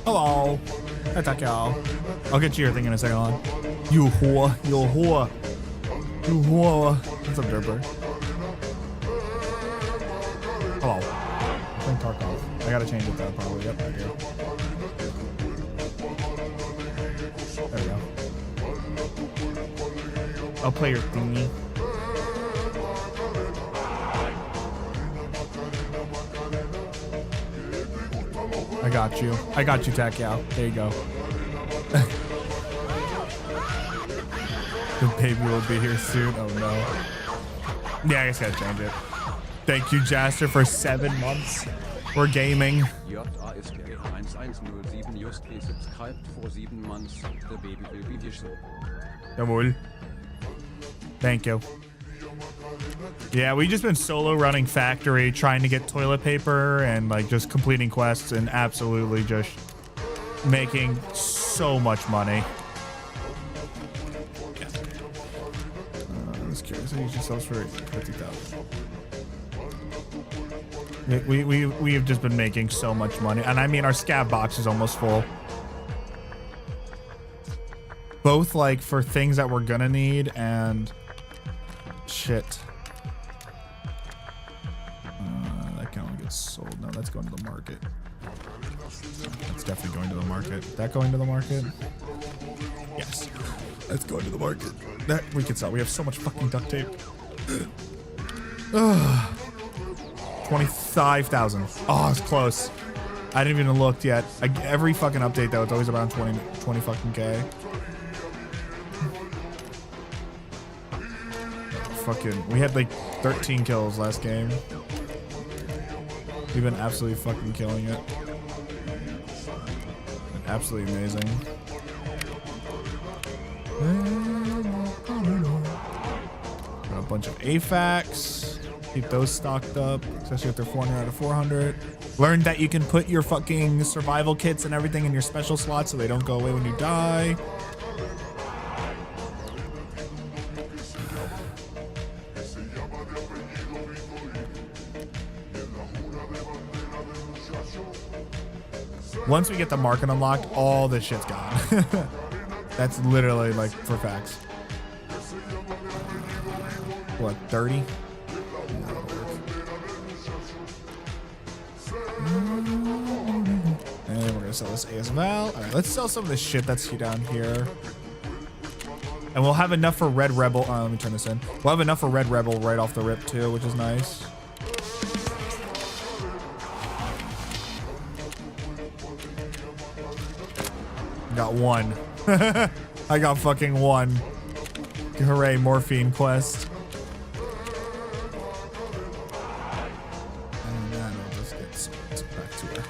Hello. Attack y'all. I'll get to your thing in a second on. You whore. You whore. You whore. What's up, Derper? Hello. Bring Tarkov. I gotta change it though, probably. Yep, there you go. There we go. I'll play your thingy. I got you. I got you, Takyao. There you go. The baby will be here soon. Oh no. Yeah, I guess I gotta change it. Thank you, Jaster, for 7 months. We're gaming. Jawohl. Thank you. Yeah, we just been solo running factory, trying to get toilet paper and like just completing quests and absolutely just making so much money. Yeah. I was curious. I usually sells for 50,000. We have just been making so much money, and I mean our scav box is almost full. Both like for things that we're gonna need and shit. That can only get sold. No, that's going to the market. That's definitely going to the market. That going to the market? Yes. That's going to the market. That we could sell. We have so much fucking duct tape. 25,000. Oh, it's close. I didn't even look yet. Every fucking update though, it's always around 20 fucking K. Fucking, we had like 13 kills last game. We've been absolutely fucking killing it. Been absolutely amazing. Got a bunch of AFACs. Keep those stocked up, especially if they're 400 out of 400. Learned that you can put your fucking survival kits and everything in your special slots so they don't go away when you die. Once we get the market unlocked, all this shit's gone. That's literally like for facts. What, 30? And we're gonna sell this ASML. All right, let's sell some of this shit that's down here. And we'll have enough for Red Rebel. Let me turn this in. We'll have enough for Red Rebel right off the rip too, which is nice. Got one. I got fucking one. Hooray, morphine quest. And then I'll just get sold back to her.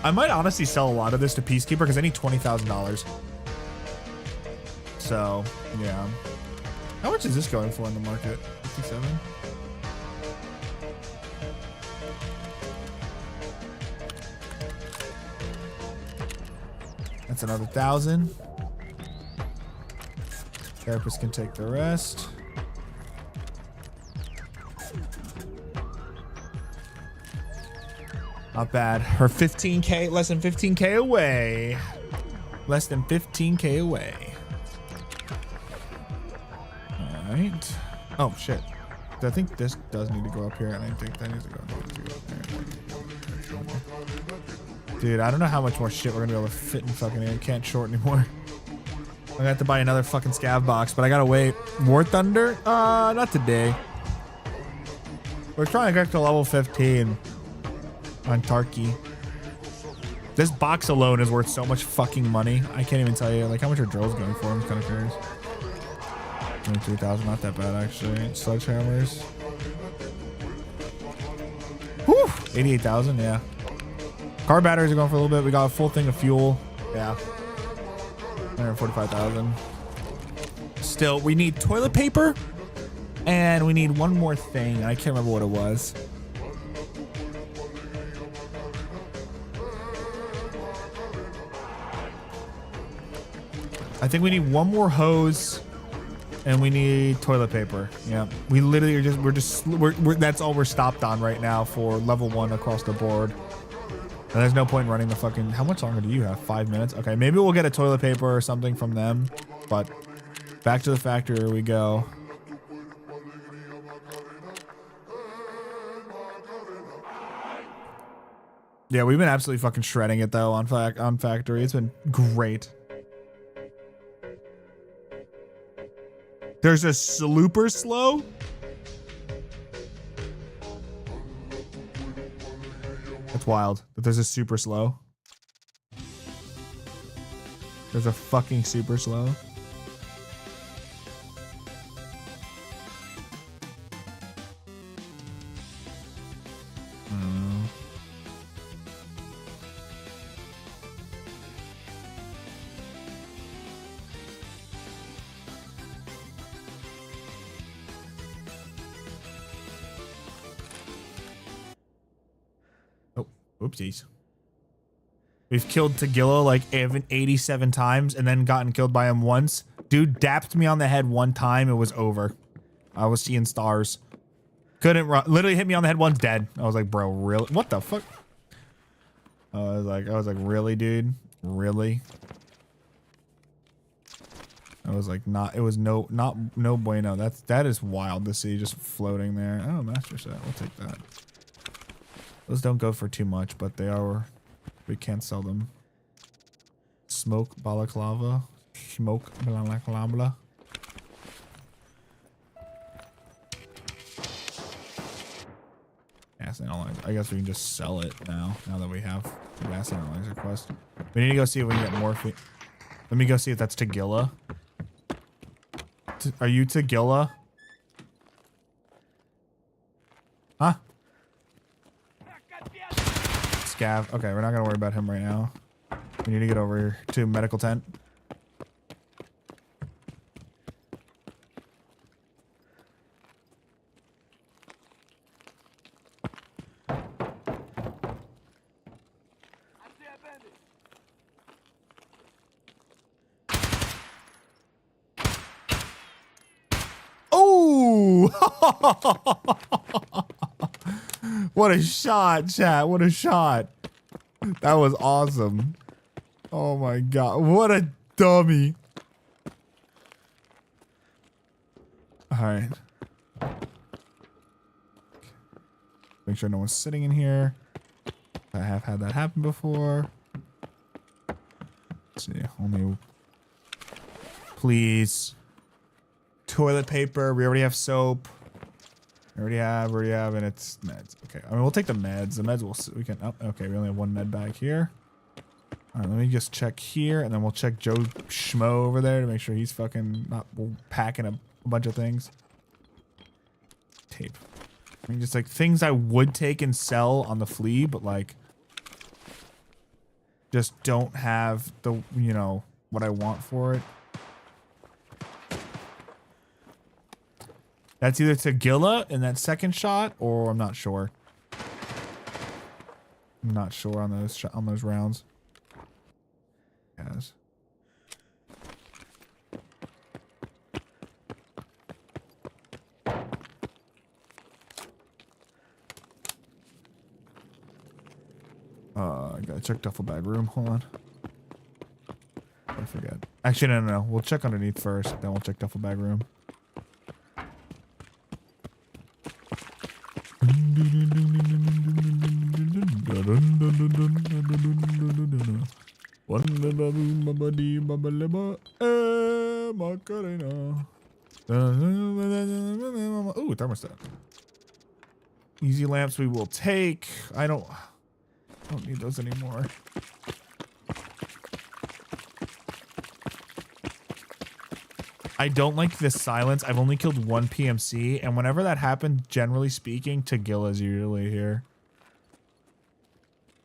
I might honestly sell a lot of this to Peacekeeper because I need $20,000. So, yeah. How much is this going for in the market? 57? That's another 1,000. Therapist can take the rest. Not bad. Her 15K, less than 15K away. Less than 15K away. All right. Oh shit. I think this does need to go up here, and I think that needs to go up there. Dude, I don't know how much more shit we're gonna be able to fit in fucking here. Can't short anymore. I'm gonna have to buy another fucking scav box, but I gotta wait. War Thunder? Not today. We're trying to get to level 15 on Tarky. This box alone is worth so much fucking money. I can't even tell you like how much are drills going for. I'm kind of curious. 23,000, not that bad actually. Sledgehammers. Whew, 88,000, yeah. Car batteries are going for a little bit. We got a full thing of fuel. Yeah. 145,000. Still, we need toilet paper and we need one more thing. I can't remember what it was. I think we need one more hose and we need toilet paper. Yeah. We literally are we're that's all we're stopped on right now for level 1 across the board. And there's no point in running the fucking... How much longer do you have? 5 minutes? Okay, maybe we'll get a toilet paper or something from them. But back to the factory we go. Yeah, we've been absolutely fucking shredding it though on factory. It's been great. There's a super slow. That's wild that there's a super slow. There's a fucking super slow. Oopsies. We've killed Tagilla like 87 times and then gotten killed by him once. Dude dapped me on the head one time. It was over. I was seeing stars. Couldn't run. Literally hit me on the head once, dead. I was like, bro, really? What the fuck? I was like, really, dude? Really? I was like, no bueno. That is wild to see just floating there. Oh, master set. We'll take that. Those don't go for too much, but they are. We can't sell them. Smoke balaclava. Smoke balaclava. Gas analyzer. I guess we can just sell it now. Now that we have the gas analyzer quest. We need to go see if we can get morphine. Let me go see if that's Tagilla. Are you Tagilla? Huh? Scav. Okay, we're not gonna worry about him right now. We need to get over here to medical tent. Oh! What a shot, chat. What a shot. That was awesome. Oh my god. What a dummy. Alright. Make sure no one's sitting in here. I have had that happen before. Let's see. Only... Please. Toilet paper. We already have soap. We already have, and it's meds. Okay, I mean, we'll take the meds. The meds we can, oh, okay, we only have one med bag here. All right, let me just check here, and then we'll check Joe Schmo over there to make sure he's fucking not packing a bunch of things. Tape. I mean, just like things I would take and sell on the flea, but like, just don't have the, you know, what I want for it. That's either Tagilla in that second shot, or I'm not sure. I'm not sure on those rounds. Yes. I gotta check duffel bag room. Hold on. I forget. Actually, no. We'll check underneath first, then we'll check duffel bag room. Ooh, thermostat. Easy lamps we will take. I don't need those anymore. I don't like this silence. I've only killed one PMC, and whenever that happened, generally speaking, Tagilla's usually here.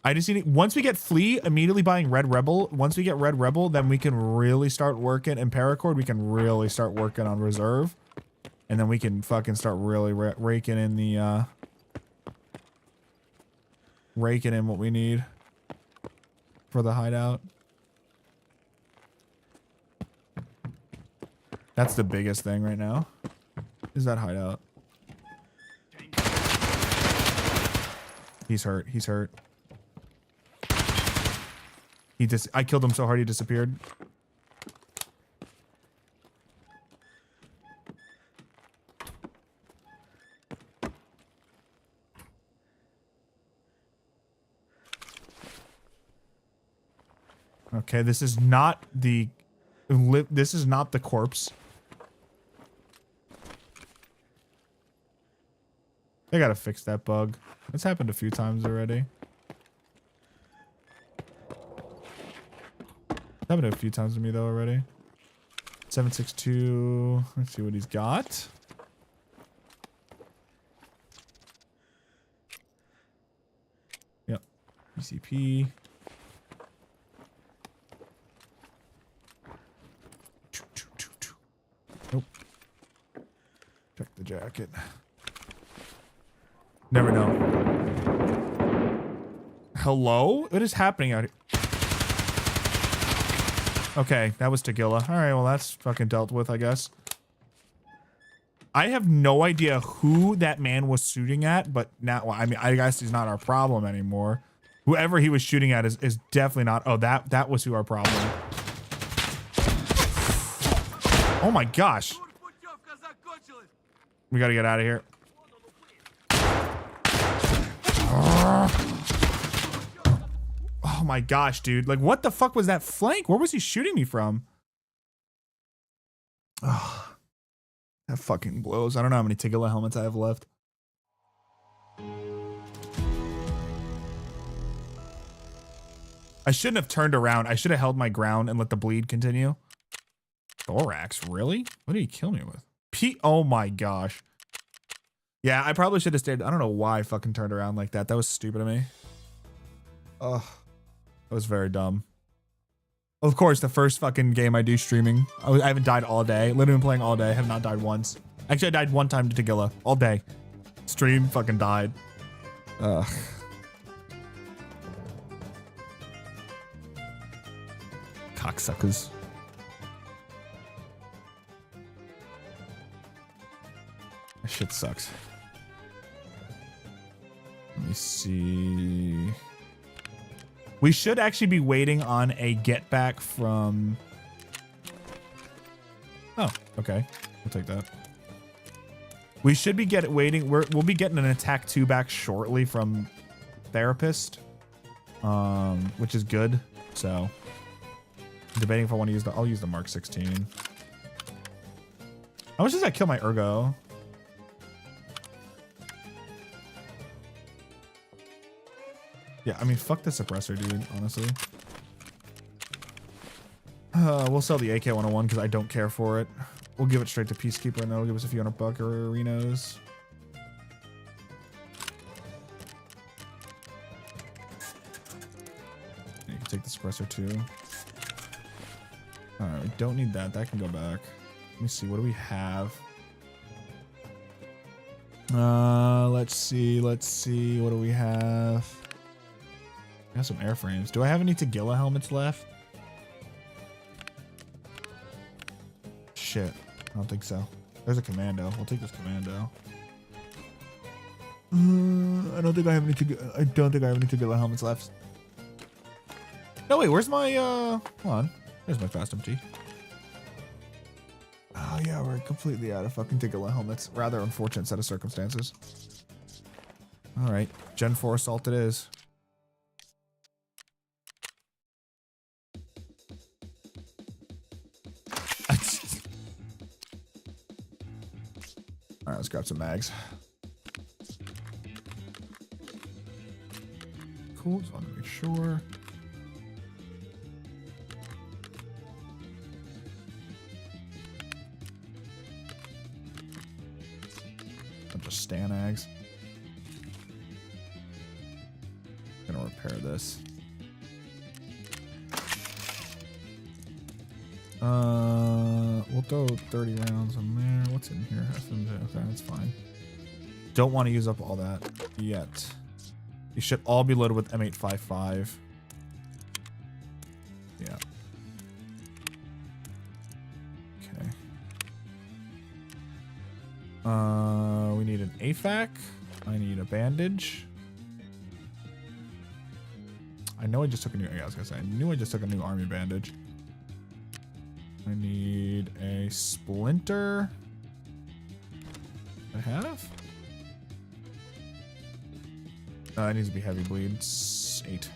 I just need once we get Flea, immediately buying Red Rebel. Once we get Red Rebel, then we can really start working in Paracord. We can really start working on Reserve, and then we can fucking start really raking in the raking in what we need for the hideout. That's the biggest thing right now. Is that hideout? He's hurt. He's hurt. I killed him so hard he disappeared. Okay, this is not the corpse. They gotta fix that bug. It's happened a few times already. It's happened a few times to me though already. 762. Let's see what he's got. Yep. PCP. Nope. Check the jacket. Never know. Hello? What is happening out here? Okay, that was Tagilla. Alright, well that's fucking dealt with, I guess. I have no idea who that man was shooting at, but now, well, I mean, I guess he's not our problem anymore. Whoever he was shooting at is definitely not. Oh, that was who our problem. Oh my gosh. We gotta get out of here. Oh my gosh, dude. Like, what the fuck was that flank? Where was he shooting me from? Oh, that fucking blows. I don't know how many Tagilla helmets I have left. I shouldn't have turned around. I should have held my ground and let the bleed continue. Thorax, really? What did he kill me with? Oh my gosh. Yeah, I probably should have stayed. I don't know why I fucking turned around like that. That was stupid of me. Ugh. That was very dumb. Of course, the first fucking game I do streaming. I haven't died all day. Literally been playing all day. Have not died once. Actually, I died one time to Tagilla. All day. Stream fucking died. Ugh. Cocksuckers. That shit sucks. Let me see. We should actually be waiting on a get back from... Oh, okay. We'll take that. We should be waiting. We'll be getting an attack 2 back shortly from Therapist, which is good. So, I'm debating if I want to use the... I'll use the Mark 16. How much does that kill my Ergo? Yeah, I mean, fuck the suppressor, dude, honestly. We'll sell the AK-101 because I don't care for it. We'll give it straight to Peacekeeper and that'll give us a few $100 arenas. You can take the suppressor too. Alright, we don't need that. That can go back. Let me see. What do we have? Let's see. Let's see. What do we have? I got some airframes. Do I have any Tagilla helmets left? Shit. I don't think so. There's a commando. We'll take this commando. I don't think I have any Tagilla helmets left. No, wait. Where's my, hold on. There's my Fast MT. Oh, yeah. We're completely out of fucking Tagilla helmets. Rather unfortunate set of circumstances. All right. Gen 4 assault it is. All right, let's grab some mags. Cool, just want to make sure. of Stanags. Gonna repair this. We'll throw 30 rounds in there. What's in here? Okay, that's fine. Don't want to use up all that yet. You should all be loaded with M855. Yeah. Okay. We need an AFAC. I need a bandage. I know I just took a new. Yeah, I was gonna say. I knew I just took a new army bandage. I need a splinter. I have. It needs to be heavy bleed. 8.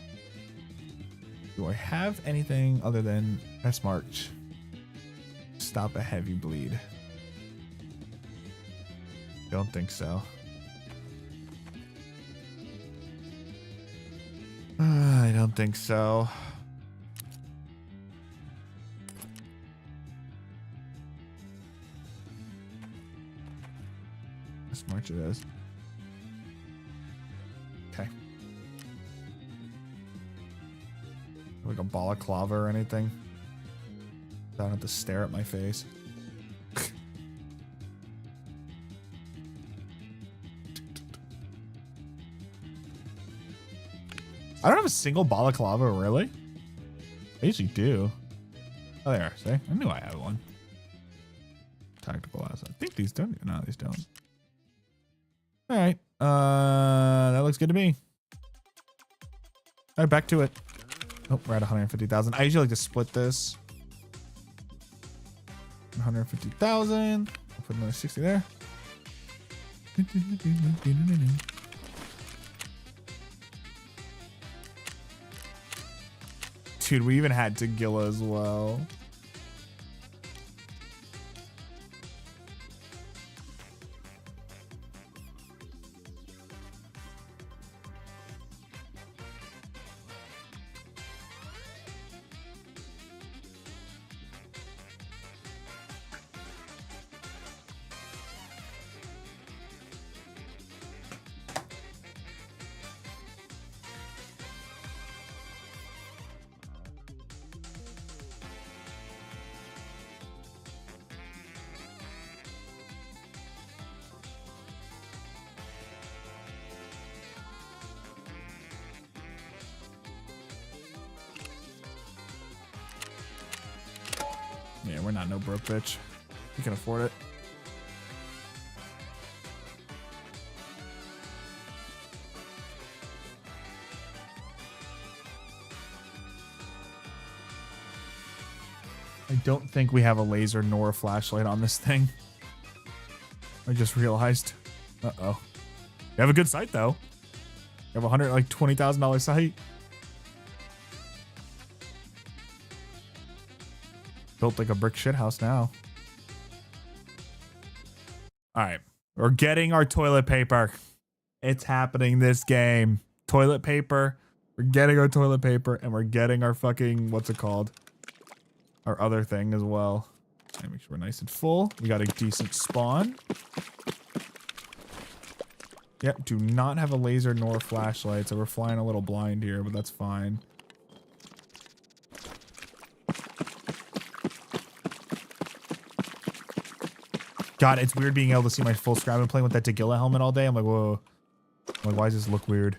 Do I have anything other than S March? Stop a heavy bleed. Don't think so. I don't think so. S March it is. Okay. Like a balaclava or anything. I don't have to stare at my face. I don't have a single balaclava, really? I usually do. Oh, there. See? I knew I had one. Tactical asset. I think these don't. No, these don't. All right. That looks good to me. All right, back to it. Oh, we're at 150,000. I usually like to split this. 150,000. I'll put another 60 there. Dude, we even had Tagilla as well. Yeah, we're not no broke bitch. We can afford it. I don't think we have a laser nor a flashlight on this thing. I just realized. Uh-oh. We have a good sight though. We have a $20,000 sight. Built like a brick shit house now. All right. We're getting our toilet paper. It's happening this game. Toilet paper. We're getting our toilet paper and we're getting our fucking, what's it called? Our other thing as well. Make sure we're nice and full. We got a decent spawn. Yep. Do not have a laser nor a flashlight. So we're flying a little blind here, but that's fine. God, it's weird being able to see my full screen. I've been playing with that Tagilla helmet all day. I'm like, whoa. I'm like, why does this look weird?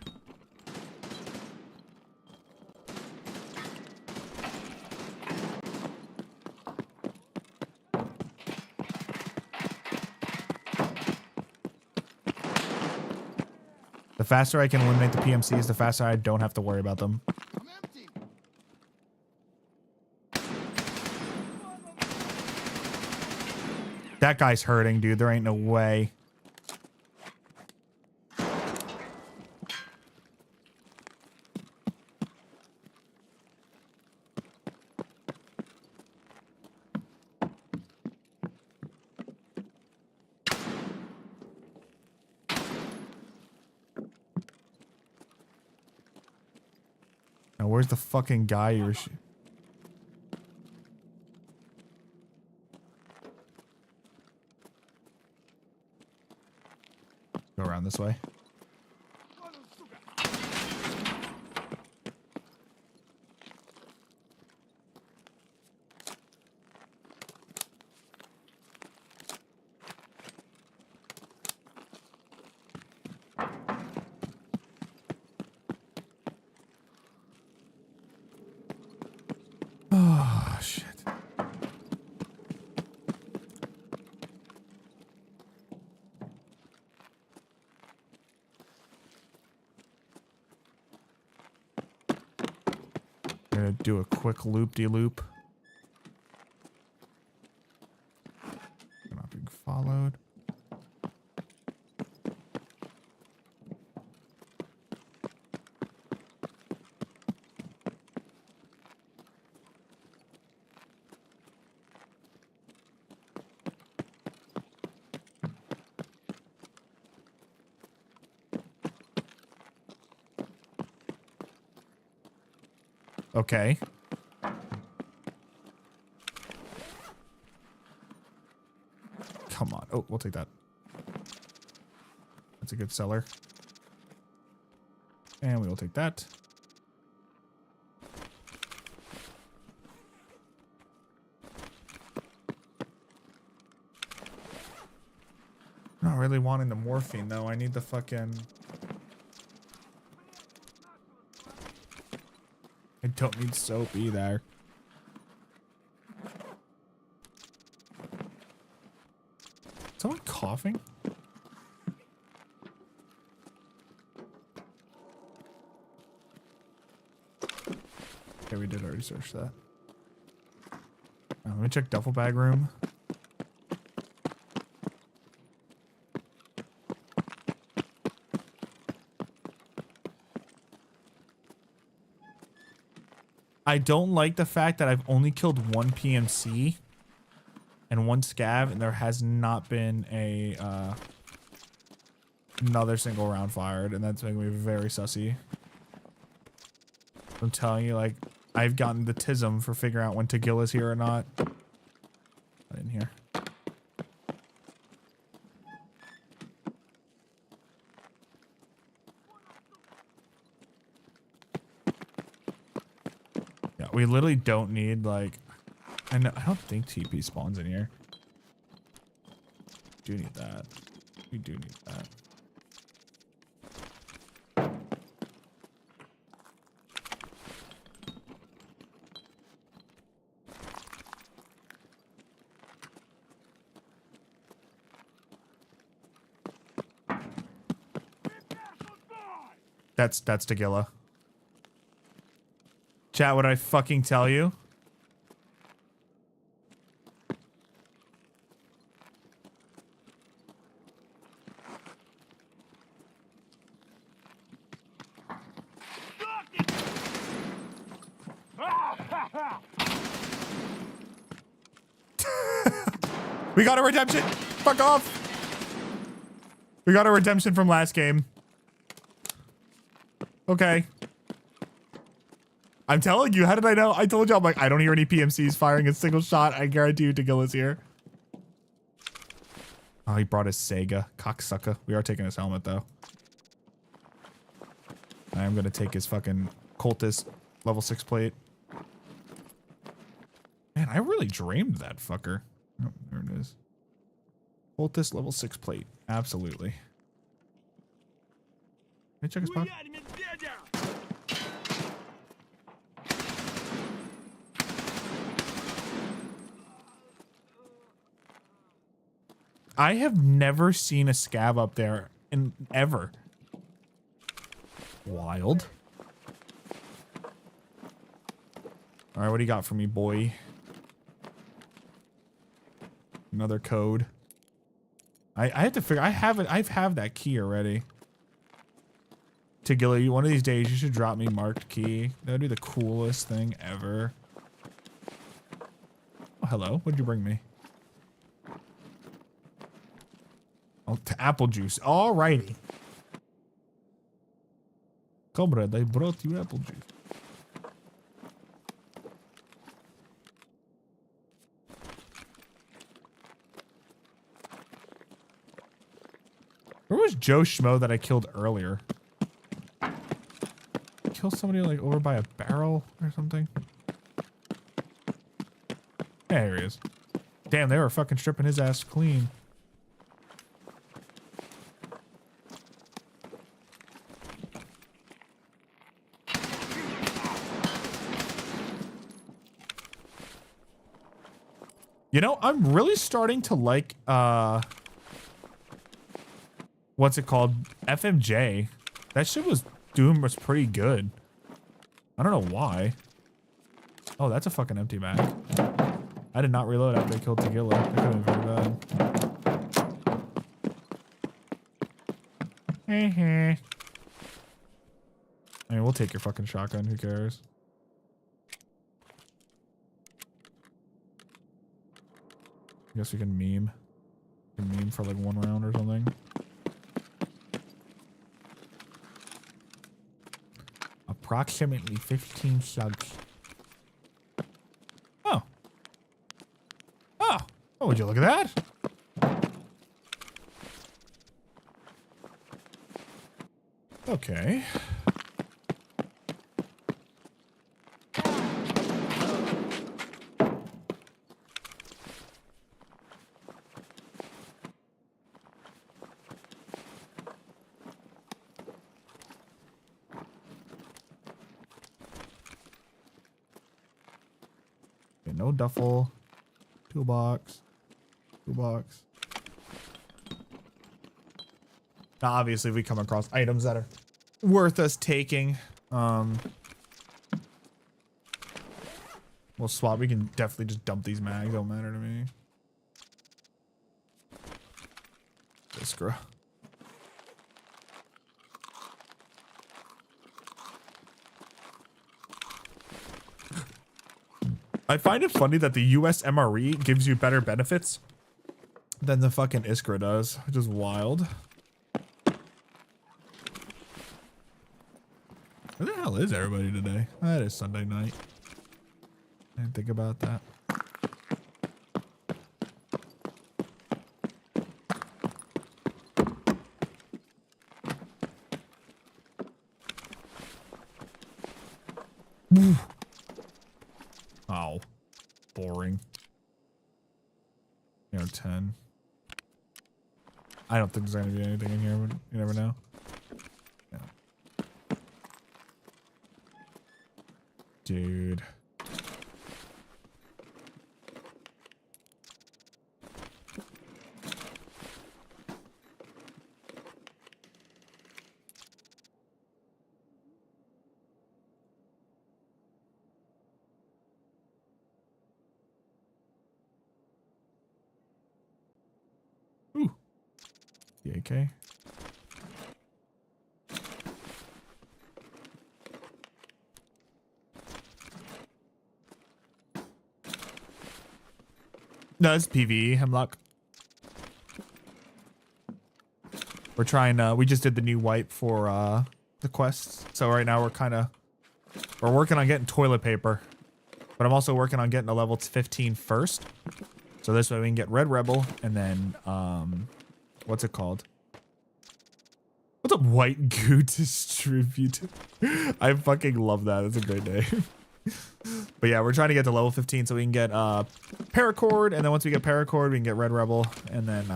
The faster I can eliminate the PMCs, the faster I don't have to worry about them. That guy's hurting, dude. There ain't no way. Now, where's the fucking guy you were shooting? Go around this way. Oh, shit. I'm gonna do a quick loop-de-loop. Not being followed. Okay. Come on. Oh, we'll take that. That's a good seller. And we will take that. Not really wanting the morphine though. I need the fucking... I don't need soap either. Is someone coughing? Okay, we did already search that. Let me check duffel bag room. I don't like the fact that I've only killed one PMC and one scav, and there has not been a another single round fired, and that's making me very sussy. I'm telling you, like, I've gotten the tism for figuring out when Tagil is here or not. Not in here. Yeah, we literally don't need, like, I don't think TP spawns in here. Do need that. We do need that. That's Tagilla. Chat, what I fucking tell you? We got a redemption. Fuck off. We got a redemption from last game. Okay. I'm telling you, how did I know? I told you, I'm like, I don't hear any PMCs firing a single shot. I guarantee you Tagilla's here. Oh, he brought his Sega. Cocksucker. We are taking his helmet, though. I am going to take his fucking cultist level 6 plate. Man, I really dreamed that fucker. Oh, there it is. Cultist level 6 plate. Absolutely. Can I check his pocket? I have never seen a scav up there in ever. Wild. All right, what do you got for me, boy? Another code. I have to figure. I have that key already. Tagilla, you one of these days you should drop me marked key. That would be the coolest thing ever. Oh, hello. What'd you bring me? Oh, to apple juice. Alrighty. Comrade, I brought you apple juice. Where was Joe Schmo that I killed earlier? Kill somebody like over by a barrel or something? Yeah, here he is. Damn, they were fucking stripping his ass clean. You know, I'm really starting to like, what's it called? FMJ. That shit was pretty good. I don't know why. Oh, that's a fucking empty mag. I did not reload after I killed Tegilla. That could have been very bad. I mean, we'll take your fucking shotgun. Who cares? I guess we can meme. We can meme for like 1 round or something. Approximately 15 slugs. Oh. Oh. Oh, would you look at that? Okay. No duffel. Toolbox. Toolbox. Now, obviously, if we come across items that are worth us taking, we'll swap. We can definitely just dump these mags. Don't matter to me. Iskra. I find it funny that the US MRE gives you better benefits than the fucking Iskra does, which is wild. Where the hell is everybody today? That is Sunday night. I didn't think about that. Oh, boring. You know, 10. I don't think there's gonna be anything in here, but you never know. Yeah. Dude. Ooh. The AK. No, it's PvE, Hemlock. We're trying, we just did the new wipe for, the quests. So right now we're working on getting toilet paper. But I'm also working on getting to level 15 first. So this way we can get Red Rebel and then, what's it called? What's a white goo distributor? I fucking love that. It's a great name. But yeah, we're trying to get to level 15 so we can get paracord, and then once we get paracord, we can get Red Rebel, and then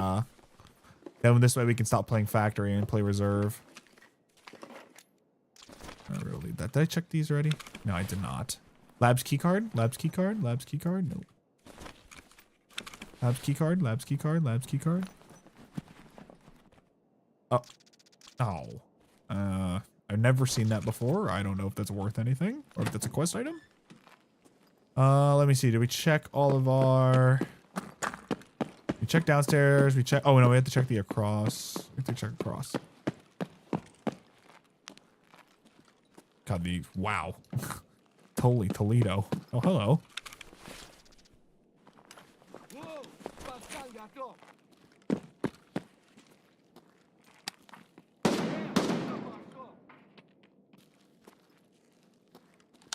this way we can stop playing factory and play reserve. I really need that. Did I check these already? No, I did not. Labs keycard? Labs keycard? Labs keycard? Nope. Labs keycard? Labs keycard? Labs keycard? Oh. Oh. I've never seen that before. I don't know if that's worth anything or if that's a quest item. Let me see. Did we check all of our... We checked downstairs. We check... Oh, no, we have to check the across. We have to check across. God, the... Wow. Totally Toledo. Oh, hello.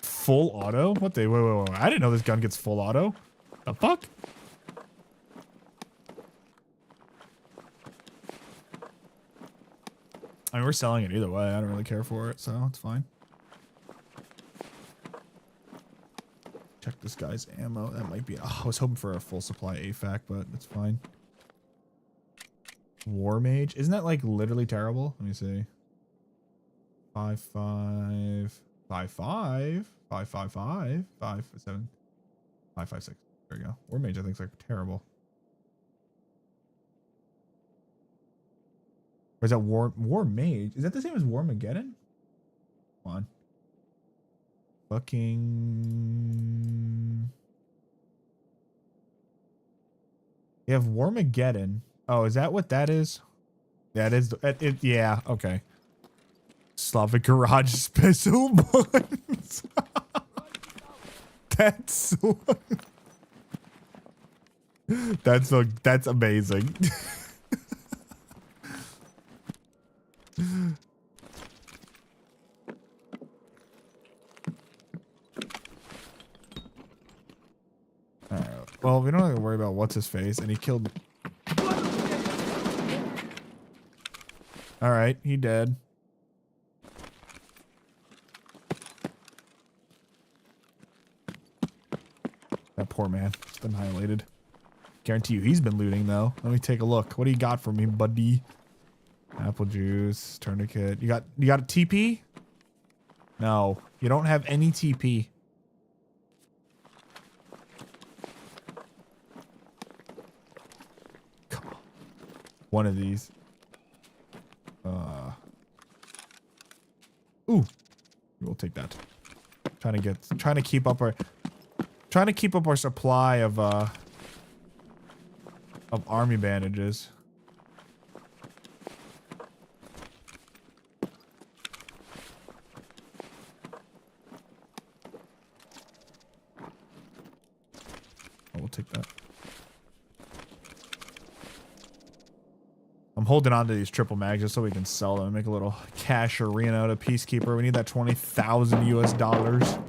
Full auto? What the? Wait. I didn't know this gun gets full auto. The fuck? I mean, we're selling it either way. I don't really care for it, so it's fine. Check this guy's ammo. That might be... Oh, I was hoping for a full supply AFAC, but it's fine. War Mage. Isn't that like literally terrible? Let me see. 5.5. 5.5. 5.55. 5.7. 5.56. There you go. War Mage I think is like terrible. Or is that War Mage? Is that the same as Warmageddon? Come on. Fucking... You have Warmageddon. Oh, is that what that is? Yeah, it is. Yeah, okay. Slavic Garage Special Ones. That's amazing. Alright. Well, we don't have to worry about what's his face, and he killed. Alright, he dead. That poor man just annihilated. Guarantee you he's been looting though. Let me take a look. What do you got for me, buddy? Apple juice, tourniquet. You got a TP? No, you don't have any TP. Come on. One of these. Ooh. We'll take that. Trying to keep up our supply of army bandages. Oh, we'll take that. I'm holding on to these triple mags just so we can sell them and make a little cash arena out of Peacekeeper. We need that 20,000 US dollars.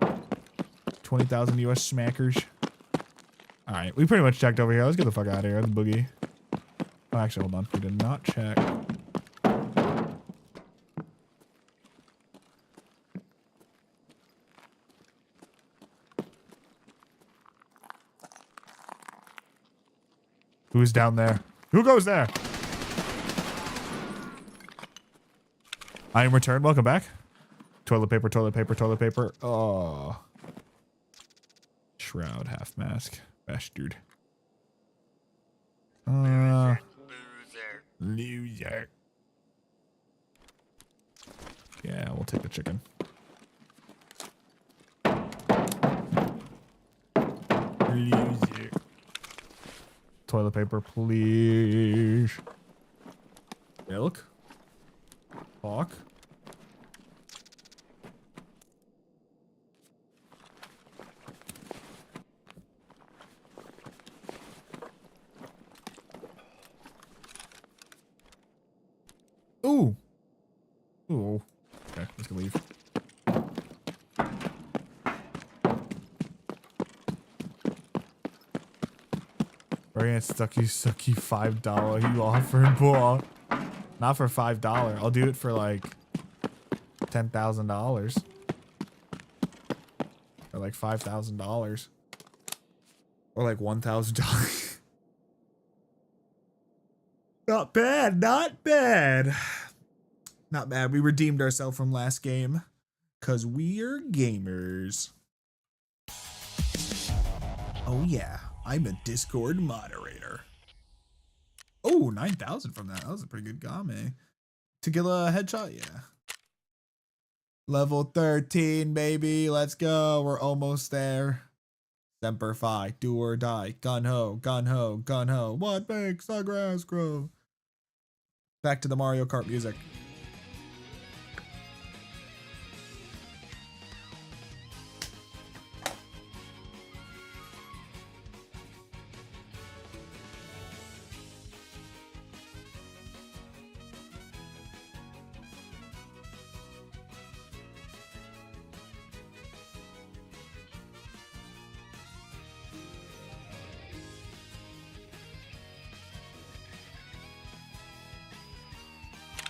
20,000 US smackers. Alright, we pretty much checked over here. Let's get the fuck out of here. That's boogie. Oh, actually, hold on. We did not check. Who's down there? Who goes there? I am returned. Welcome back. Toilet paper, toilet paper, toilet paper. Oh. Shroud, half mask. Bastard. Loser. Yeah, we'll take the chicken. Loser. Toilet paper, please. Milk. Hawk. Ooh. Ooh. Okay, let's go leave. Bring sucky $5 you offered, boy. Not for $5. I'll do it for like $10,000. Or like $5,000. Or like $1,000. Not bad, not bad. Not bad. We redeemed ourselves from last game. Cause we're gamers. Oh yeah. I'm a Discord moderator. Oh, 9,000 from that. That was a pretty good game. To get a headshot, yeah. Level 13, baby. Let's go. We're almost there. Semper Fi. Do or die. Gun ho, gun ho, gun ho. What makes the grass grow? Back to the Mario Kart music.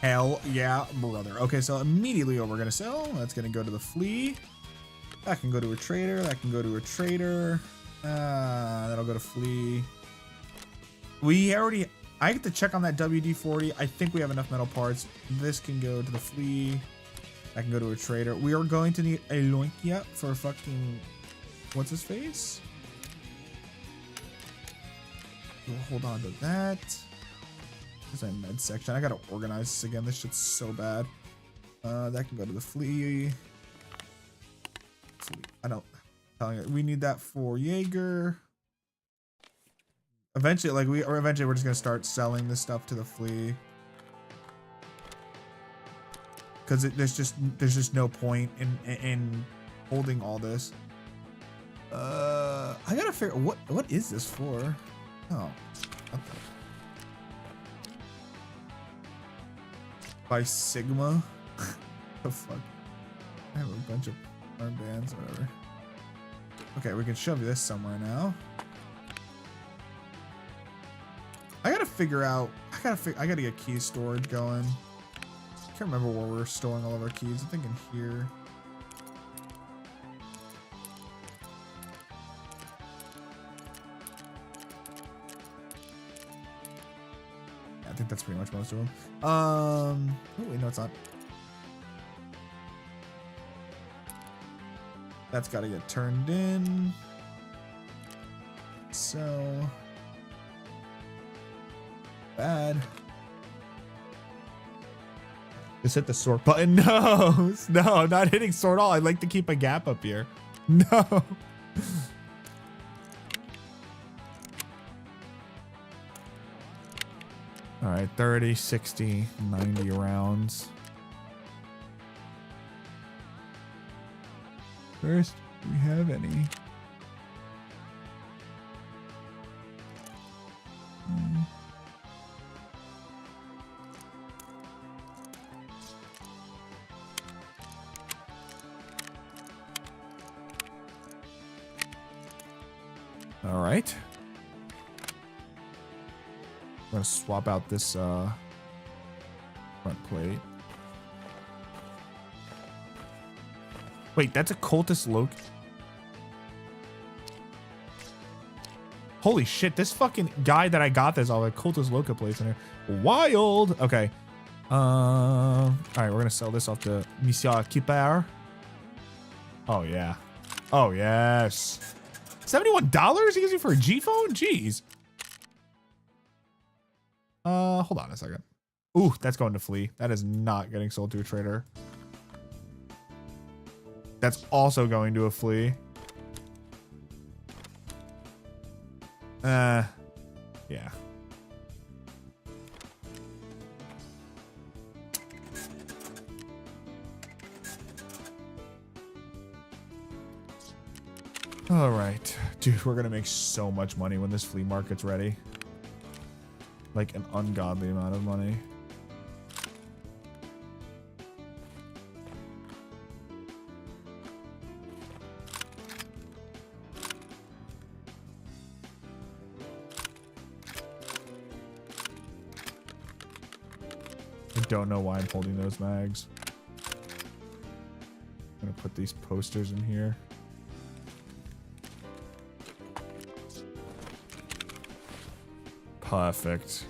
Hell yeah, brother. Okay, so immediately what we're gonna sell, that's gonna go to the flea. That can go to a trader. That can go to a trader. That'll go to flea. I get to check on that WD-40. I think we have enough metal parts. This can go to the flea. That can go to a trader. We are going to need a Loinkia for fucking, what's his face? We'll hold on to that. There's my med section. I gotta organize this again. This shit's so bad. That can go to the flea. I don't. Telling you, we need that for Jaeger. Eventually, eventually we're just gonna start selling this stuff to the flea. Because there's just no point in holding all this. I gotta figure what is this for? Oh, okay. By Sigma. The fuck? I have a bunch of armbands, whatever. Okay, we can shove this somewhere now. I gotta figure out. I gotta get key storage going. I can't remember where we're storing all of our keys. I think in here. Yeah, I think that's pretty much most of them. Oh wait, no, it's not. That's got to get turned in. So bad. Just hit the sort button. No, no, not hitting sort all. I'd like to keep a gap up here. No. All right, 30, 60, 90 rounds. First, do we have any? All right. I'm gonna swap out this front plate. Wait, that's a cultist loc. Holy shit, this fucking guy that I got this all the cultist loca plates in there. Wild. Okay. All right, we're gonna sell this off to Monsieur Kipper. Oh yeah. Oh yes. $71 he gives you for a G phone? Jeez. Hold on a second. Ooh, that's going to flea. That is not getting sold to a trader. That's also going to a flea. Yeah. All right, dude, we're gonna make so much money when this flea market's ready. Like an ungodly amount of money. I don't know why I'm holding those mags. I'm gonna put these posters in here. Perfect.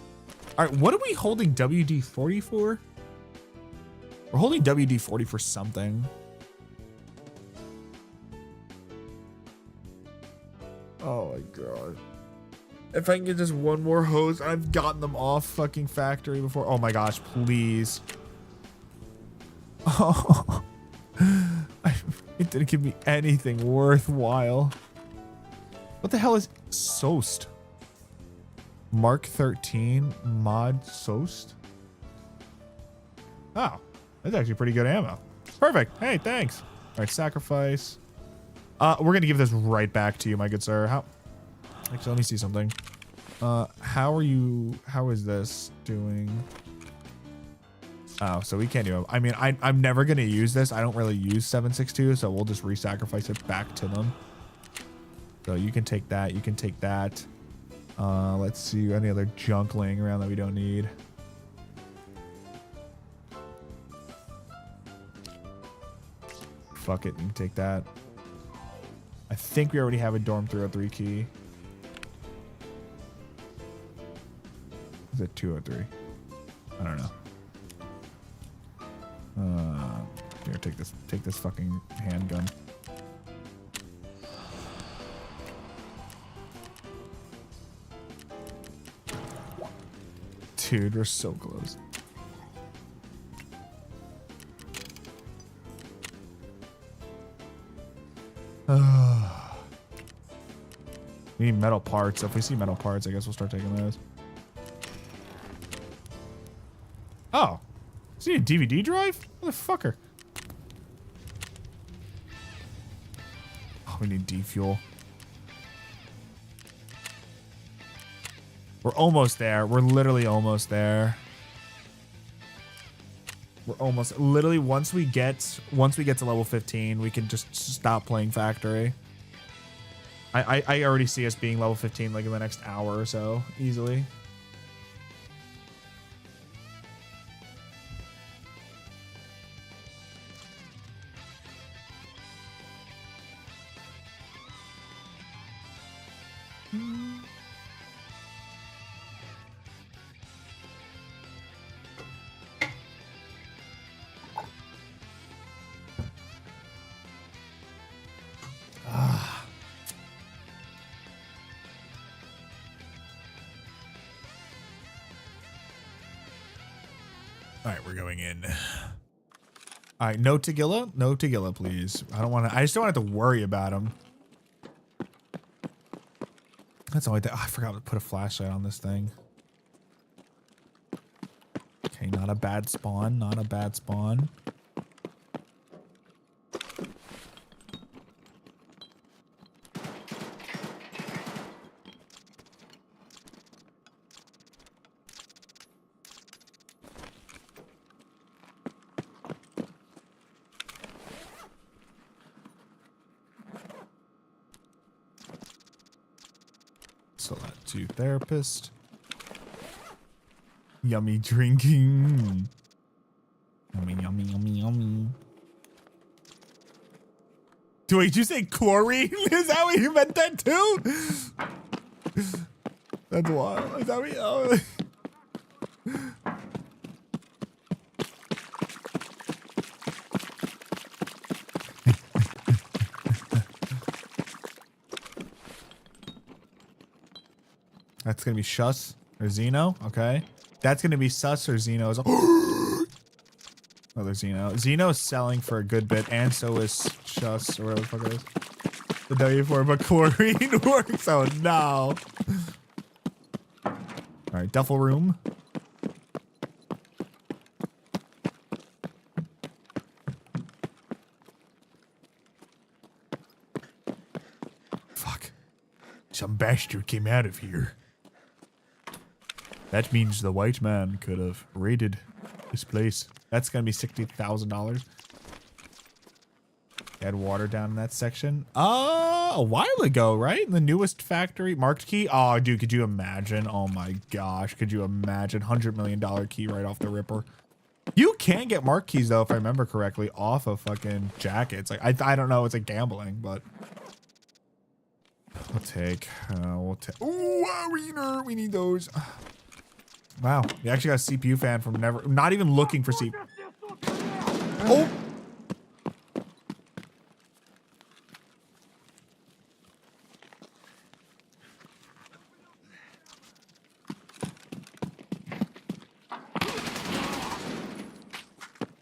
All right, what are we holding WD-40 for? We're holding WD-40 for something. Oh my god. If I can get just one more hose, I've gotten them off fucking factory before. Oh my gosh, please. Oh, it didn't give me anything worthwhile. What the hell is Soast? Mark 13 mod Soast. Oh, that's actually pretty good ammo. Perfect. Hey, thanks. All right, sacrifice. We're gonna give this right back to you, my good sir. How? Actually, let me see something. How are you? How is this doing? Oh, so we can't do it. I mean, I'm never gonna use this. I don't really use 7.62, so we'll just re-sacrifice it back to them. So you can take that. You can take that. Let's see any other junk laying around that we don't need. fuck it, you can take that. I think we already have a dorm 303 key. Is it 203? I don't know. Here, take this fucking handgun. Dude, we're so close. We need metal parts. If we see metal parts, I guess we'll start taking those. Oh. Is he a DVD drive? Motherfucker. Oh, we need defuel. We're almost there. We're literally almost there. We're almost literally once we get to level 15, we can just stop playing factory. I already see us being level 15 like in the next hour or so easily. All right, we're going in. All right, no Tagilla. No Tagilla, please. I don't want to. I just don't want to have to worry about him. That's the only thing. Oh, I forgot to put a flashlight on this thing. Okay, not a bad spawn. Not a bad spawn. Select to therapist. Yummy drinking. Yummy, yummy, yummy, yummy. Wait, did you say chlorine? Is that what you meant that too? That's wild. Is that what you... Oh. That's gonna be Shus or Xeno. Okay. That's gonna be Sus or Xeno. Another Xeno. Xeno is selling for a good bit, and so is Shus or whatever the fuck it is. The W4, but chlorine works. Oh no. Alright, duffel room. Fuck. Some bastard came out of here. That means the white man could have raided this place. That's gonna be $60,000. Add water down in that section. A while ago, right? The newest factory marked key. Oh, dude, could you imagine? Oh my gosh, could you imagine? $100 million key right off the ripper. You can get marked keys though, if I remember correctly, off of fucking jackets. Like I don't know, it's like gambling, but we'll take. Ooh, arena. We need those. Wow, we actually got a CPU fan from not even looking for CPU. Oh!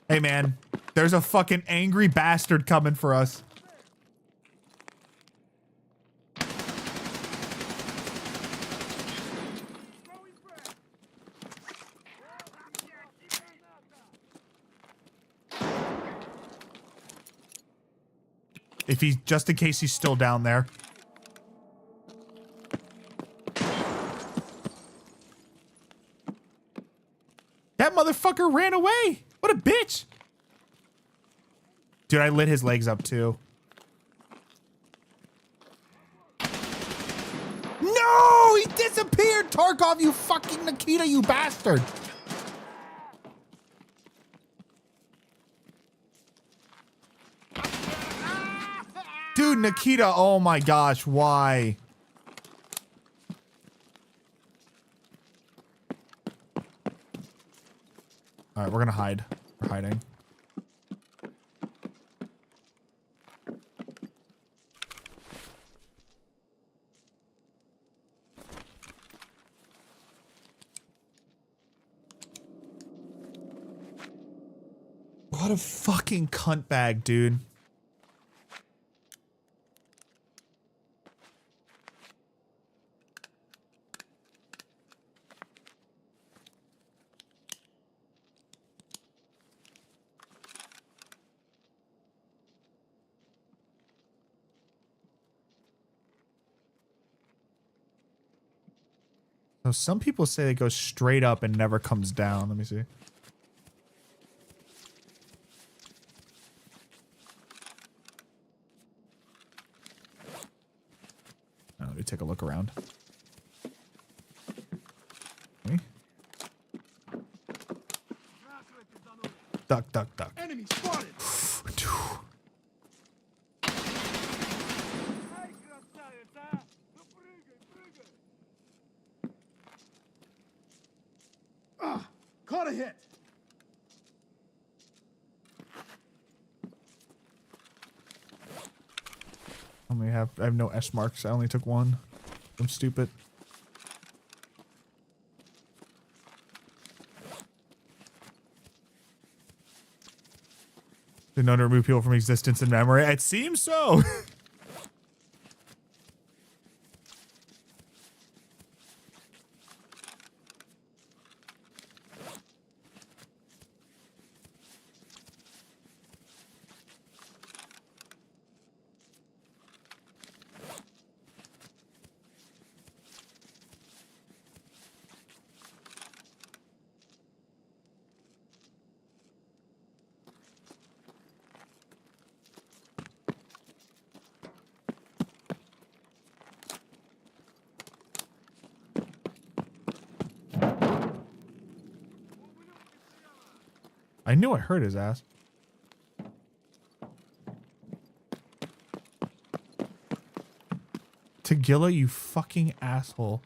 Hey man, there's a fucking angry bastard coming for us. If he's, just in case he's still down there. That motherfucker ran away. What a bitch. Dude, I lit his legs up too. No, he disappeared. Tarkov, you fucking Nikita, you bastard. Dude, Nikita, oh my gosh, why? All right, we're gonna hide. We're hiding. What a fucking cunt bag, dude. So some people say it goes straight up and never comes down. Let me see. Let me take a look around. Okay. Duck, duck, duck. Enemy spotted. Caught a hit. I have no S marks. I only took one. I'm stupid. Did not remove people from existence and memory. It seems so. I knew I heard his ass. Tagilla, you fucking asshole.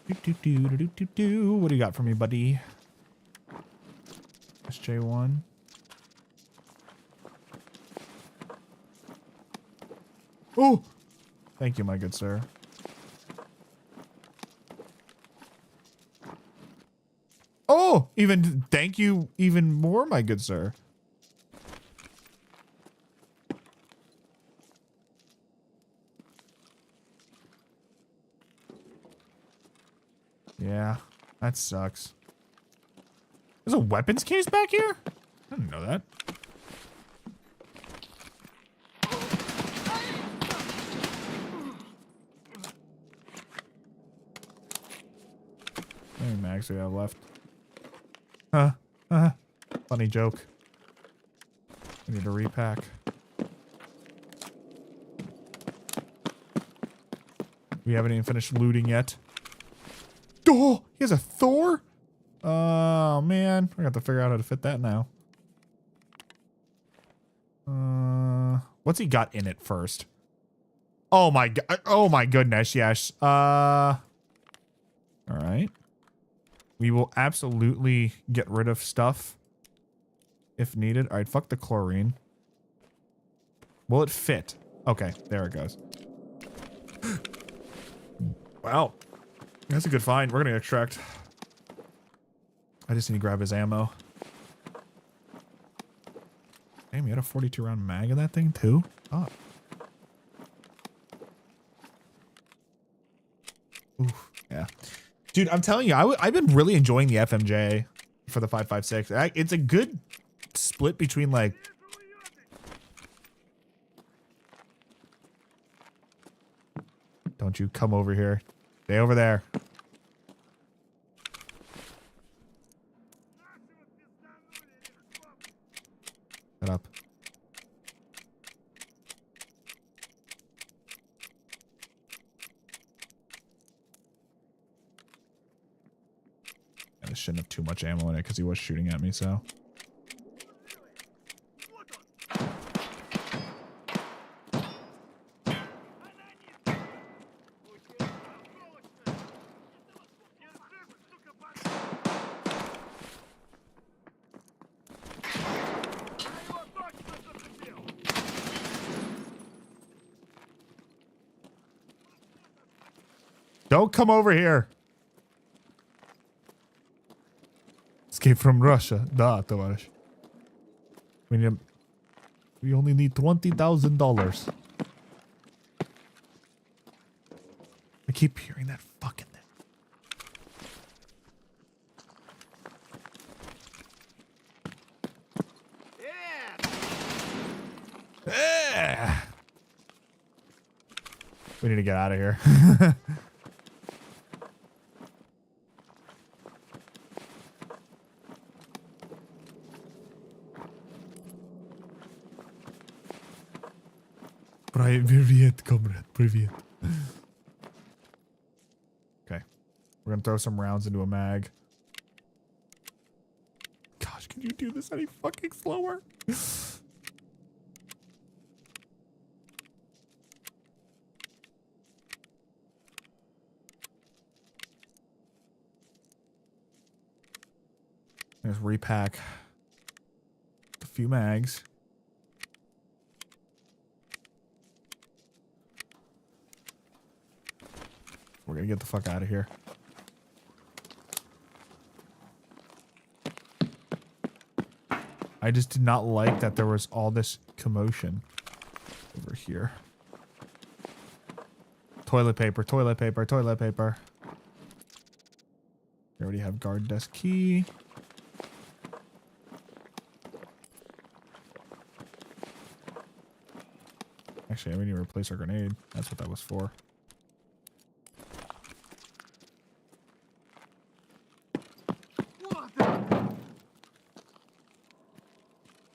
What do you got for me, buddy? SJ1. Oh, thank you, my good sir. Oh, even thank you even more, my good sir. Yeah, that sucks. There's a weapons case back here? I didn't know that. How many mags do we have left? Funny joke. We need to repack. We haven't even finished looting yet. Oh, he has a Thor? Oh, man. We're going to have to figure out how to fit that now. What's he got in it first? Oh, my God. Oh, my goodness. Yes. All right. We will absolutely get rid of stuff if needed. All right. Fuck the chlorine. Will it fit? Okay. There it goes. Wow. That's a good find. We're going to extract. I just need to grab his ammo. Damn, you had a 42 round mag in that thing too? Oh. Oof. Yeah. Dude, I'm telling you, I've been really enjoying the FMJ for the 5.56. It's a good split between like... Don't you come over here. Stay over there. Shut up. shouldn't have too much ammo in it because he was shooting at me, so. Don't come over here. Escape from Russia. Da, товарищ. We only need $20,000. I keep hearing that fucking thing. Yeah. We need to get out of here. Привет, comrade. Привет. Okay. We're gonna throw some rounds into a mag. Gosh, can you do this any fucking slower? Let's repack a few mags. We're gonna get the fuck out of here. I just did not like that there was all this commotion over here. Toilet paper, toilet paper, toilet paper. We already have guard desk key. Actually, we need to replace our grenade. That's what that was for.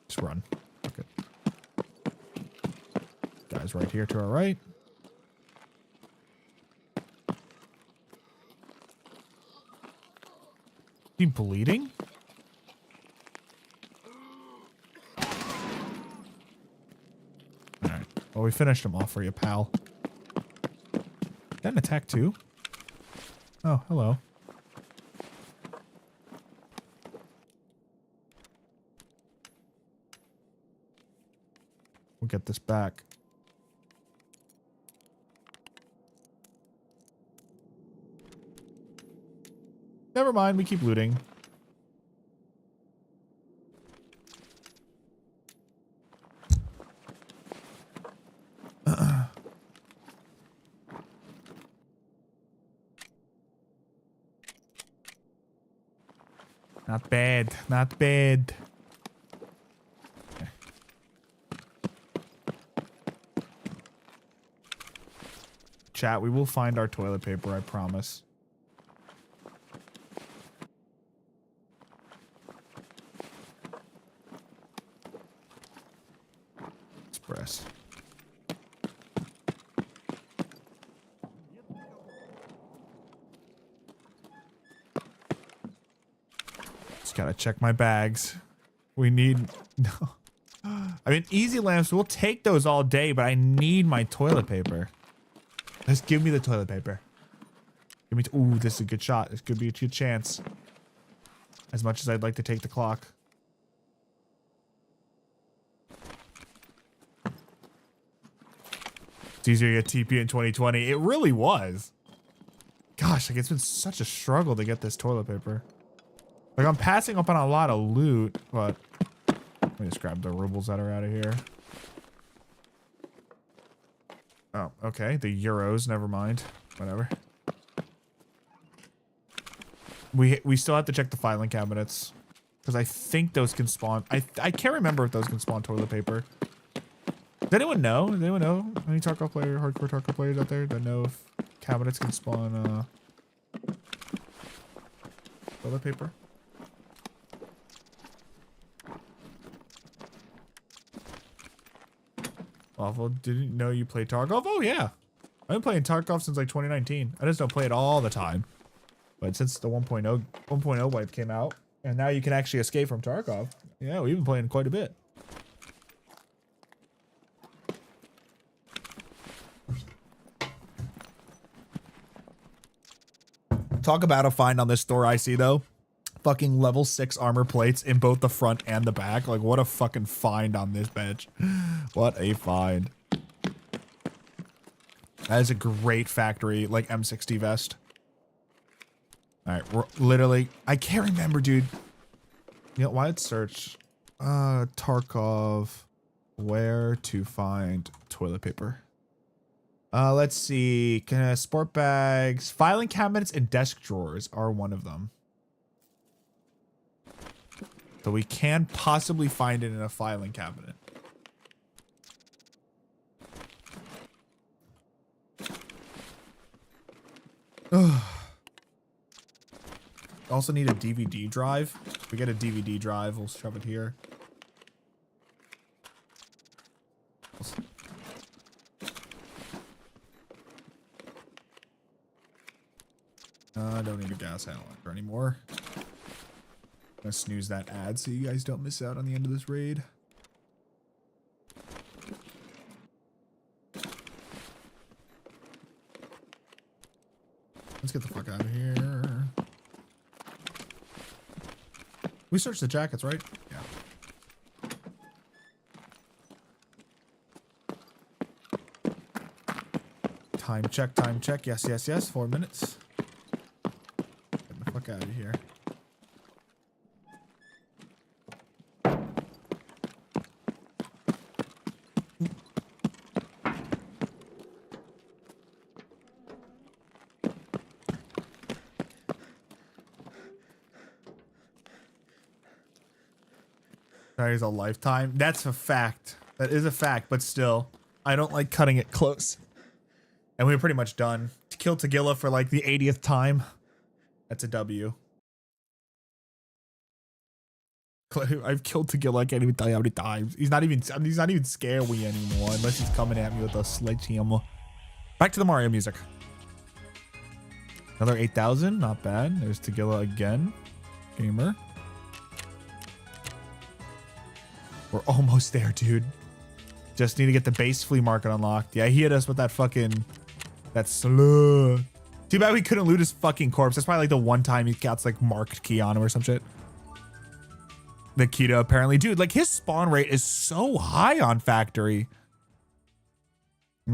Just run. Okay. Guys right here to our right. He bleeding? Alright. Well, we finished him off for you, pal. Got an attack too? Oh, hello. We'll get this back. Never mind, we keep looting. Not bad, not bad. Okay. Chat, we will find our toilet paper, I promise. Express. Just gotta check my bags. We need... No. I mean, easy lamps, we'll take those all day, but I need my toilet paper. Just give me the toilet paper. Give me... Ooh, this is a good shot. This could be a good chance. As much as I'd like to take the clock. It's easier to get TP in 2020. It really was. Gosh, like it's been such a struggle to get this toilet paper. Like I'm passing up on a lot of loot, but let me just grab the rubles that are out of here. Oh, okay. The euros, never mind. Whatever. We still have to check the filing cabinets. Because I think those can spawn. I can't remember if those can spawn toilet paper. Does anyone know? Does anyone know? Any Tarkov player, hardcore Tarkov players out there that know if cabinets can spawn toilet paper? Awful. Didn't know you play Tarkov? Oh yeah. I've been playing Tarkov since like 2019. I just don't play it all the time. But since the 1.0 wipe came out, and now you can actually escape from Tarkov, yeah, we've been playing quite a bit. Talk about a find on this store I see though. Fucking level 6 armor plates in both the front and the back. Like, what a fucking find on this bench. What a find. That is a great factory, like M60 vest. Alright, we're literally... I can't remember, dude. You know, why let's search... Tarkov... Where to find toilet paper. Let's see. Sport bags... Filing cabinets and desk drawers are one of them. So we can possibly find it in a filing cabinet. Also need a DVD drive. If we get a DVD drive, we'll shove it here. I don't need a gas handler anymore. I'm gonna snooze that ad so you guys don't miss out on the end of this raid. Let's get the fuck out of here. We searched the jackets, right? Yeah. Time check, time check. Yes, yes, yes. 4 minutes. Get the fuck out of here. That is a lifetime. That's a fact. That is a fact, but still, I don't like cutting it close. And we were pretty much done. To kill Tagilla for like the 80th time. That's a W. I've killed Tagilla. I can't even tell you how many times. He's not even scary anymore unless he's coming at me with a sledgehammer. Back to the Mario music. Another 8,000. Not bad. There's Tagilla again. Gamer. We're almost there, dude. Just need to get the base flea market unlocked. Yeah, he hit us with that fucking... That slug. Too bad we couldn't loot his fucking corpse. That's probably like the one time he got like marked key on him or some shit. Nikita apparently. Dude, like his spawn rate is so high on factory.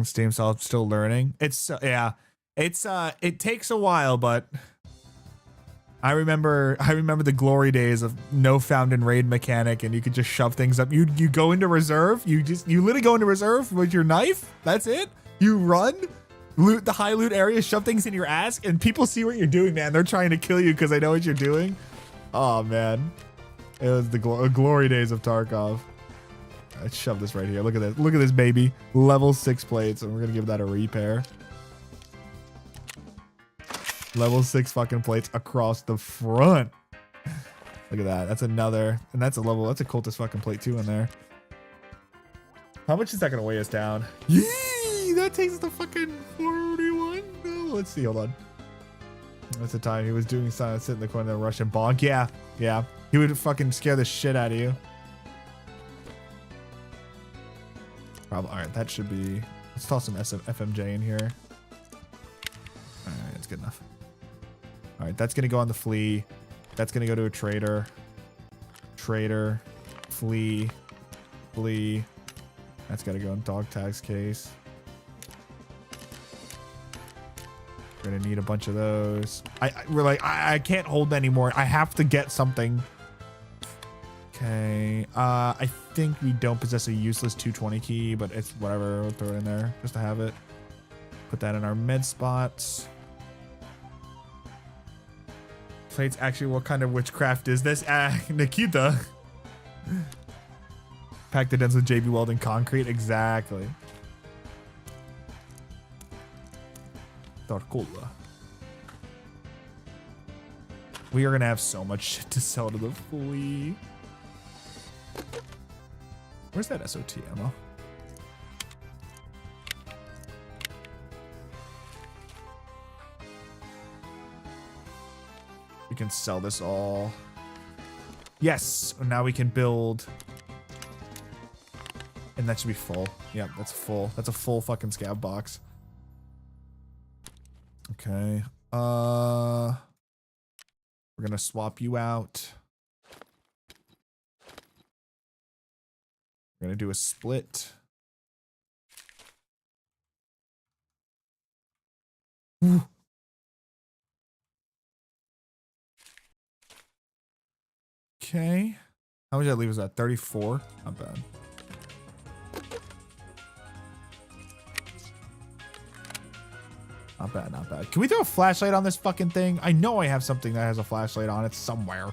Steam still learning. It's, yeah. It's, it takes a while, but... I remember the glory days of no found in raid mechanic and you could just shove things up. You go into reserve, you literally go into reserve with your knife. That's it. You run, loot the high loot area, shove things in your ass, and people see what you're doing, man. They're trying to kill you because they know what you're doing. Oh man. It was the glory days of Tarkov. Let's shove this right here. Look at this. Look at this baby. Level 6 plates, and we're gonna give that a repair. Level 6 fucking plates across the front. Look at that. That's another, and that's a level. That's a cultist fucking plate too in there. How much is that gonna weigh us down? Yee! That takes us to fucking 41. Oh, let's see. Hold on. That's the time he was doing something, sit in the corner of the Russian bonk. Yeah, yeah. He would fucking scare the shit out of you. Probably. All right, that should be. Let's toss some FMJ in here. All right, that's good enough. All right, that's gonna go on the flea. That's gonna go to a trader. Trader, flea, flea. That's gotta go in dog tags case. We're gonna need a bunch of those. We're like, I can't hold anymore. I have to get something. Okay. I think we don't possess a useless 220 key, but it's whatever. We'll throw it in there just to have it. Put that in our med spots. Plates. Actually, what kind of witchcraft is this? Nikita. Pack the dents with JB Welding concrete. Exactly. Tarkola. We are gonna have so much shit to sell to the flea. Where's that SOT ammo? We can sell this all. Yes, now we can build. And that should be full. Yep, that's full. That's a full fucking scab box. Okay. We're gonna swap you out. We're gonna do a split. Ooh. Okay. How much did that leave us at? 34? Not bad. Not bad, not bad. Can we throw a flashlight on this fucking thing? I know I have something that has a flashlight on it somewhere.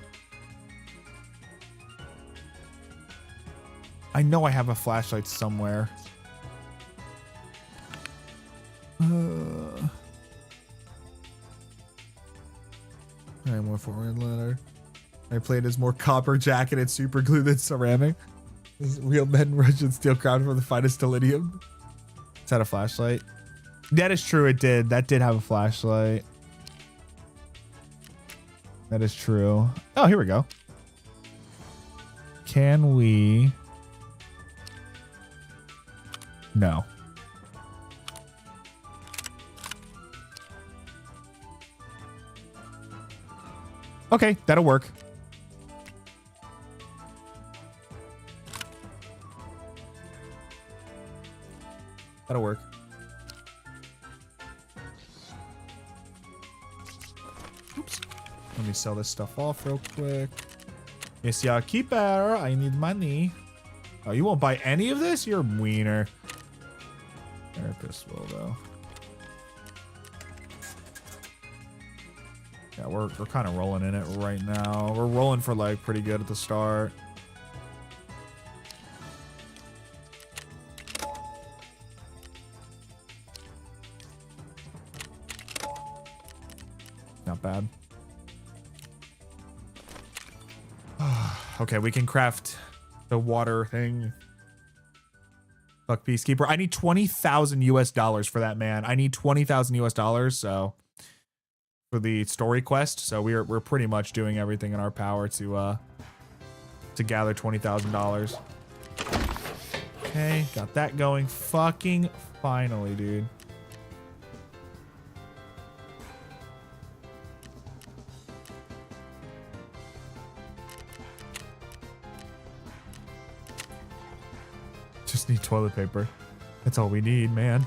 I know I have a flashlight somewhere. I more forward letter. I played as more copper jacketed super glue than ceramic. This is real men Russian steel crown from the finest palladium. Is that a flashlight? That is true, it did. That did have a flashlight. That is true. Oh, here we go. Can we... No. Okay, that'll work. That'll work. Oops. Let me sell this stuff off real quick. Yes, yeah, keeper. I need money. Oh, you won't buy any of this? You're a wiener. Therapist will, though. Yeah, we're kind of rolling in it right now. We're rolling for like pretty good at the start. Not bad. Okay, we can craft the water thing. Fuck Peacekeeper. I need 20,000 US dollars for that, man. I need 20,000 US dollars, so for the story quest. So we're pretty much doing everything in our power to gather $20,000. Okay, got that going. Fucking finally, dude. Just need toilet paper. That's all we need, man.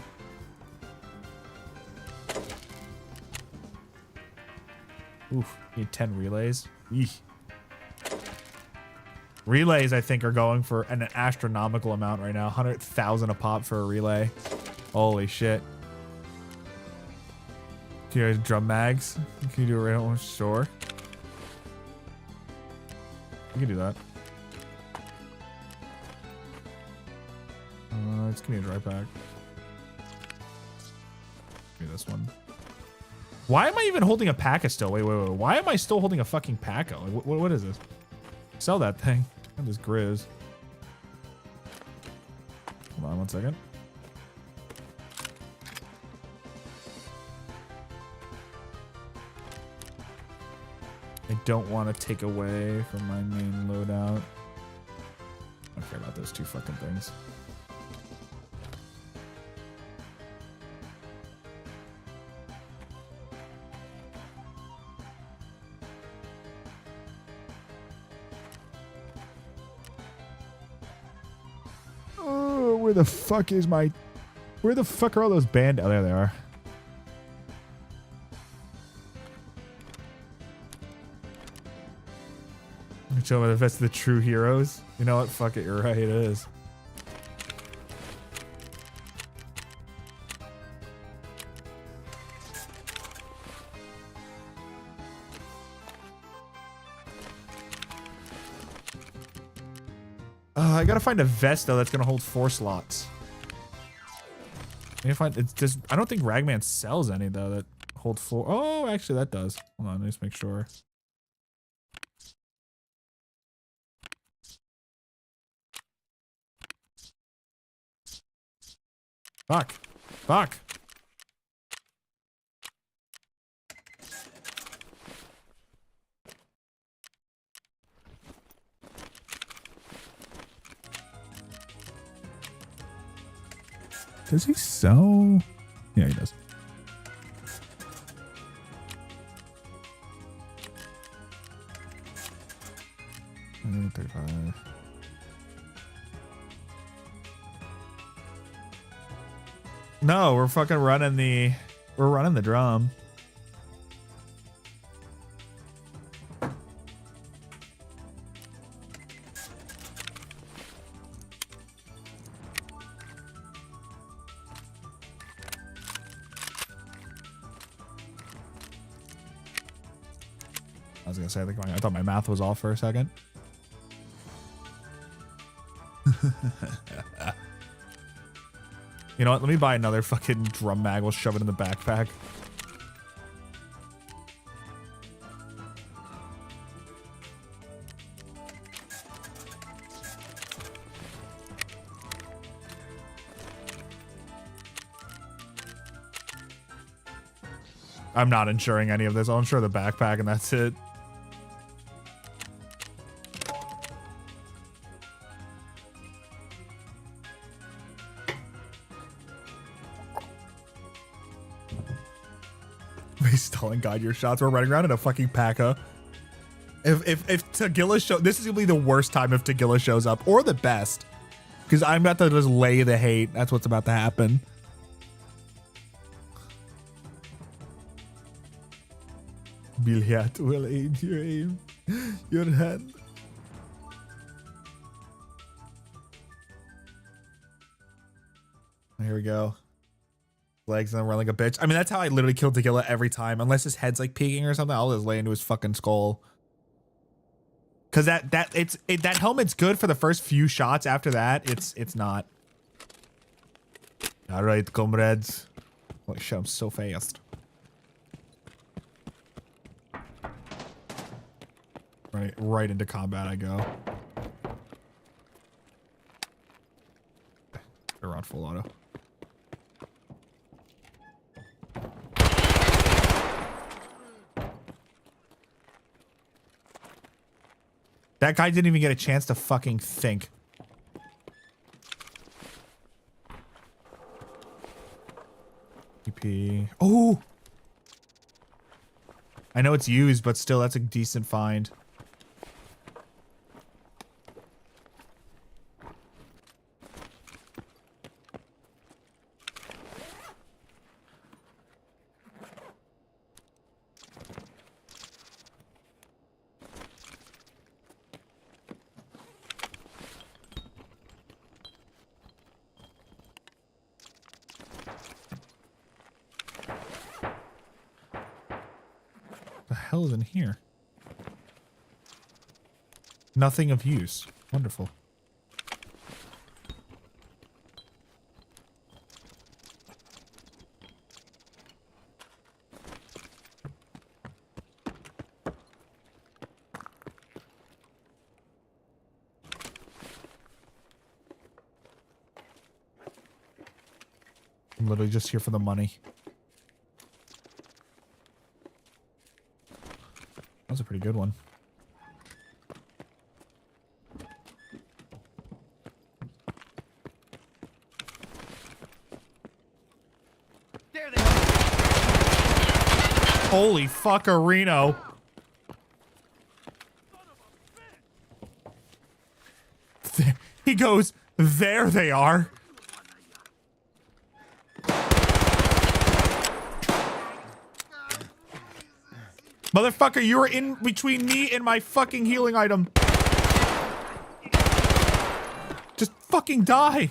Oof, need 10 relays. Eek. Relays, I think, are going for an astronomical amount right now. 100,000 a pop for a relay. Holy shit. Do you guys drum mags? Can you do it right now? Sure. You can do that. Let's give me a dry pack. Give me this one. Why am I even holding a pack still? Wait. Why am I still holding a fucking pack? What is this? Sell that thing. That is Grizz. Hold on 1 second. I don't want to take away from my main loadout. I don't care about those two fucking things. Where the fuck is my... Where the fuck are all those band... Oh, there they are. Show me the best of the true heroes. You know what? Fuck it. You're right. It is. I gotta find a vest though that's gonna hold 4 slots. I need to find, it's just, I don't think Ragman sells any though that hold 4. Oh, actually that does. Hold on, let me just make sure. Fuck. Does he sell? Yeah, he does. $35. No, we're fucking running the drum. I was gonna say, I thought my math was off for a second. You know what? Let me buy another fucking drum mag. We'll shove it in the backpack. I'm not insuring any of this. I'll insure the backpack and that's it. Stalling guide your shots. We're running around in a fucking P.A.C.A. If Tagilla show, this is gonna be the worst time if Tagilla shows up, or the best, because I'm about to just lay the hate. That's what's about to happen. Billiat will aid your aim. Your hand. Here we go. Legs and then run like a bitch. I mean, that's how I literally kill Tagilla every time. Unless his head's like peeking or something, I'll just lay into his fucking skull. Cause that helmet's good for the first few shots. After that, it's not. All right, comrades. Holy shit, I'm so fast. Right into combat I go. They're on full auto. That guy didn't even get a chance to fucking think. EP. Oh! I know it's used, but still, that's a decent find. Hell is in here? Nothing of use. Wonderful. I'm literally just here for the money. That was a pretty good one. There they are. Holy fuckerino. He goes, there they are. Motherfucker, you were in between me and my fucking healing item. Just fucking die.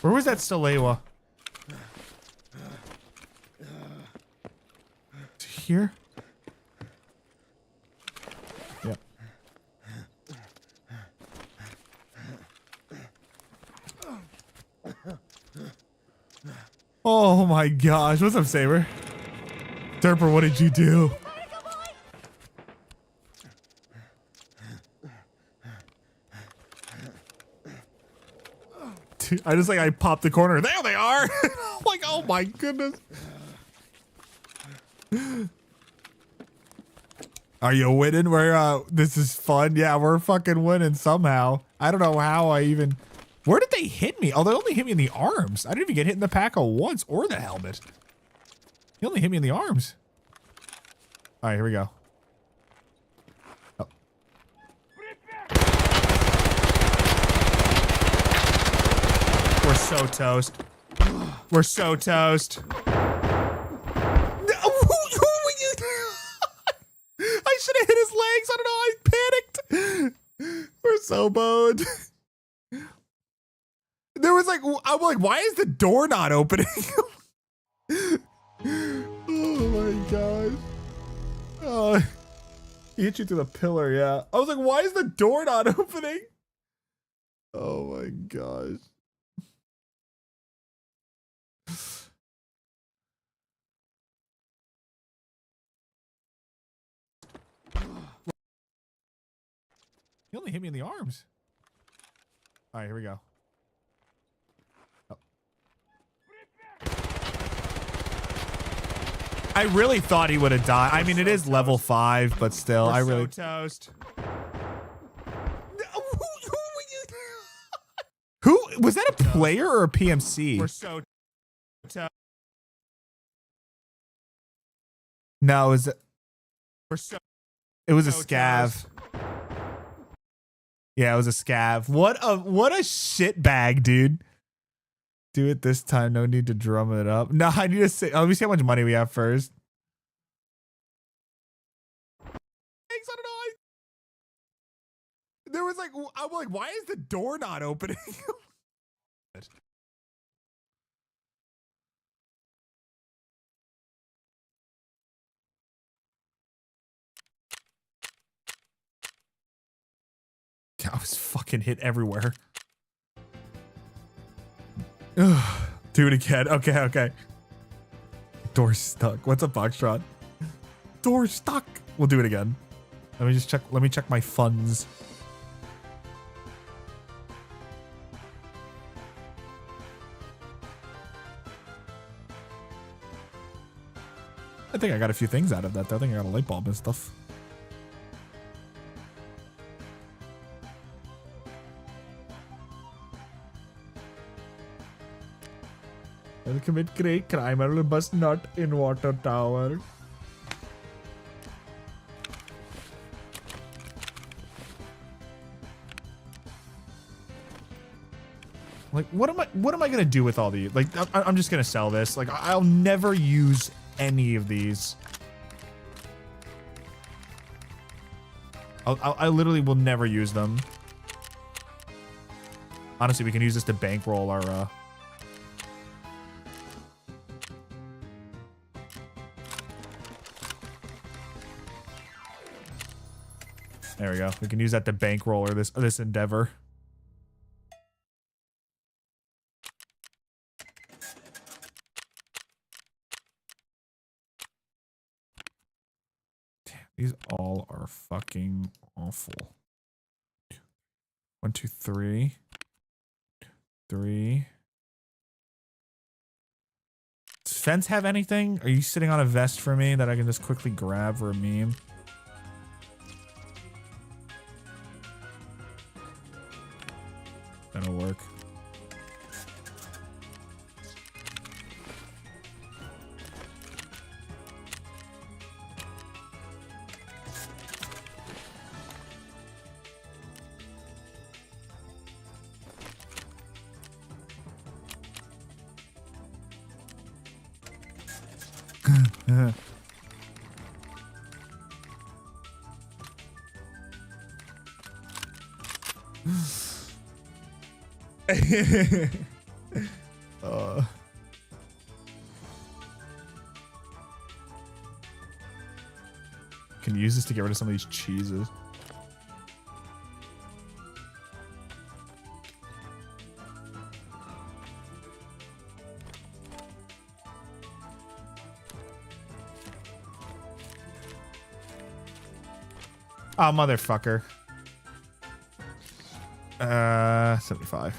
Where was that Stalewa? Here? Yep. Oh my gosh. What's up, Saber? Derper, what did you do? I just like I popped the corner. There they are. Like, oh my goodness. Are you winning? We're this is fun. Yeah, we're fucking winning somehow. I don't know how I even. Where did they hit me? Oh, they only hit me in the arms. I didn't even get hit in the pack once or the helmet. He only hit me in the arms. All right, here we go. Oh. We're so toast. We're so toast. No, who were you? I should have hit his legs. I don't know. I panicked. We're so boned. There was like, I'm like, why is the door not opening? Oh my gosh. Oh, he hit you through the pillar, yeah. I was like, why is the door not opening? Oh my gosh. He only hit me in the arms. All right, here we go. Oh. I really thought he would have died. I mean, it is level 5, but still, I really toast. Who was that? A player or a PMC? We're so toast. No, it was a scav. Yeah, it was a scav. What a shit bag, dude. Do it this time. No need to drum it up. No, I need to say. Oh, let me see how much money we have first. Thanks. I don't know. There was like, I'm like, why is the door not opening? I was fucking hit everywhere. Do it again. Okay, okay. Door stuck. What's a Foxtrot? Door stuck. We'll do it again. Let me just check. Let me check my funds. I think I got a few things out of that though. I think I got a light bulb and stuff. I'll commit great crime. I will bust nut in water tower. Like, what am I gonna do with all these? Like, I'm just gonna sell this. Like, I'll never use any of these. I literally will never use them. Honestly, we can use this to bankroll our There we go. We can use that to bankroll or this endeavor. Damn, these all are fucking awful. 1, 2, 3. 3. Does Fence have anything? Are you sitting on a vest for me that I can just quickly grab for a meme? That'll work. Can use this to get rid of some of these cheeses. Oh, motherfucker. 75.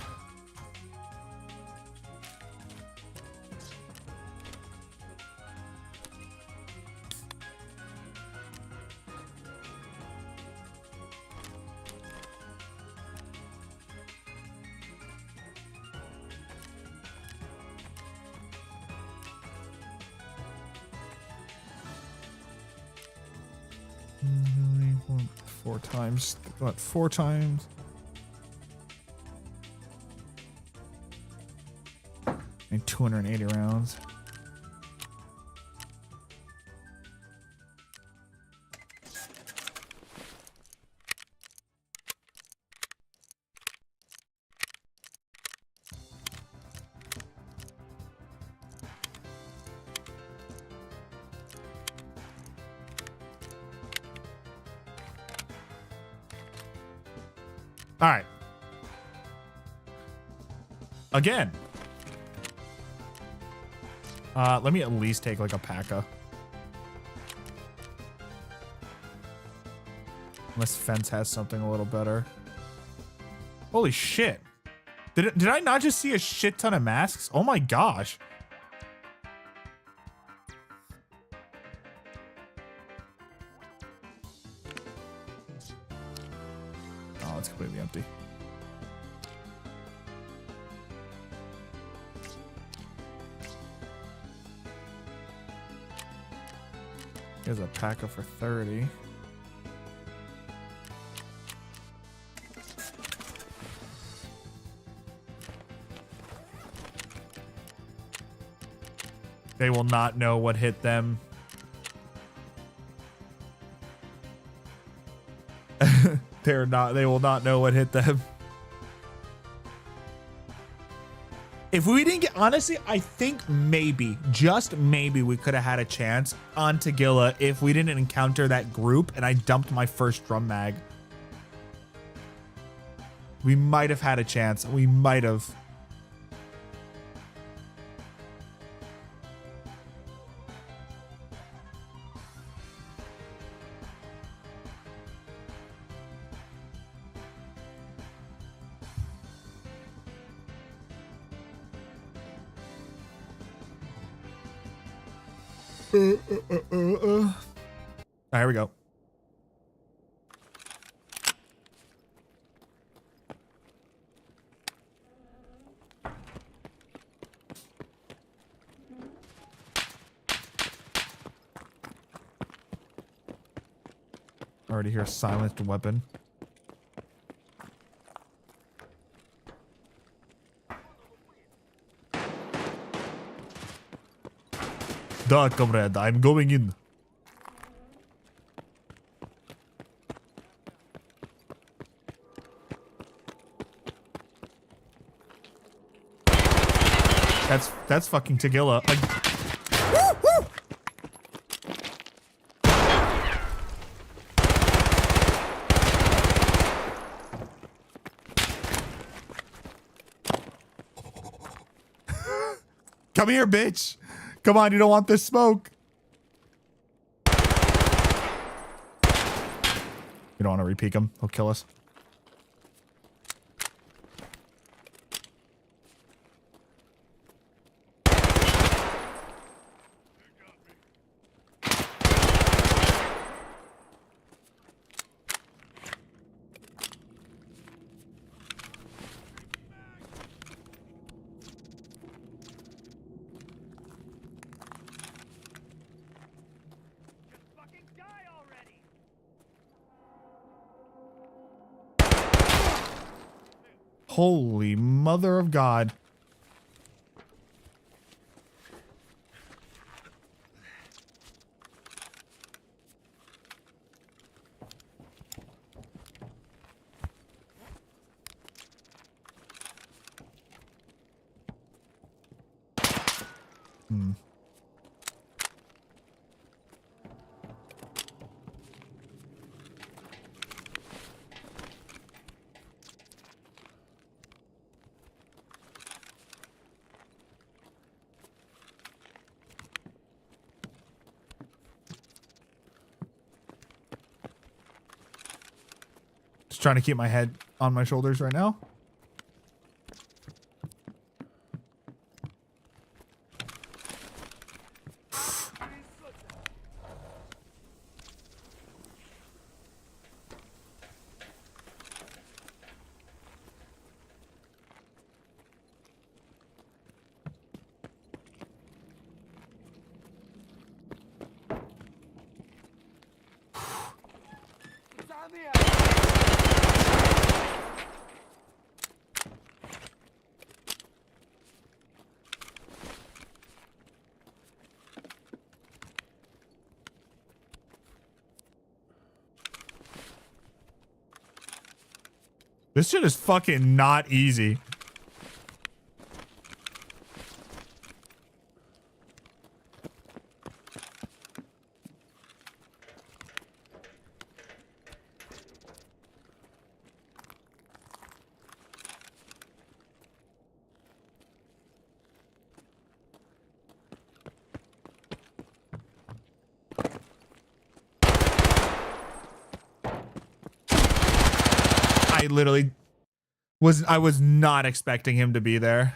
4 times. What? 4 times? And 280 rounds. All right. Again. Let me at least take like a P.A.C.A. Unless Fence has something a little better. Holy shit. Did I not just see a shit ton of masks? Oh my gosh. Oh, it's completely empty. Here's a P.A.C.A. for 30. They will not know what hit them. They will not know what hit them. If we didn't get, honestly, I think maybe, just maybe we could have had a chance on Tagilla if we didn't encounter that group and I dumped my first drum mag. We might have had a chance. We might have. All right, here we go. Already hear a silenced weapon. Da, comrade, I'm going in. That's fucking Tagilla. Like, woo, woo! Come here, bitch. Come on, you don't want this smoke. You don't want to re-peek him. He'll kill us. Holy mother of God. Just trying to keep my head on my shoulders right now. It's on the This shit is fucking not easy. I literally I was not expecting him to be there.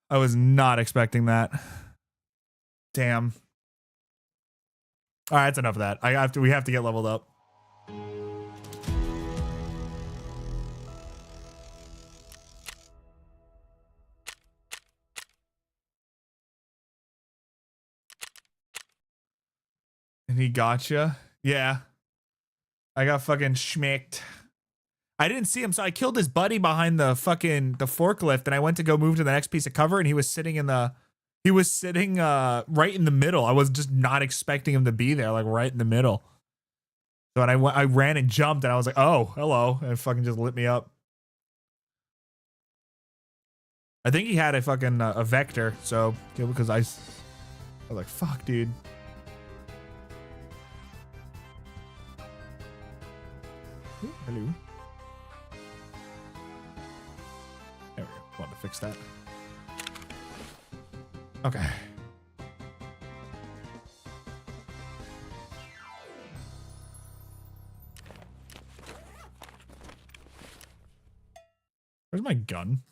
I was not expecting that. Damn. All right, that's enough of that. We have to get leveled up. And he gotcha. Yeah. I got fucking schmicked. I didn't see him, so I killed his buddy behind the forklift, and I went to go move to the next piece of cover, and he was sitting right in the middle. I was just not expecting him to be there, like right in the middle. So I ran and jumped, and I was like, oh, hello, and it fucking just lit me up. I think he had a fucking a vector, so because I was like, fuck, dude. Ooh, hello. There we go. Want to fix that. Okay. Where's my gun?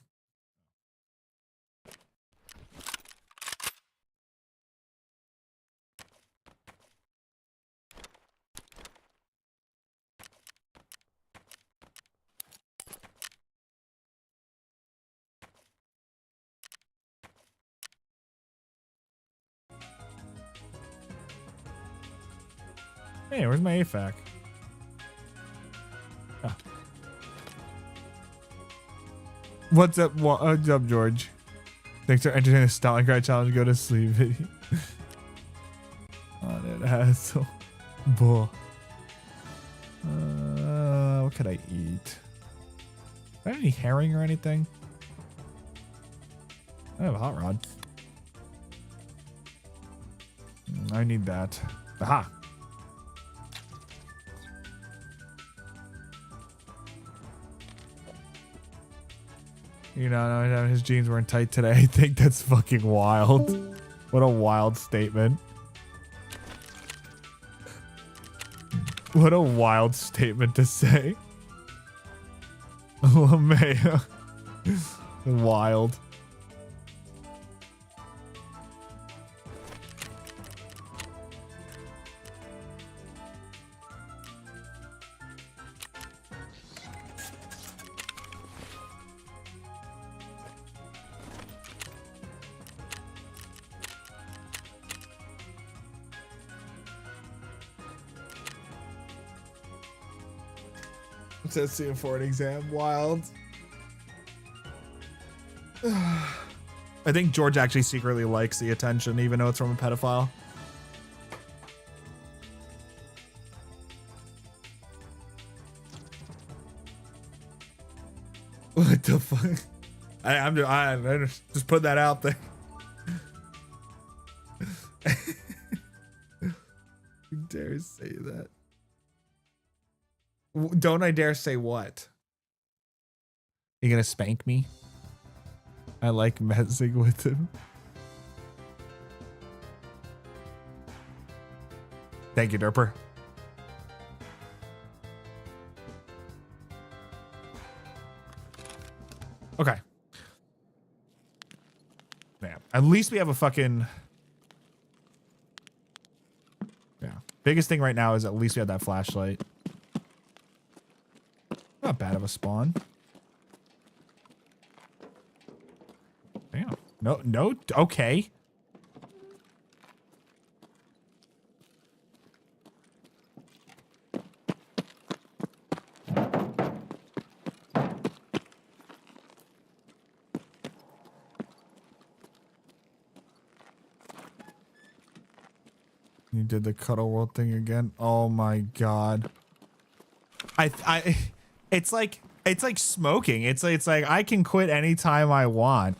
Hey, where's my AFAC? Oh. What's up? What's up, George? Thanks for entertaining the Stalingrad challenge. Go to sleep video. On it, asshole. Bull. What could I eat? Do I have any herring or anything? I have a hot rod. I need that. Aha. You know, his jeans weren't tight today. I think that's fucking wild. What a wild statement. What a wild statement to say. LeMayo. Wild. Testing for an exam. Wild. I think George actually secretly likes the attention, even though it's from a pedophile. What the fuck? I'm just put that out there. You dare say that? Don't I dare say what? You gonna spank me? I like messing with him. Thank you, Derper. Okay. Man, at least we have a fucking... Yeah. Biggest thing right now is at least we have that flashlight. Not bad of a spawn. Damn. No, okay. You did the cuddle world thing again? Oh my god. It's like smoking. It's like I can quit anytime I want,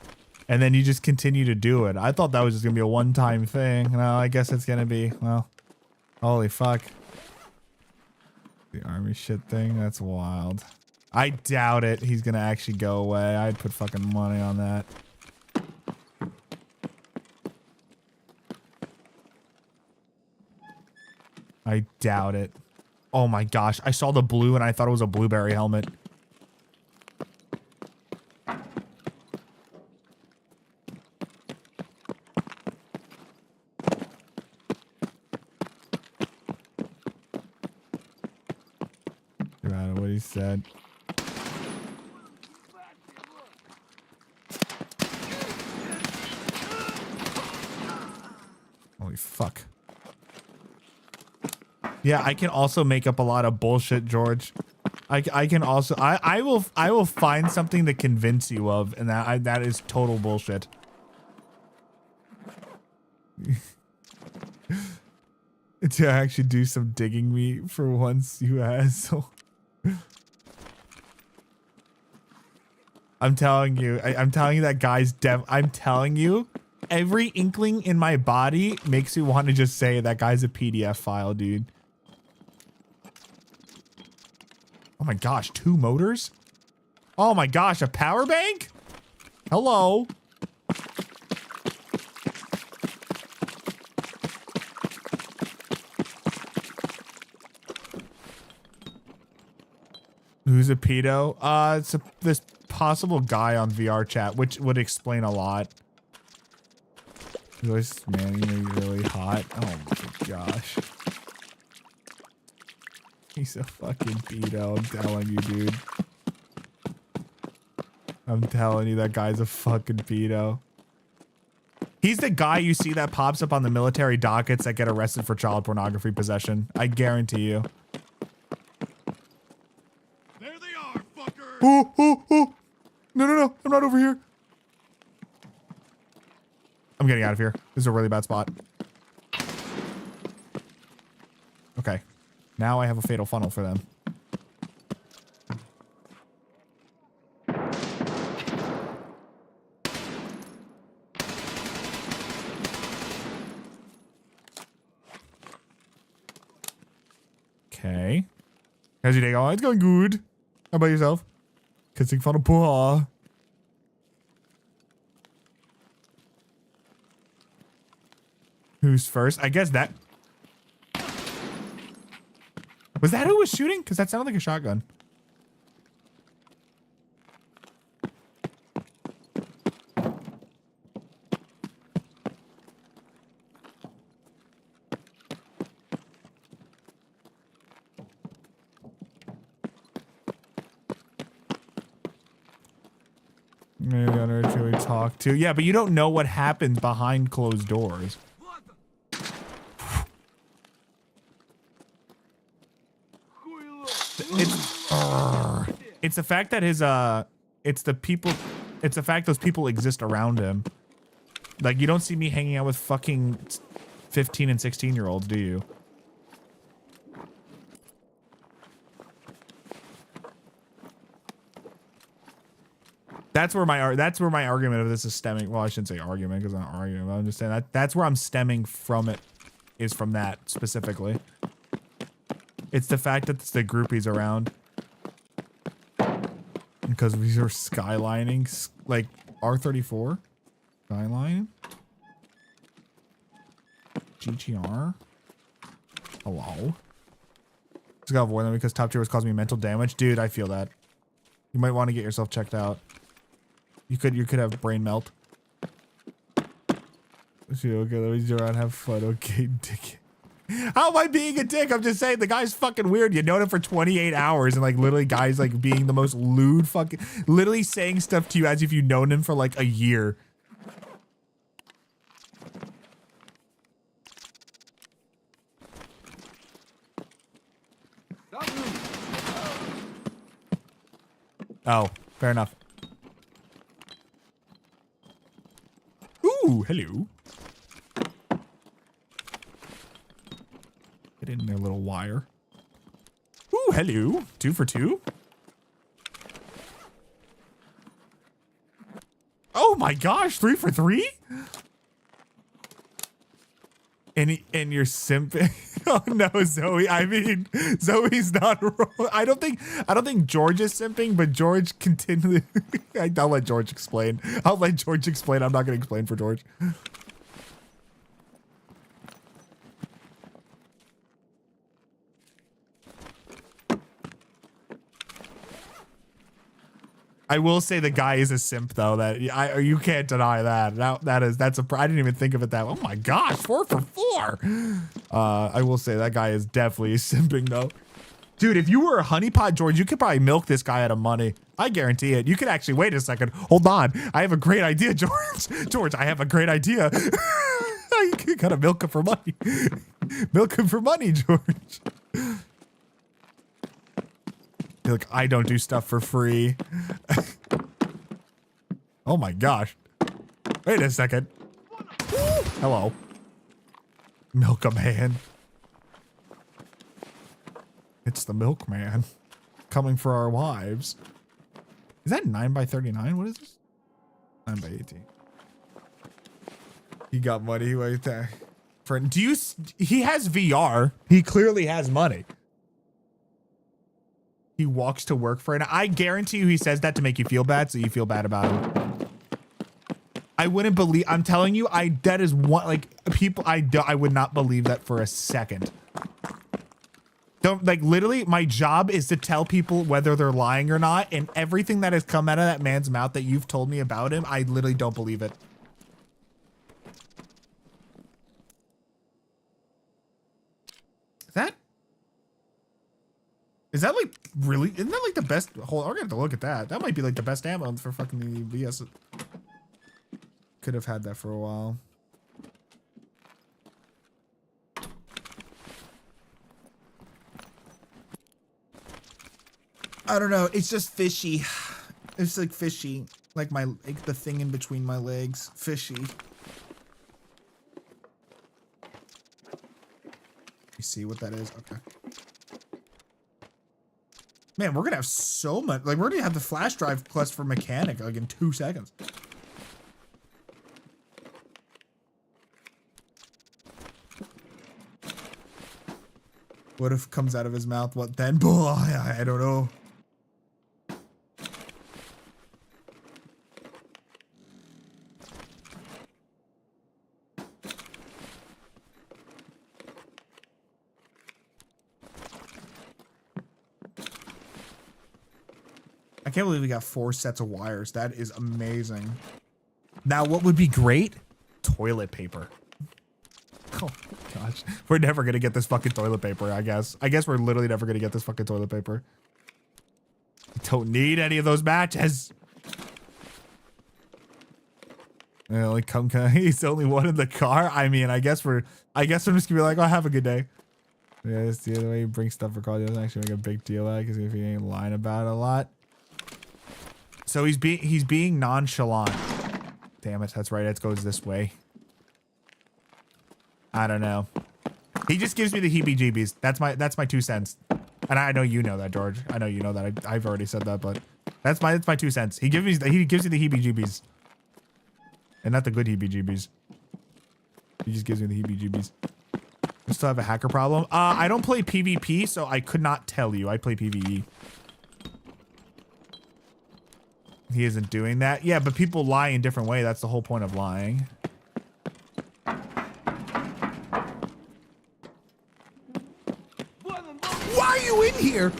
and then you just continue to do it. I thought that was just gonna be a one-time thing. No, I guess it's gonna be, well, holy fuck. The army shit thing, that's wild. I doubt it. He's gonna actually go away. I'd put fucking money on that. I doubt it. Oh my gosh. I saw the blue and I thought it was a blueberry helmet. What he said. Holy fuck. Yeah, I can also make up a lot of bullshit, George. I can also I will find something to convince you of, and that is total bullshit. To actually do some digging me for once, you asshole. I'm telling you, I'm telling you that guy's I'm telling you, every inkling in my body makes me want to just say that guy's a PDF file, dude. Oh my gosh, 2 motors? Oh my gosh, a power bank? Hello. Who's a pedo? It's this possible guy on VR chat, which would explain a lot. This man, you're really hot. Oh my gosh. He's a fucking pedo, I'm telling you, dude. I'm telling you, that guy's a fucking pedo. He's the guy you see that pops up on the military dockets that get arrested for child pornography possession. I guarantee you. There they are, fucker. Oh, oh, oh. No. I'm not over here. I'm getting out of here. This is a really bad spot. Okay. Now I have a fatal funnel for them. Okay. How's your day going? It's going good. How about yourself? Kissing funnel paw. Who's first? I guess that... Was that who was shooting? Because that sounded like a shotgun. Maybe on Earth who we talk to. Yeah, but you don't know what happens behind closed doors. It's the fact that his it's the fact those people exist around him. Like, you don't see me hanging out with fucking 15 and 16-year-olds, do you? That's where my argument of this is stemming. Well, I shouldn't say argument because I'm not arguing, but I'm just saying that that's where I'm stemming from it, is from that specifically. It's the fact that it's the groupies around. Because these are skylining, like R34 skyline. GTR. Hello. Just gotta avoid them because top tier was causing me mental damage. Dude, I feel that. You might want to get yourself checked out. You could have brain melt. Okay, let me go around and have fun. Okay, dick. How am I being a dick? I'm just saying the guy's fucking weird. You know him for 28 hours and like literally guys like being the most lewd fucking, literally saying stuff to you as if you've known him for like a year. Oh, fair enough. Ooh, hello. Get in there, little wire. Ooh, hello. 2 for 2. Oh my gosh, 3 for 3? And you're simping. Oh no, Zoe. I mean, Zoe's not wrong. I don't think George is simping, but George continually. I'll let George explain. I'm not gonna explain for George. I will say the guy is a simp though. That you can't deny that. That's a. I didn't even think of it that way. Oh my gosh, 4 for 4. I will say that guy is definitely simping though. Dude, if you were a honeypot George, you could probably milk this guy out of money. I guarantee it. You could actually wait a second. Hold on. I have a great idea, George. George, I have a great idea. You gotta milk him for money. Milk him for money, George. Look, I don't do stuff for free. Oh my gosh. Wait a second. Hello. Milkman. It's the milkman. Coming for our wives. Is that 9 by 39? What is this? 9 by 18. He got money right there. He has VR. He clearly has money. He walks to work for it. I guarantee you he says that to make you feel bad, so you feel bad about him. I wouldn't believe, I'm telling you, that is one, like, people, I would not believe that for a second. Don't, like, literally, my job is to tell people whether they're lying or not, and everything that has come out of that man's mouth that you've told me about him, I literally don't believe it. Is that like really? Isn't that like the best? Hold on, we're gonna have to look at that. That might be like the best ammo for fucking the VS. Could have had that for a while. I don't know. It's just fishy. It's like fishy, like the thing in between my legs. Fishy. You see what that is? Okay. Man, we're gonna have so much. Like, we're gonna have the flash drive plus for mechanic like in 2 seconds. What if comes out of his mouth? What then? Boy, I don't know. I can't believe we got 4 sets of wires. That is amazing. Now, what would be great? Toilet paper. Oh my gosh. We're never gonna get this fucking toilet paper, I guess. I guess we're literally never gonna get this fucking toilet paper. Don't need any of those matches. Like, he's the only one in the car. I mean, I guess we're just gonna be like, oh, have a good day. Yeah, it's the other way you bring stuff for call. He doesn't actually make a big deal out because if he ain't lying about it a lot. So he's being nonchalant. Damn it, that's right. It goes this way. I don't know. He just gives me the heebie-jeebies. That's my 2 cents. And I know you know that, George. I know you know that. I've already said that, but that's my 2 cents. He gives you the heebie-jeebies. And not the good heebie-jeebies. He just gives me the heebie-jeebies. I still have a hacker problem. I don't play PvP, so I could not tell you. I play PvE. He isn't doing that. Yeah, but people lie in different ways. That's the whole point of lying. Why are you in here?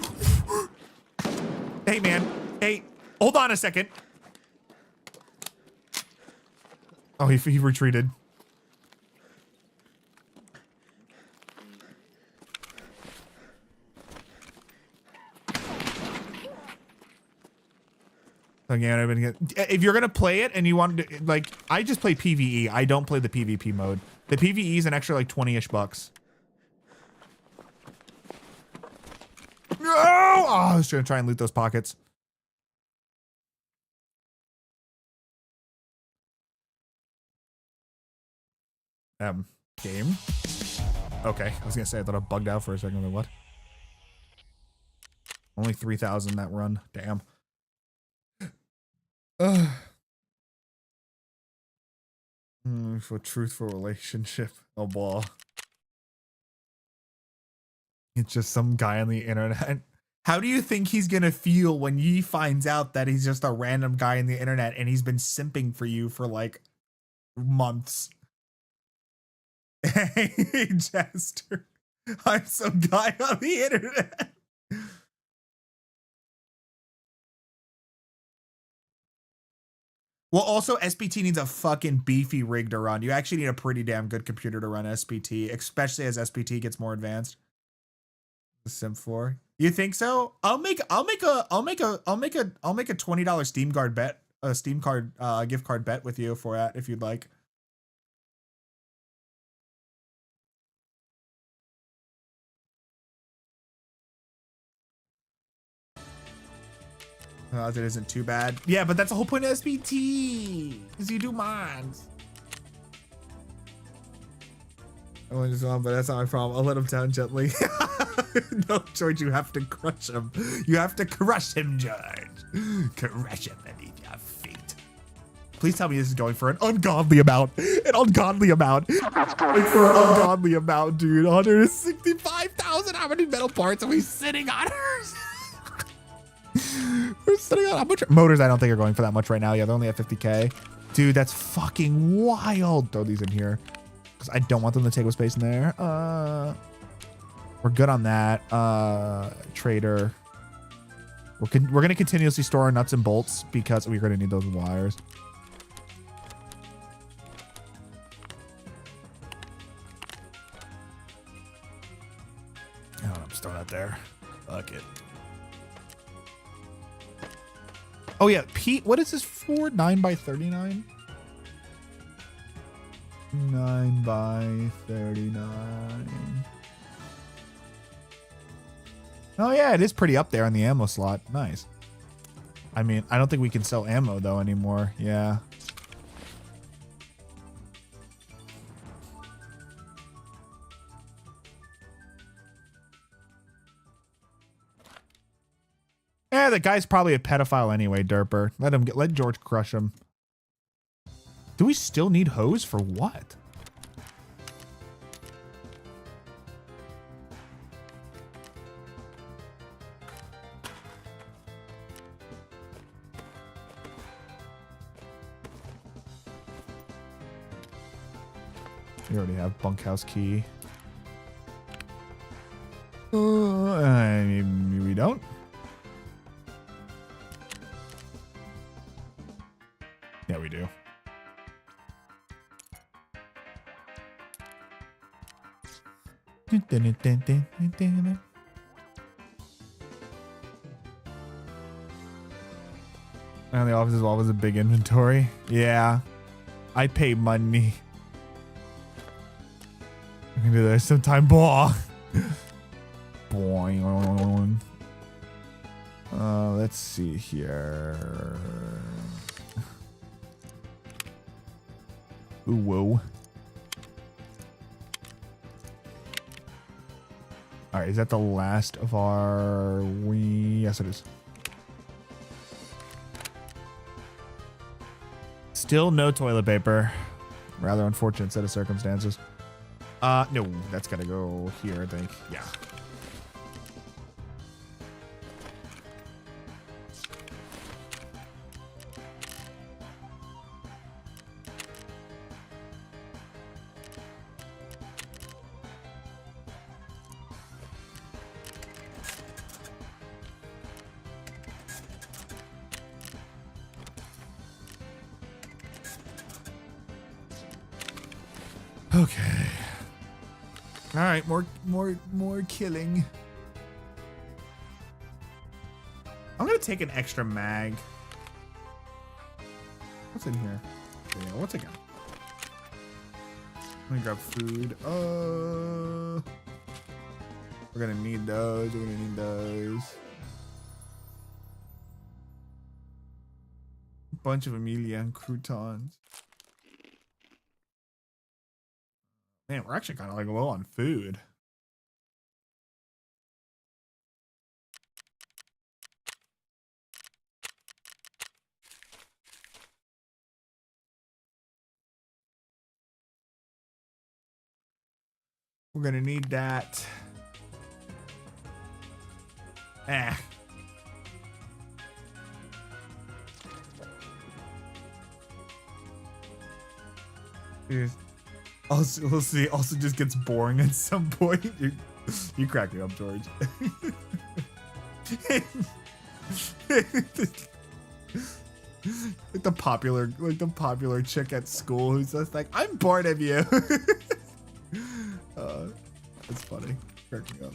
Hey, man. Hey, hold on a second. Oh, he retreated. Again, if you're gonna play it and you want to, like, I just play PvE. I don't play the PvP mode. The PvE is an extra like 20-ish bucks. No! Oh, I was gonna try and loot those pockets. Game. Okay, I was gonna say I thought I bugged out for a second. Like, what? Only 3,000 that run. Damn. For truthful relationship. Oh boy. It's just some guy on the internet. How do you think he's gonna feel when he finds out that he's just a random guy on the internet and he's been simping for you for like months? Hey, Jester. I'm some guy on the internet. Well, also, SPT needs a fucking beefy rig to run. You actually need a pretty damn good computer to run SPT, especially as SPT gets more advanced. The Sim 4. You think so? I'll make a $20 Steam card bet, a Steam card gift card bet with you for that if you'd like. It isn't too bad. Yeah, but that's the whole point of SPT. Is you do mods. I want to but that's not my problem. I'll let him down gently. No, George, you have to crush him. You have to crush him, George. Crush him beneath your feet. Please tell me this is going for an ungodly amount. An ungodly amount. It's going for an ungodly amount, dude. 165,000. How many metal parts are we sitting on? We're sitting on how much? Motors, I don't think are going for that much right now. Yeah, they're only at 50K. Dude, that's fucking wild. Throw these in here because I don't want them to take up space in there. We're good on that. Trader. We're going to continuously store our nuts and bolts because we're going to need those wires. Oh, I'm still not there. Fuck it. Oh yeah, Pete, what is this for? 9 by 39? 9 by 39. Oh yeah, it is pretty up there on the ammo slot. Nice. I mean, I don't think we can sell ammo though anymore. Yeah. Yeah, the guy's probably a pedophile anyway, Derper. Let George crush him. Do we still need hose for what? We already have bunkhouse key. I mean, we don't. Yeah, we do. And the office is always a big inventory. Yeah. I pay money. We can do that sometime. Boy. Boing. Let's see here. Ooh, whoa. All right, is that the last of our... Yes, it is. Still no toilet paper. Rather unfortunate set of circumstances. No, that's gotta go here, I think. Yeah. Okay. All right, more killing. I'm gonna take an extra mag. What's in here? Yeah, what's it got? Let me grab food. We're gonna need those. We're gonna need those. Bunch of Emilian croutons. Man, we're actually kind of like low on food. We're gonna need that. Dude. Also, we'll see. Also, just gets boring at some point. You crack me up, George. like the popular chick at school who's just like, I'm bored of you. That's funny. Crack me up.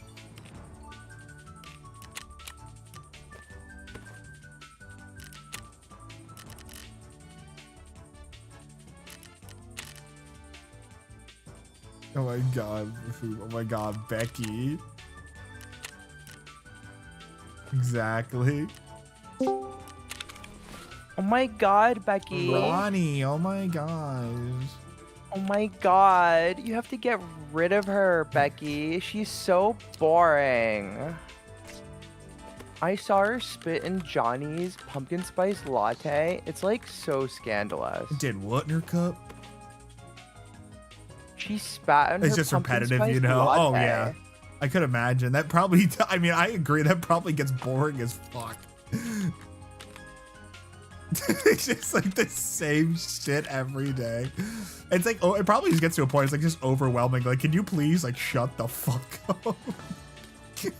Oh my god. Oh my god, Becky. Exactly. Oh my god, Becky. Ronnie, oh my gosh. Oh my god. You have to get rid of her, Becky. She's so boring. I saw her spit in Johnny's pumpkin spice latte. It's like so scandalous. Did what in her cup? She spat in It's her just pumpkin repetitive, spice you know? latte. Oh, yeah. I could imagine. That probably, I mean, I agree. That probably gets boring as fuck. It's just like the same shit every day. It's like, oh, it probably just gets to a point. It's like just overwhelming. Like, can you please like shut the fuck up?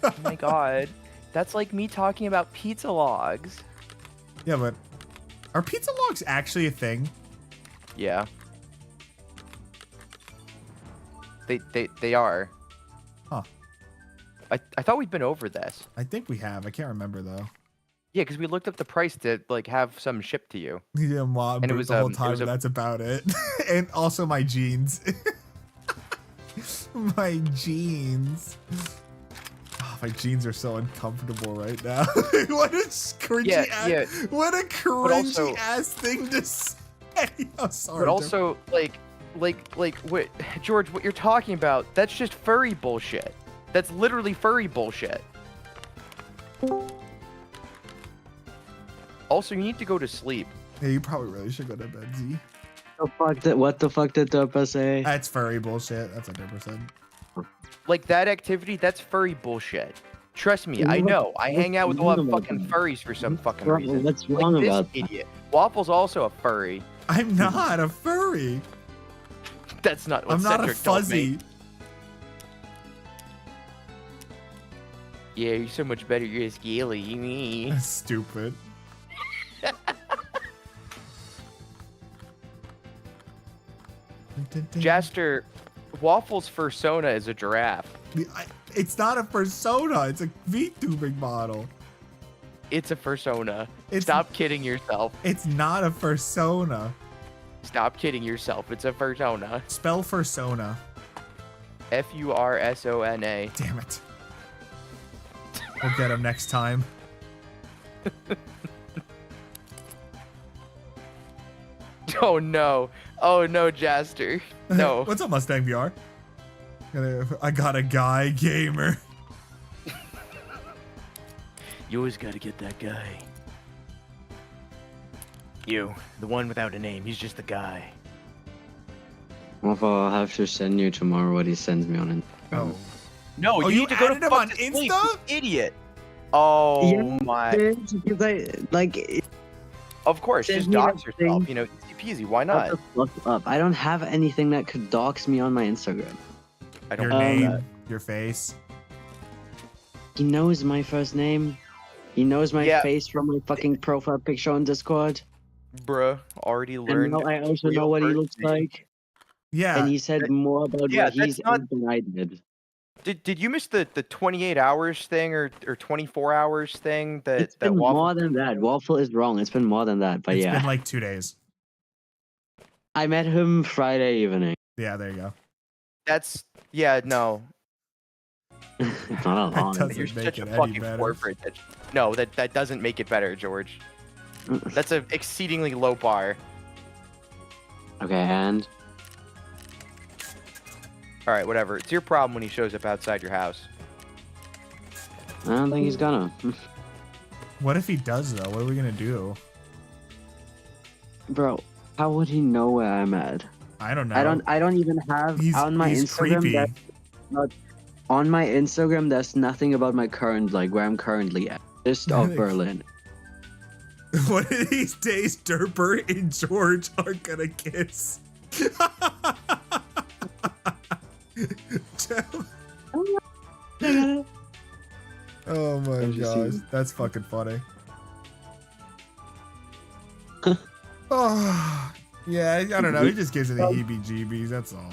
Oh my god. That's like me talking about pizza logs. Yeah, but are pizza logs actually a thing? Yeah. They are. Huh. I thought we'd been over this. I think we have. I can't remember though. Yeah, because we looked up the price to like have some shipped to you. Yeah, mom, And it was, the whole it time. was a- That's about it. And also my jeans. My jeans. Oh, my jeans are so uncomfortable right now. What a cringy ass, what a cringy ass thing to say. I'm sorry. But also, like, what, George, what you're talking about, that's just furry bullshit. That's literally furry bullshit. Also, you need to go to sleep. Yeah, you probably really should go to bed, Z. What the fuck did Dopa say? That's furry bullshit. That's 100%. Like, that activity, that's furry bullshit. Trust me, I know. I hang out with a lot of fucking furries for some fucking reason. What's wrong like about this idiot. Waffle's also a furry. I'm not a furry. That's not what I'm not a Cedric told fuzzy. me. Yeah, you're so much better. You're a scaly. Stupid. Jaster, Waffle's fursona is a giraffe. It's not a persona. It's a VTubing model. It's a fursona. It's- Stop kidding yourself. It's not a persona. Stop kidding yourself. It's a fursona. Spell fursona. Fursona. Damn it. We'll get him next time. Oh no. Oh no, Jaster. No. What's up, Mustang VR? I got a guy gamer. You always gotta get that guy. You, the one without a name. He's just the guy. Well, I'll have to send you tomorrow what he sends me on Instagram. Oh. No, Oh, you you need to go to added him fuck on to sleep, Insta? you idiot. Oh Yeah, my. Because I, like, Of course, Send just me dox that yourself. thing. You know, easy peasy. Why shut not? the fuck up. I don't have anything that could dox me on my Instagram. I don't Your know name, that. your face. He knows my first name. He knows my Yeah. face from my fucking profile picture on Discord. Bruh, already And learned. now I also know real what he first looks name. like. Yeah. And he said more about yeah, what he's that's not- in than I did. Did you miss the 28 hours thing or 24 hours thing that It's that been Waffle? more than that. Waffle is wrong. It's been more than that. But It's yeah, been like 2 days. I met him Friday evening. Yeah, there you go. That's no. It's not a That lot. doesn't You're make such a it any fucking better. corporate. No, that doesn't make it better, George. That's an exceedingly low bar. Okay, and All right, whatever. It's your problem when he shows up outside your house. I don't think he's gonna. What if he does though? What are we gonna do? Bro, how would he know where I'm at? I don't know. I don't even have He's on my he's Instagram creepy. But on my Instagram, there's nothing about my current, like where I'm currently at. Just of Berlin. One of these days, Derper and George are gonna kiss. Oh my gosh, that's fucking funny. Oh, yeah, I don't know. He just gives me the heebie-jeebies. That's all.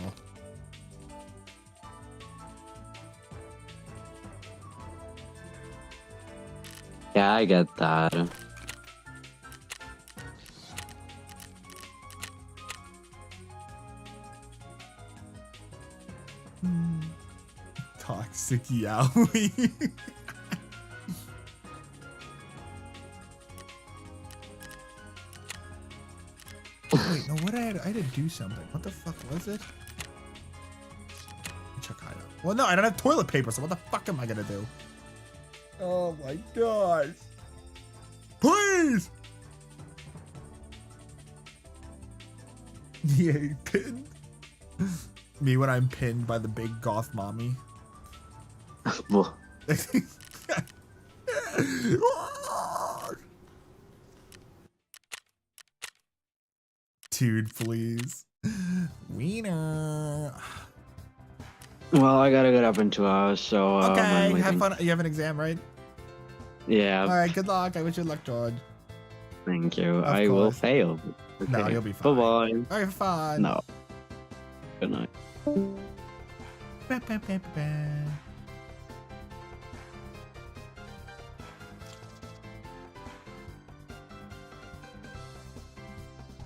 Yeah, I get that. Toxic Yowie. Wait, no, what I had to do something. What the fuck was it? Check hideout. Well, no, I don't have toilet paper, so what the fuck am I gonna do? Oh my gosh. Please! Yeah, pinned. Me when I'm pinned by the big goth mommy. Well, Dude, please. Wiener. well, I gotta get up in 2 hours, so Okay, I'm have waiting. fun. You have an exam, right? Yeah. All right, good luck. I wish you luck, George. Thank you. Of I will course. fail. Okay. No, you'll be fine. Bye-bye. All right, have fun. No. Good night. Ba, ba, ba, ba.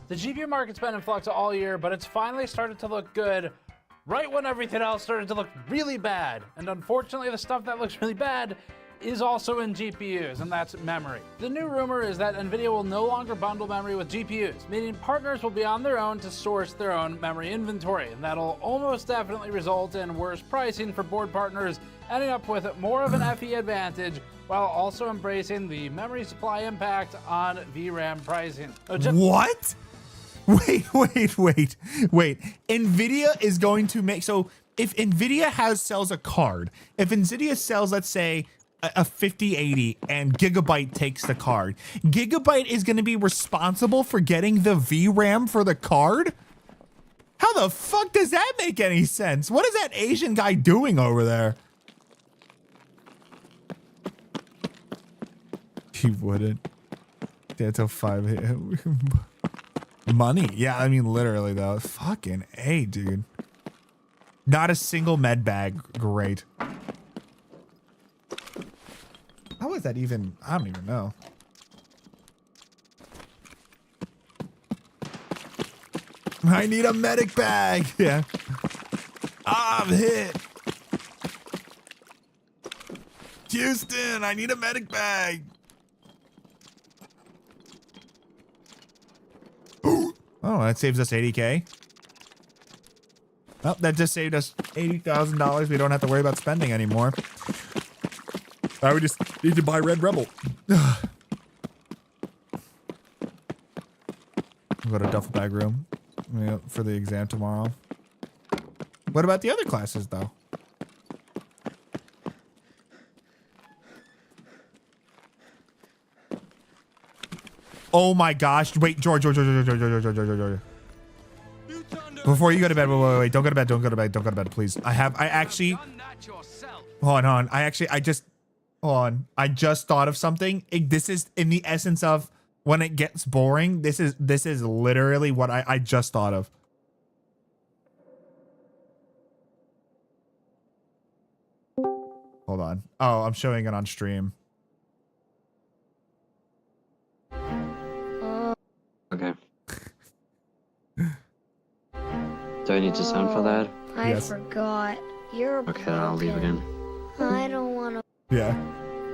The GPU market's been in flux all year, but it's finally started to look good right when everything else started to look really bad. And unfortunately, the stuff that looks really bad is also in GPUs, and that's memory. The new rumor is that NVIDIA will no longer bundle memory with GPUs, meaning partners will be on their own to source their own memory inventory, and that'll almost definitely result in worse pricing for board partners, ending up with more of an FE advantage while also embracing the memory supply impact on VRAM pricing. What? Wait. NVIDIA is going to make, so if NVIDIA sells a card, if NVIDIA sells, let's say, a 5080 and Gigabyte takes the card, Gigabyte is going to be responsible for getting the VRAM for the card? How the fuck does that make any sense? What is that Asian guy doing over there? He wouldn't. That's a 5. Money. Yeah, I mean, literally, though. Fucking A, dude. Not a single med bag. Great. How is that even? I don't even know. I need a medic bag. Yeah. I'm hit. Houston, I need a medic bag. Oh, that saves us 80K. Oh, that just saved us $80,000. We don't have to worry about spending anymore. We just need to buy Red Rebel. Go to duffel bag room for the exam tomorrow. What about the other classes, though? Oh my gosh! Wait, George. Before you go to bed, wait. Don't go to bed. Don't go to bed, please. I actually. Hold on. I just thought of something. This is in the essence of when it gets boring. This is literally what I just thought of. Hold on. Oh, I'm showing it on stream. Okay. Do I need to sound for that? I forgot. You're Okay, then I'll leave again. I don't want to. Yeah.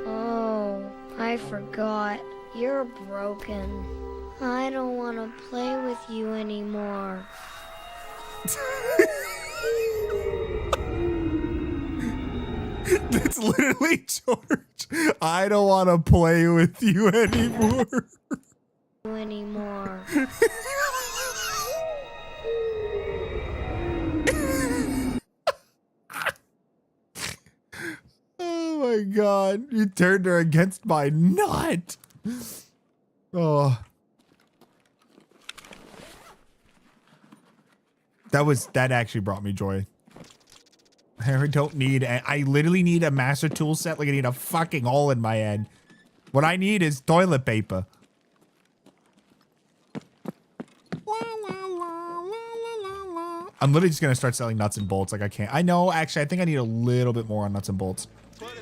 Oh, I forgot. You're broken. I don't want to play with you anymore. That's literally George. I don't want to play with you anymore. Anymore. god. You turned her against my nut. Oh. That actually brought me joy. I don't need, I literally need a master tool set like I need a fucking hole in my head. What I need is toilet paper. I'm literally just gonna start selling nuts and bolts like I can't. I know, actually, I think I need a little bit more on nuts and bolts. What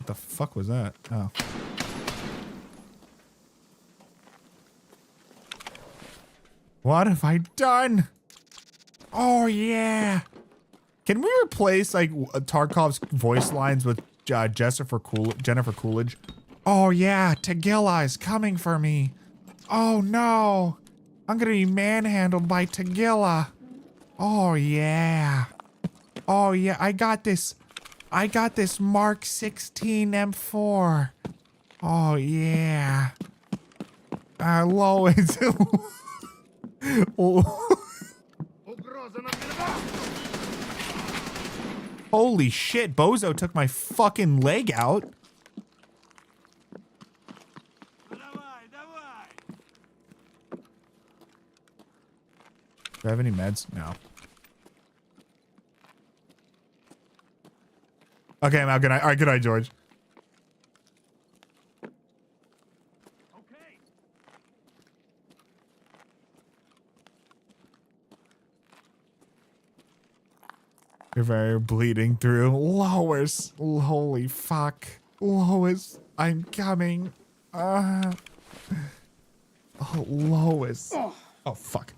the fuck was that? Oh. What have I done? Oh, yeah. Can we replace, like, Tarkov's voice lines with Jennifer Coolidge? Oh, yeah. Tagilla is coming for me. Oh, no. I'm gonna be manhandled by Tagilla. Oh, yeah. Oh, yeah. I got this Mark 16 M4. Oh, yeah. Lois. Holy shit, Bozo took my fucking leg out. Do I have any meds? No. Okay, I'm out. Good night. All right, good night, George. You're very bleeding through. Lois. Holy fuck. Lois, I'm coming. Oh, Lois. Oh, fuck.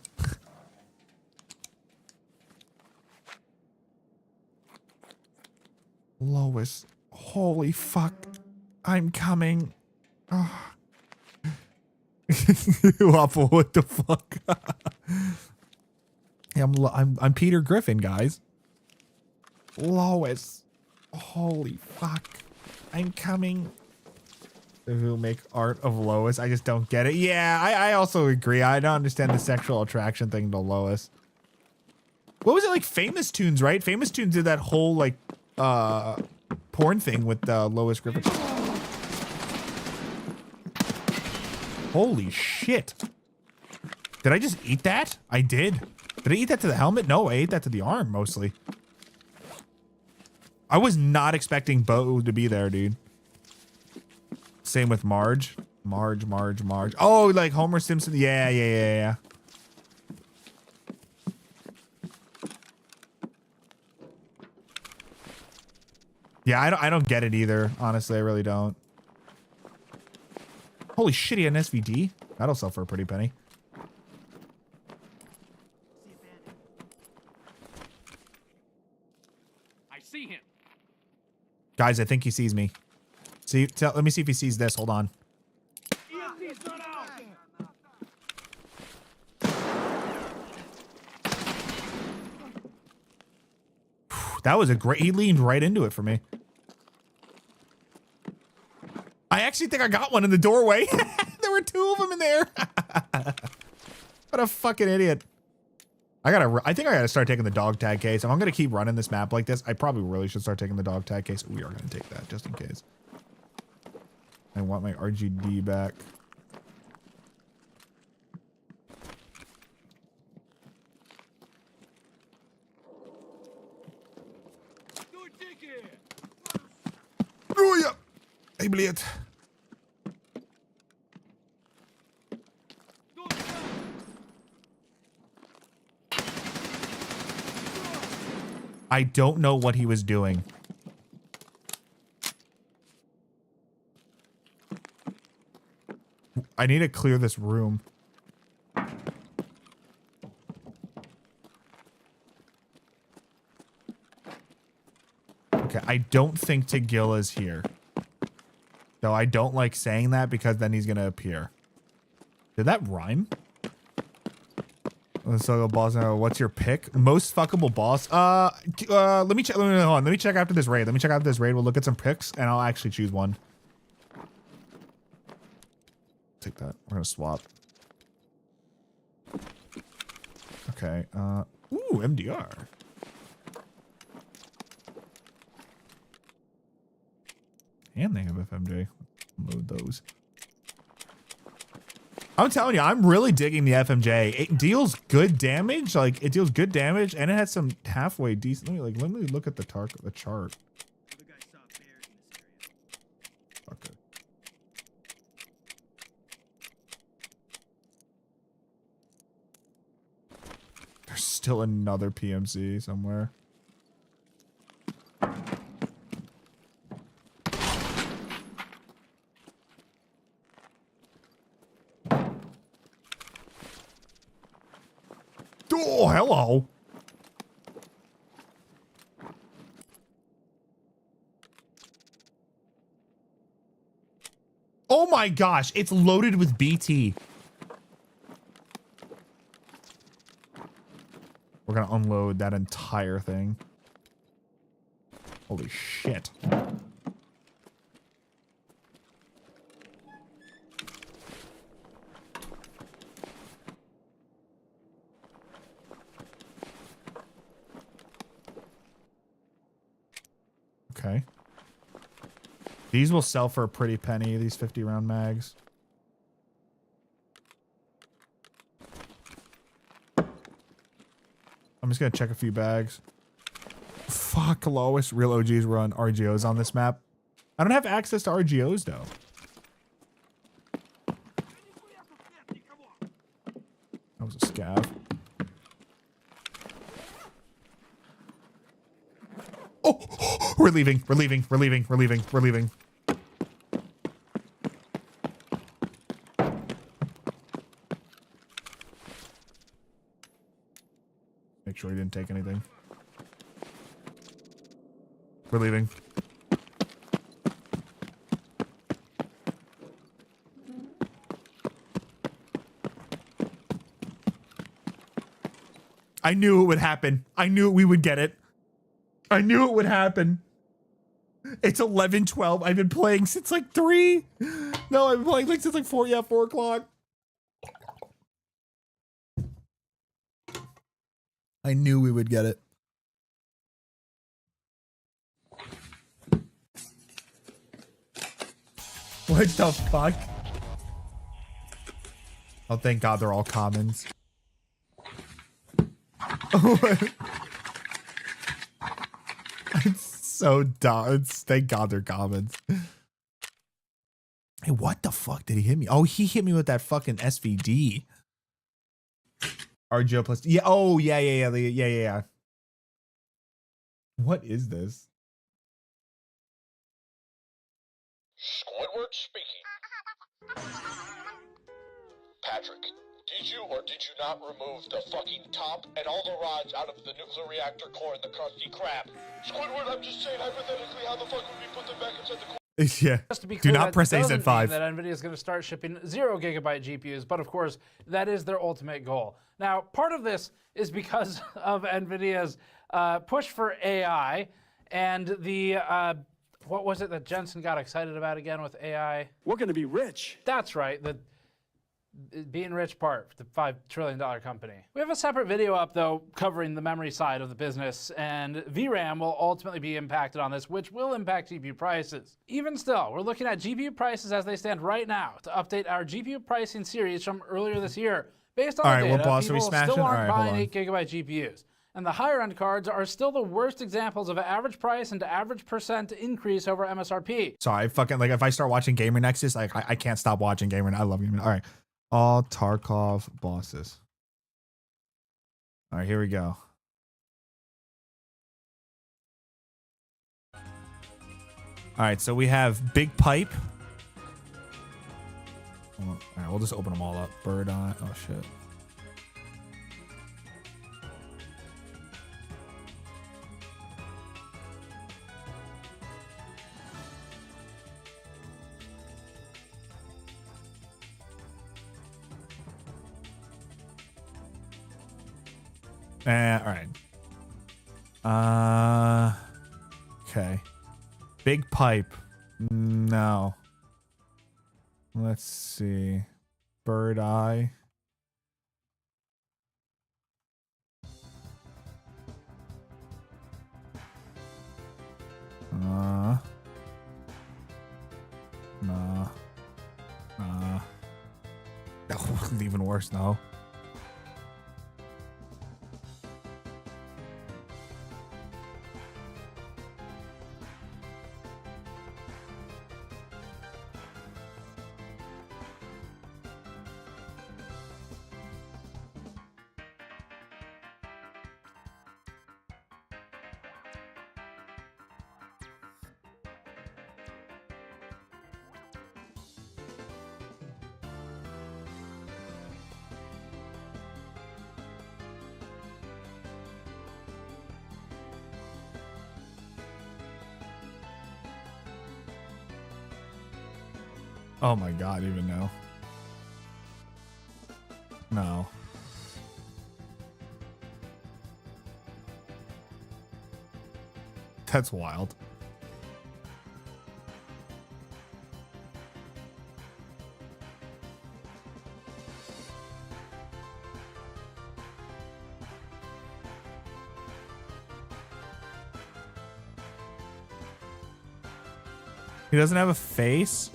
Lois. Holy fuck. I'm coming. Oh. Waffle, what the fuck? Yeah, I'm Peter Griffin, guys. Lois. Holy fuck. I'm coming. Who make art of Lois? I just don't get it. Yeah, I also agree. I don't understand the sexual attraction thing to Lois. What was it, like Famous Tunes, right? Famous Tunes did that whole like porn thing with Lois Griffin. Holy shit. Did I just eat that? I did. Did I eat that to the helmet? No, I ate that to the arm mostly. I was not expecting Bo to be there, dude. Same with Marge. Marge. Oh, like Homer Simpson. Yeah. Yeah, I don't get it either. Honestly, I really don't. Holy shit, he had an SVD? That'll sell for a pretty penny. I see him. Guys, I think he sees me. See, let me see if he sees this. Hold on. That was a great, he leaned right into it for me. I actually think I got one in the doorway. There were two of them in there. What a fucking idiot. I think I gotta start taking the dog tag case. If I'm gonna keep running this map like this, I probably really should start taking the dog tag case. We are gonna take that just in case. I want my RGD back. Oh yeah, I bleed. I don't know what he was doing. I need to clear this room. Okay, I don't think Tagilla is here. Though I don't like saying that because then he's gonna appear. Did that rhyme? So boss, what's your pick? Most fuckable boss? Let me check. Hold on. Let me check after this raid. We'll look at some picks and I'll actually choose one. Take that. We're gonna swap. Okay. Ooh, MDR. And they have FMJ. Load those. I'm telling you, I'm really digging the FMJ. It deals good damage. Like, it deals good damage, and it has some halfway decent. Let me look at the chart. Okay. There's still another PMC somewhere. Oh, hello. Oh my gosh, it's loaded with BT. We're gonna unload that entire thing. Holy shit. Okay. These will sell for a pretty penny, these 50 round mags. I'm just gonna check a few bags. Fuck, Lois. Real OGs run RGOs on this map. I don't have access to RGOs though. That was a scav. Oh, we're leaving. We're leaving. We're leaving. We're leaving. We're leaving. Make sure he didn't take anything. We're leaving. I knew it would happen. I knew we would get it. I knew it would happen. It's 11:12. I've been playing since like 3. No, I've been playing like since like 4. Yeah, 4 o'clock. I knew we would get it. What the fuck? Oh, thank God they're all commons. It's so dumb. Thank God they're commons. Hey, what the fuck did he hit me? Oh, he hit me with that fucking SVD. RGO plus. Yeah. Oh, yeah. What is this? Squidward speaking. Patrick, did you or did you not remove the fucking top and all the rods out of the nuclear reactor core in the Krusty Krab? Squidward, I'm just saying hypothetically, how the fuck would we put them back inside the core? Yeah. Just to be Do clear, not press that doesn't AZ5. mean that NVIDIA is going to start shipping 0 gigabyte GPUs, but of course, that is their ultimate goal. Now, part of this is because of NVIDIA's push for AI and the, what was it that Jensen got excited about again with AI? We're gonna be rich. That's right, the being rich part, the $5 trillion company. We have a separate video up though covering the memory side of the business, and VRAM will ultimately be impacted on this, which will impact GPU prices. Even still, we're looking at GPU prices as they stand right now to update our GPU pricing series from earlier this year. Based on All the right, data, what boss are we people smashing? still All aren't right, hold buying on. 8 gigabyte GPUs. And the higher end cards are still the worst examples of average price and average percent increase over MSRP. Sorry, fucking like if I start watching Gamer Nexus, like I can't stop watching Gamer. I love Gamer. All right, all Tarkov bosses. All right, here we go. All right, so we have Big Pipe. All right, we'll just open them all up. Bird Eye. Oh shit. All right. Okay. Big Pipe. No. Let's see. Bird Eye. Even worse now. Oh my god, even now. No. That's wild. He doesn't have a face?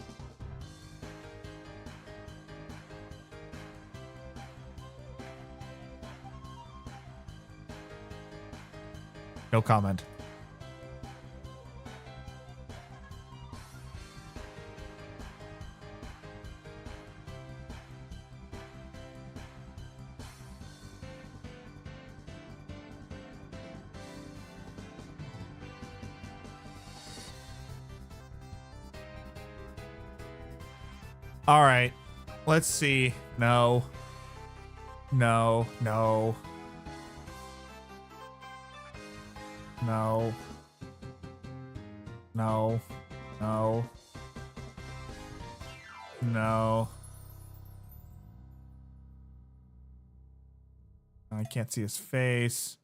No comment. All right. Let's see. No. No. No. No. No. No. No. I can't see his face.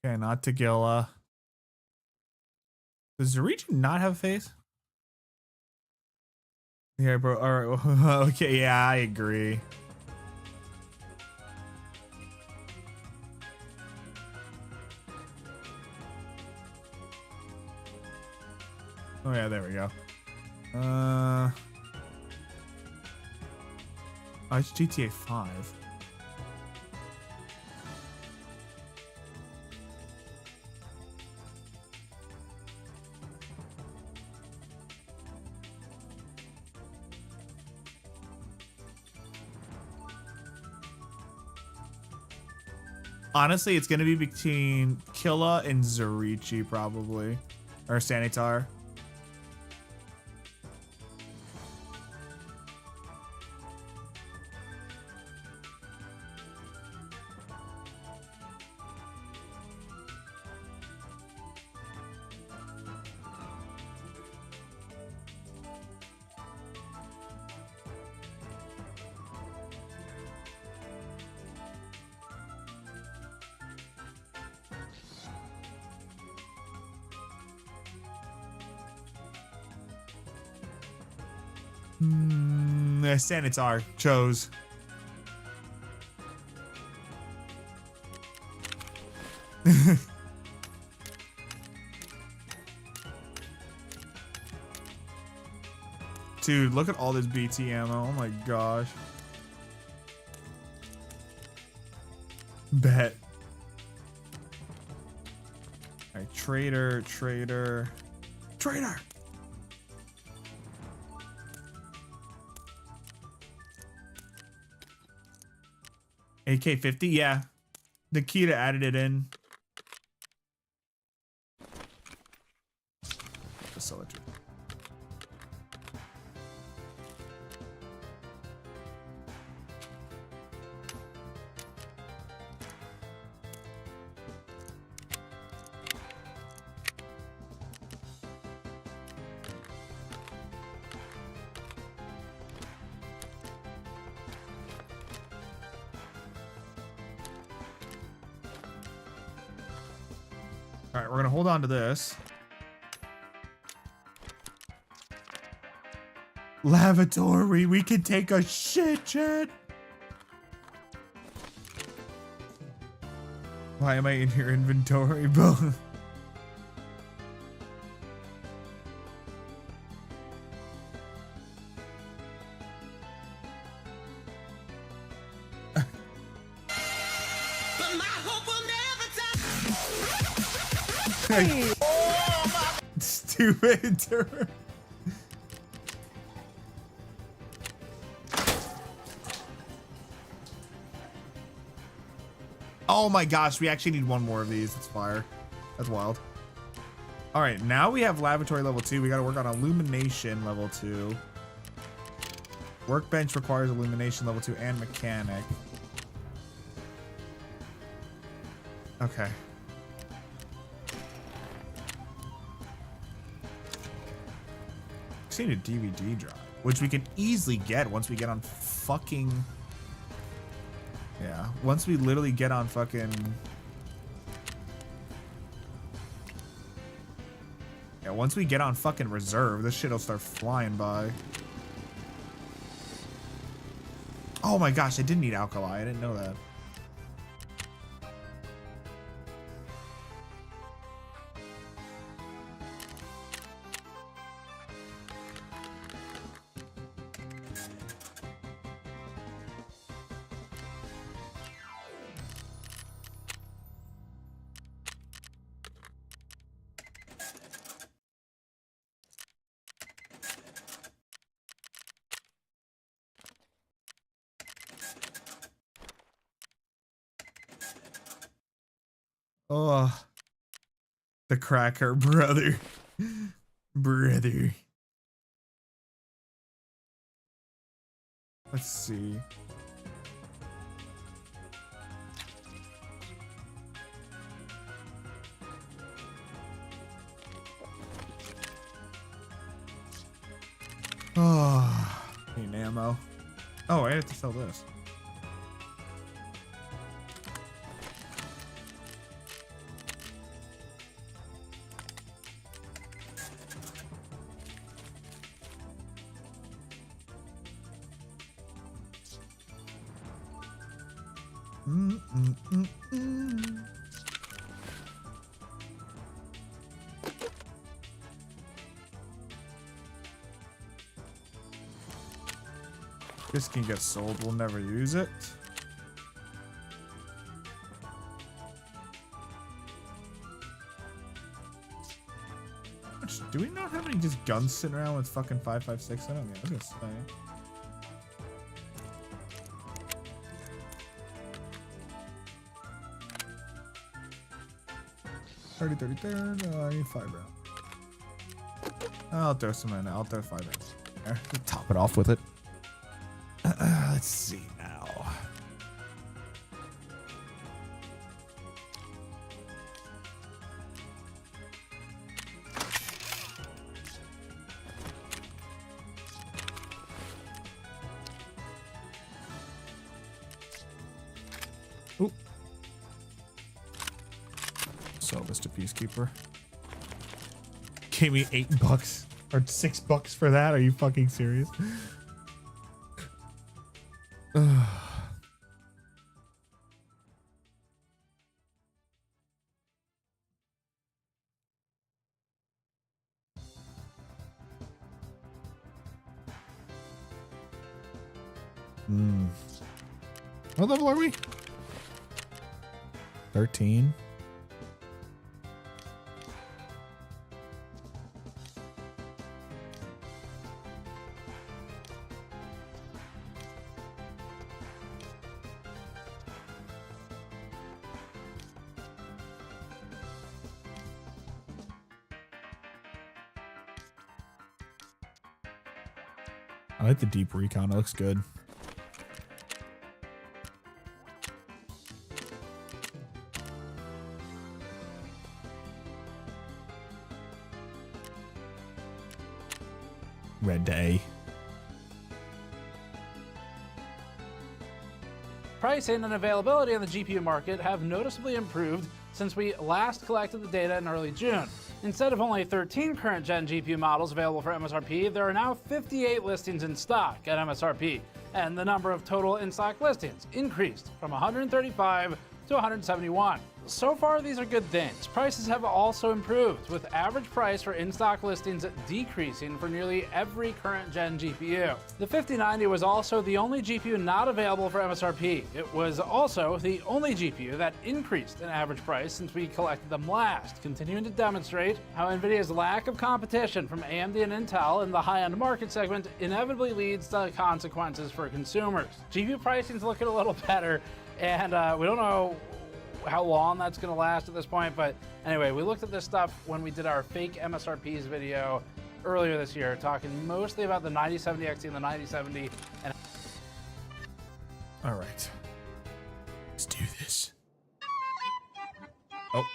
Okay, not Tagilla. Does Zorichi not have a face? Yeah, bro. All right. Okay, yeah, I agree. Oh yeah, there we go. Oh, it's GTA 5. Honestly, it's gonna be between Killa and Zorichi, probably, or Sanitar. Sanitar chose. Dude, look at all this BT ammo. Oh my gosh. Bet. Alright, trader. AK-50, yeah. Nikita added it in. Just sell it to. All right, we're gonna hold on to this. Lavatory, we can take a shit, chat. Why am I in your inventory, bro? Stupid turn. Oh my gosh, we actually need one more of these. It's fire. That's wild. All right, now we have lavatory level 2. We got to work on illumination level 2. Workbench requires illumination level 2 and mechanic. Okay. Just need a DVD drive, which we can easily get once we get on fucking... Yeah, once we literally get on fucking... Yeah, once we get on fucking reserve, this shit'll start flying by. Oh my gosh, I didn't need alkali. I didn't know that. Oh, the cracker brother. Brother. Let's see. Oh, need ammo. Oh, I have to sell this. This can get sold. We'll never use it. Do we not have any just guns sitting around with fucking 5.56 in them? Yeah, I was gonna say. 33rd. I need 5 rounds. I'll throw some in. I'll throw 5 rounds there. Top it off with it. Let's see now. Oop. Sell this to Peacekeeper. Gave me $8 or $6 for that. Are you fucking serious? What level are we? 13. I like the deep recon. It looks good. Red Day. Pricing and availability on the GPU market have noticeably improved since we last collected the data in early June. Instead of only 13 current gen GPU models available for MSRP, there are now 58 listings in stock at MSRP, and the number of total in-stock listings increased from 135 to 171. So far, these are good things. Prices have also improved, with average price for in-stock listings decreasing for nearly every current gen GPU. The 5090 was also the only GPU not available for MSRP. It was also the only GPU that increased in average price since we collected them last, continuing to demonstrate how NVIDIA's lack of competition from AMD and Intel in the high-end market segment inevitably leads to consequences for consumers. GPU pricing's looking a little better, and we don't know how long that's going to last at this point, but anyway, we looked at this stuff when we did our fake MSRPs video earlier this year, talking mostly about the 9070 XT and the 9070. And All right. Let's do this. Oh.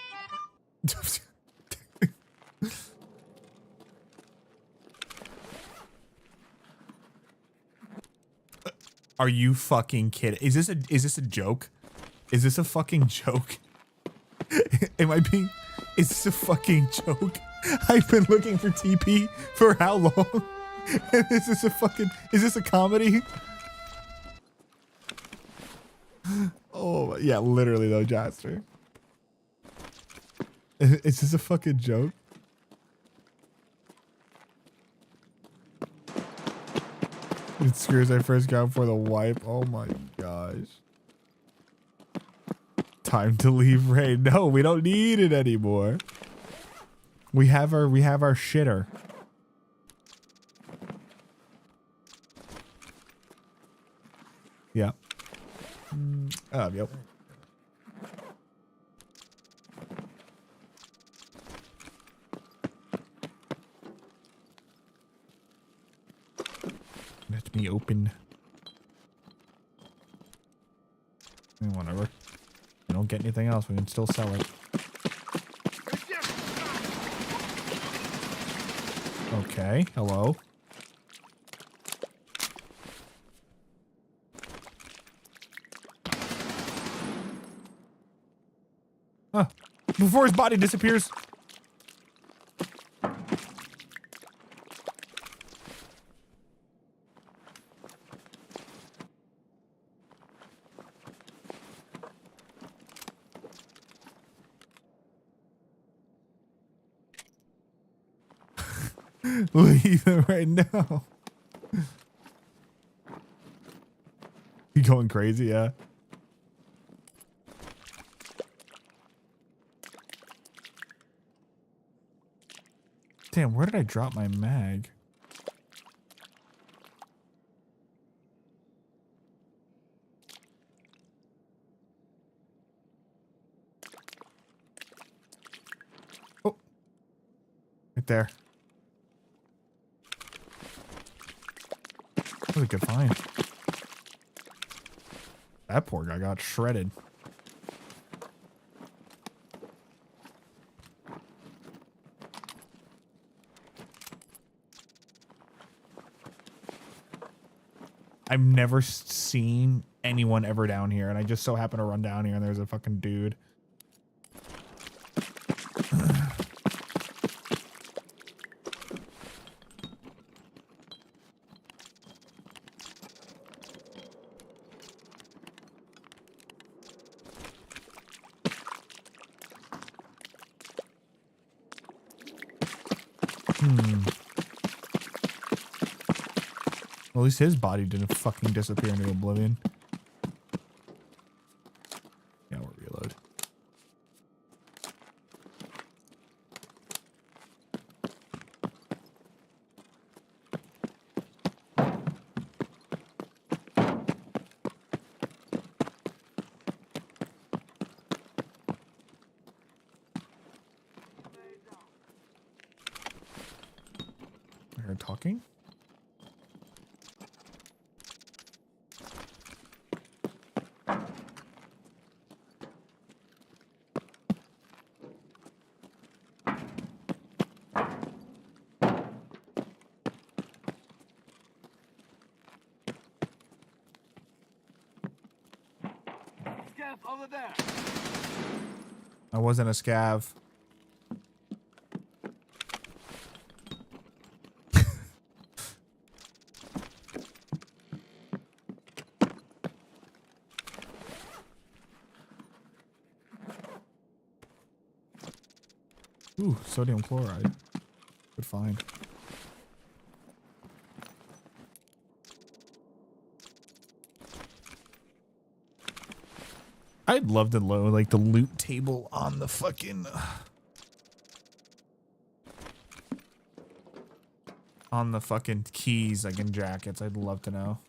Are you fucking kidding? Is this a joke? Is this a fucking joke? Am I being... Is this a fucking joke? I've been looking for TP for how long? And is this a fucking... Is this a comedy? Oh, yeah, literally though, Jaster. Is this a fucking joke? It screws I first got for the wipe. Oh my gosh. Time to leave raid. No, we don't need it anymore. We have our shitter. Yeah. Yep. Let me open. Whatever. We don't get anything else, we can still sell it. Okay, hello. Huh. Before his body disappears. Leave him right now. You going crazy, yeah. Damn, where did I drop my mag? Oh. Right there. That was a good find. That poor guy got shredded. I've never seen anyone ever down here, and I just so happen to run down here and there's a fucking dude. Well, at least his body didn't fucking disappear into oblivion. Yeah, we'll reload. I heard talking. Over there. I wasn't a scav. Ooh, sodium chloride. Good find. I'd love to load like the loot table on the fucking keys, like in jackets. I'd love to know.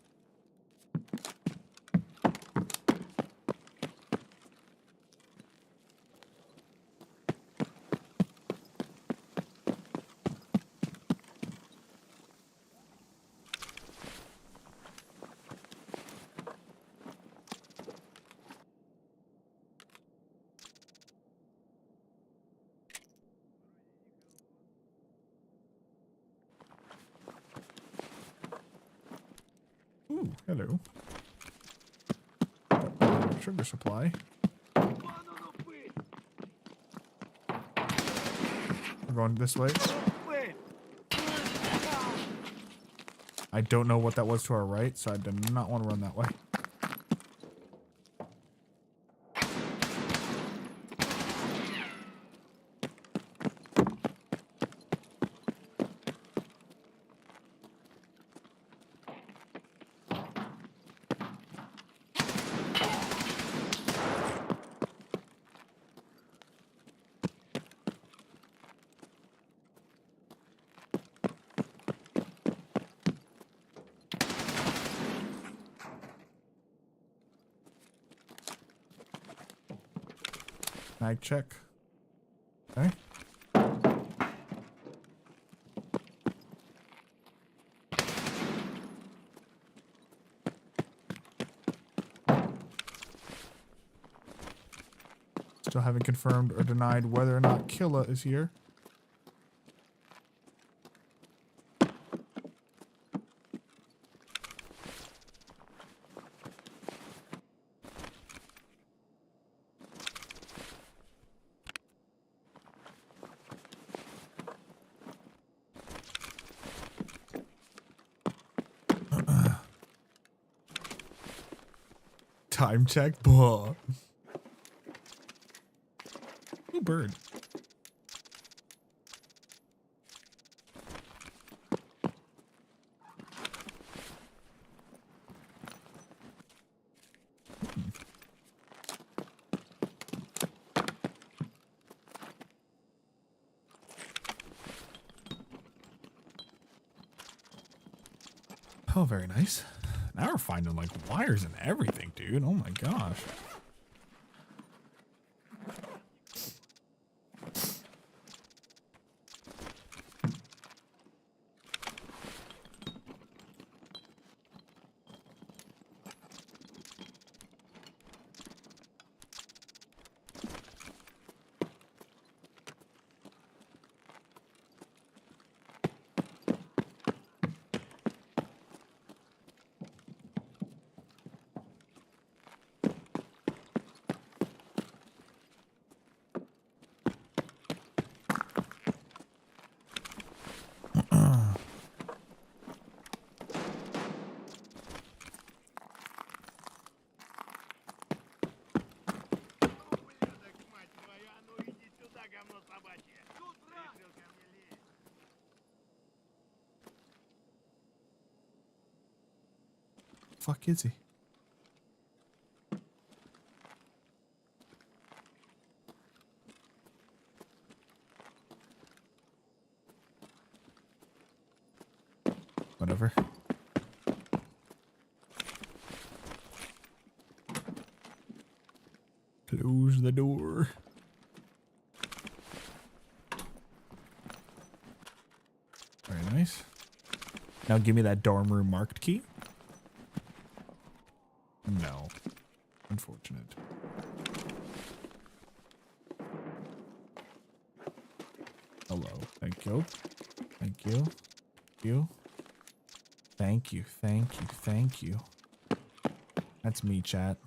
Ooh, hello. Sugar supply. We're going this way. I don't know what that was to our right, so I do not want to run that way. Mag check. Okay. Still haven't confirmed or denied whether or not Killa is here. Time check. Buh. Ooh, bird. Oh, very nice. Now we're finding like wires and everything, dude. Oh my gosh. Fuck is he? Whatever. Close the door. Very nice. Now give me that dorm room marked key. No. Unfortunate. Hello. Thank you. Thank you. You. Thank you. Thank you. Thank you. That's me, chat.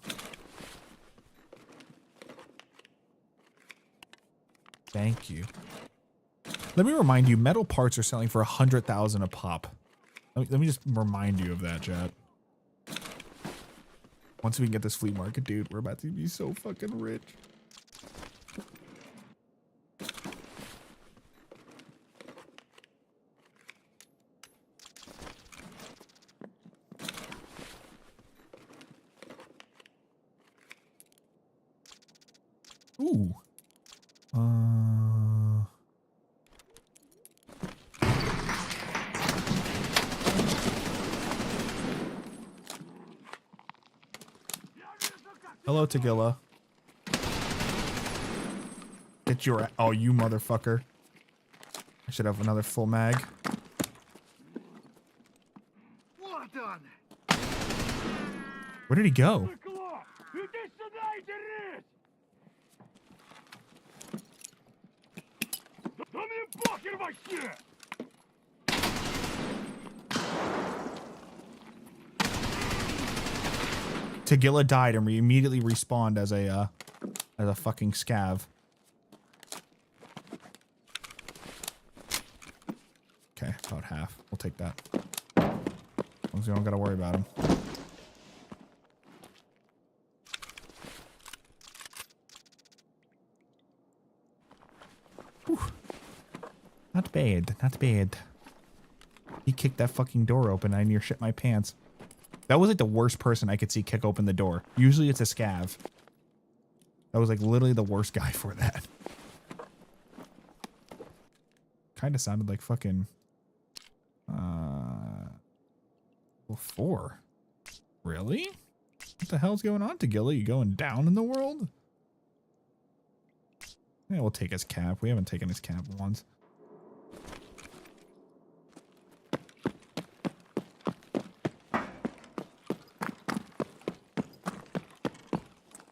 Thank you. Let me remind you, metal parts are selling for 100,000 a pop. Let me just remind you of that, chat. Once we can get this flea market, dude, we're about to be so fucking rich. Ooh. Hello, Tagilla. Get your... Oh, you motherfucker. I should have another full mag. Well done. Where did he go? Tagilla died and we immediately respawned as a fucking scav. Okay, about half. We'll take that. As long as we don't gotta worry about him. Whew. Not bad, not bad. He kicked that fucking door open. I near shit my pants. That was like the worst person I could see kick open the door. Usually it's a scav. That was like literally the worst guy for that. Kind of sounded like fucking... Well, 4. Really? What the hell's going on, Tagilla? You going down in the world? Yeah, we'll take his cap. We haven't taken his cap once.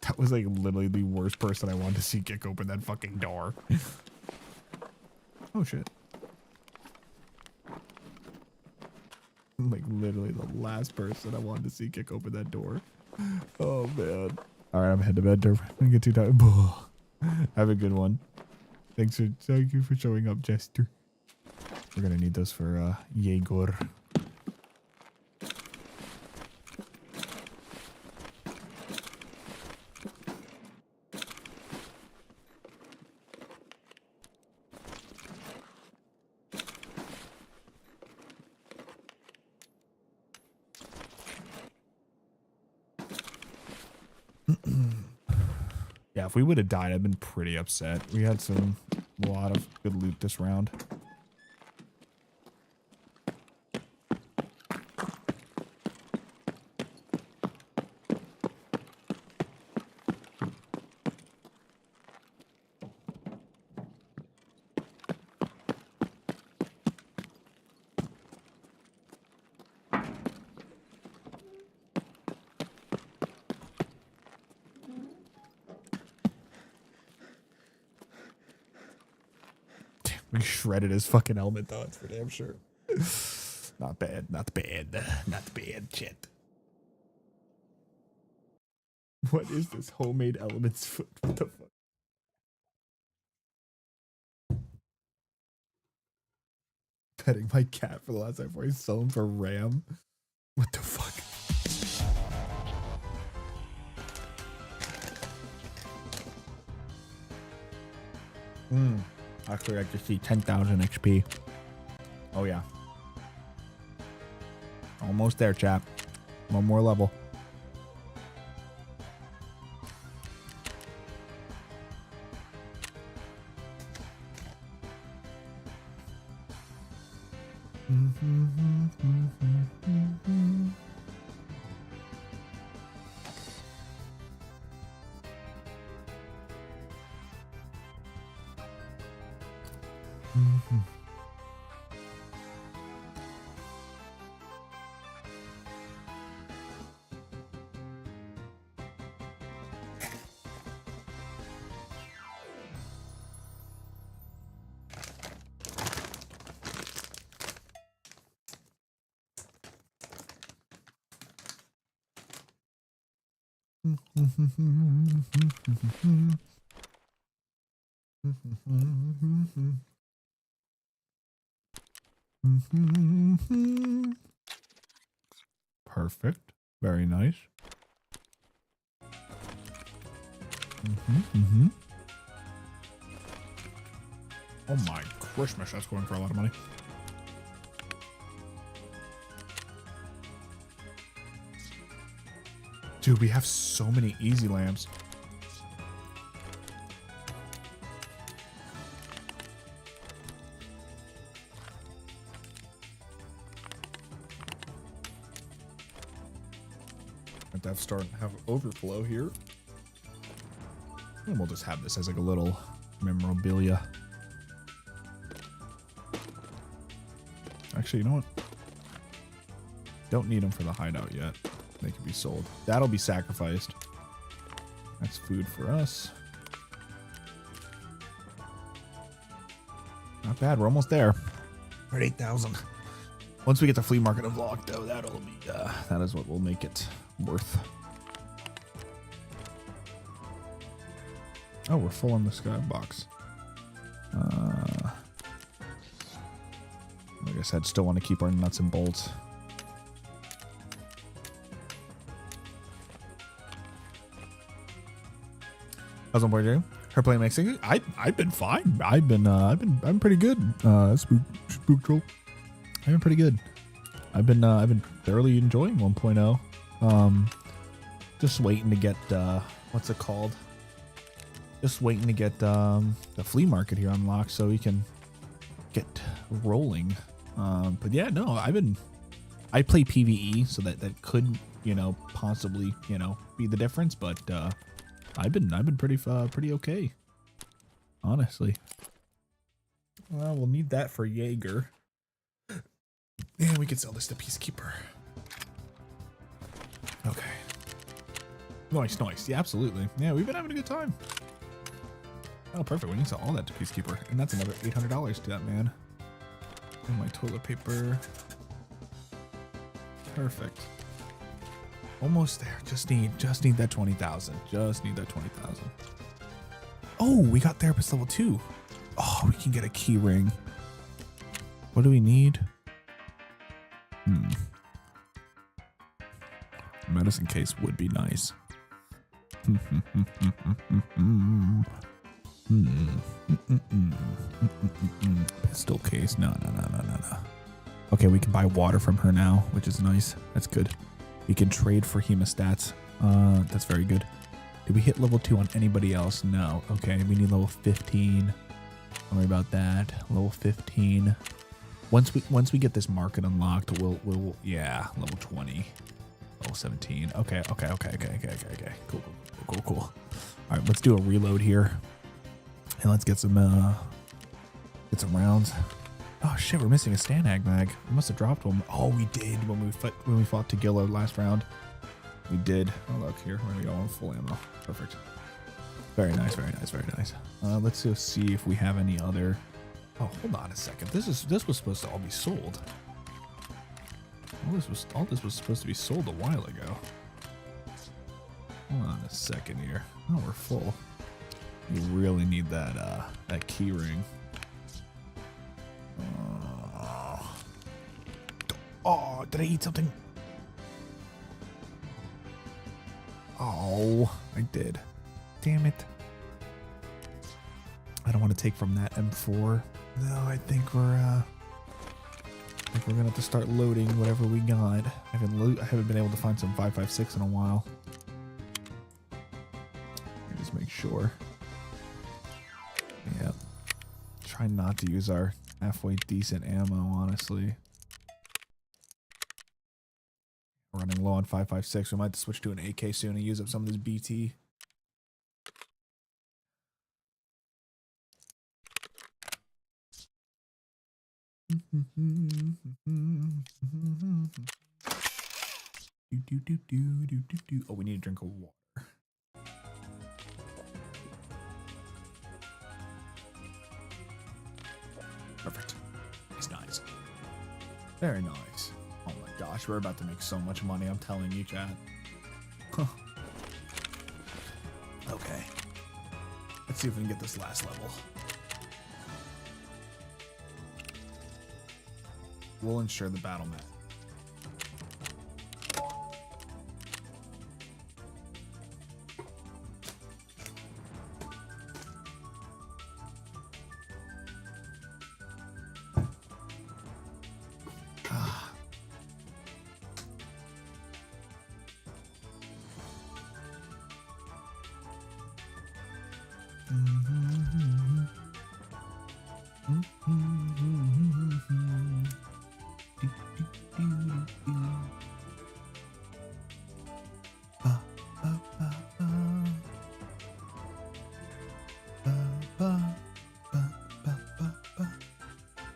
That was like literally the worst person I wanted to see kick open that fucking door. Oh shit. Like literally the last person I wanted to see kick open that door. Oh man. Alright, I'm heading to bed. I'm gonna get too tired. Have a good one. Thank you for showing up, Jester. We're gonna need those for Jaeger. Yeah, if we would have died, I'd been pretty upset. We had a lot of good loot this round. We shredded his fucking helmet though, it's for damn sure. Not bad, not bad, not bad shit. What is this homemade elements foot? What the fuck? Petting my cat for the last time before I sell him for RAM. What the fuck? Actually, I just see 10,000 XP. Oh, yeah. Almost there, chap. One more level. Perfect. Very nice. Oh my Christmas, that's going for a lot of money. Dude, we have so many easy lamps. Have to have overflow here. And we'll just have this as like a little memorabilia. Actually, you know what? Don't need them for the hideout yet. They can be sold. That'll be sacrificed. That's food for us. Not bad. We're almost there. We're at 8,000. Once we get the flea market unlocked, though, that'll be that is what will make it worth. Oh, we're full on the skybox. Like I said, still want to keep our nuts and bolts. How's my boy doing? Her playing Mexican? I've been fine. I'm pretty good. Spook troll. I've been pretty good. I've been thoroughly enjoying 1.0. Just waiting to get what's it called? Just waiting to get the flea market here unlocked so we can get rolling. But yeah, no, I play PvE, so that could, possibly, be the difference, but I've been pretty okay, honestly. Well, we'll need that for Jaeger. And we can sell this to Peacekeeper. Okay. Nice. Yeah, absolutely. Yeah, we've been having a good time. Oh, perfect. We need to sell all that to Peacekeeper. And that's another $800 to that man. And my toilet paper. Perfect. Almost there. Just need that 20,000. Just need that 20,000. Oh, we got therapist level 2. Oh, we can get a key ring. What do we need? Medicine case would be nice. Pistol case. No. Okay, we can buy water from her now, which is nice. That's good. We can trade for hemostats. That's very good. Did we hit level 2 on anybody else? No. Okay, we need level 15. Don't worry about that. Level 15. Once we get this market unlocked, we'll yeah, level 20. Level 17. Okay. Cool. All right, let's do a reload here. And let's get some rounds. Oh shit, we're missing a Stanag mag. We must have dropped one. Oh, we did when we fought Tagilla last round. We did. Oh look here, we go on full ammo. Perfect. Very nice. Let's go see if we have any other. Oh, hold on a second. This was supposed to all be sold. All this was supposed to be sold a while ago. Hold on a second here. Oh, we're full. We really need that key ring. Oh, did I eat something? Oh, I did. Damn it. I don't want to take from that M4. No, I think we're gonna have to start loading whatever we got. I haven't been able to find some 5.56 in a while. Let me just make sure. Yeah. Try not to use our halfway decent ammo, honestly. We're running low on 5.56. We might have to switch to an AK soon and use up some of this BT. Oh, we need a drink of water. Perfect. Nice. Very nice. Oh my gosh, we're about to make so much money, I'm telling you, chat. Huh. Okay. Let's see if we can get this last level. We'll ensure the battle map.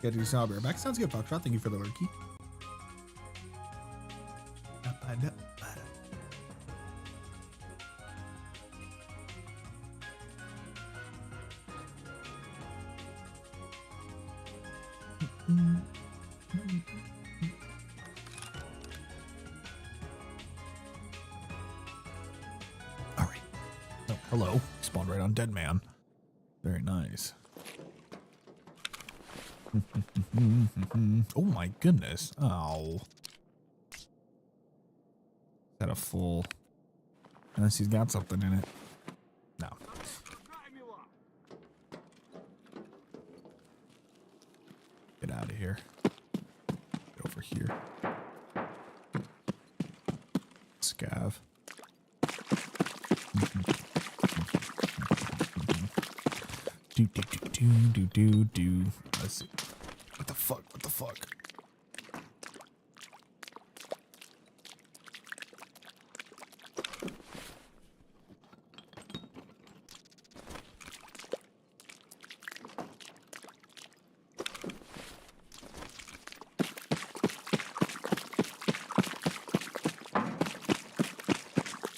Sketchy Snow. I'll be right back. Sounds good, Foxtrot. Thank you for the lurky. All right. Oh, hello. Spawned right on Dead Man. Very nice. Oh my goodness. Oh. Is that a full? Unless he's got something in it. No. Get out of here. Get over here. Scav. Do. Let's see. What the fuck? What the fuck?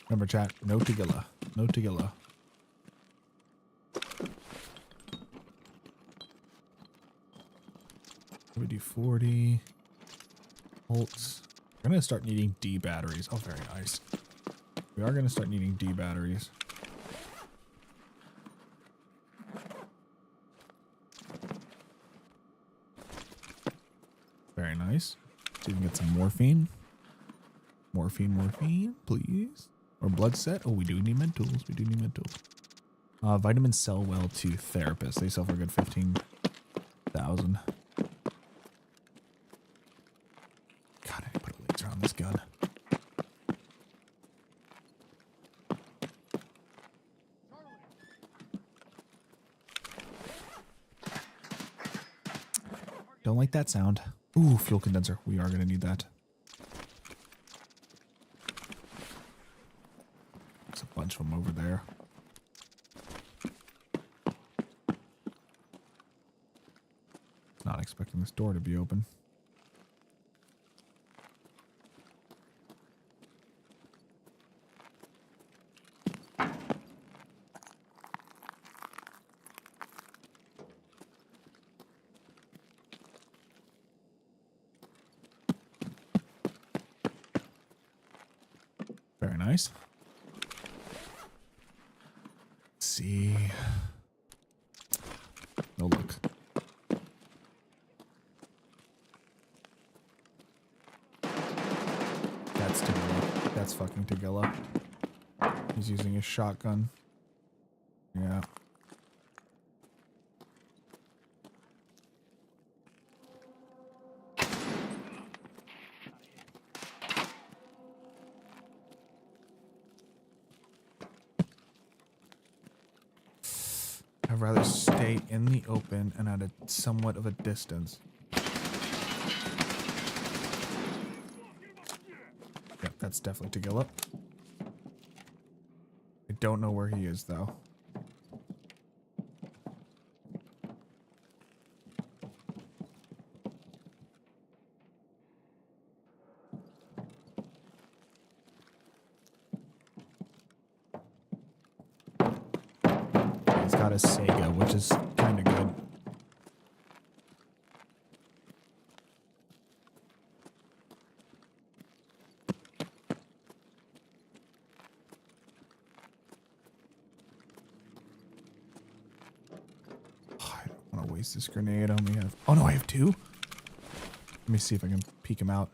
Remember, chat. No Tegilla. No Tegilla. We do 40 volts. We're gonna start needing D batteries. Oh, very nice. We are gonna start needing D batteries. Very nice. So you can get some morphine. Morphine, please. Or blood set. Oh, we do need med tools. We do need med tools. Vitamin Cell Well to Therapist. They sell for a good 15,000. God, I need to put a laser on this gun. Don't like that sound. Ooh, fuel condenser. We are going to need that. There's a bunch of them over there. Not expecting this door to be open. Very nice. Let's see. No look. That's Tegilla. That's fucking Tegilla. He's using his shotgun. Yeah. I'd rather stay in the open and at a somewhat of a distance. Yep, that's definitely Tegilla. I don't know where he is, though. He's got a Sega, which is kind of good. I don't want to waste this grenade. I only have... Oh, no, I have two? Let me see if I can peek him out.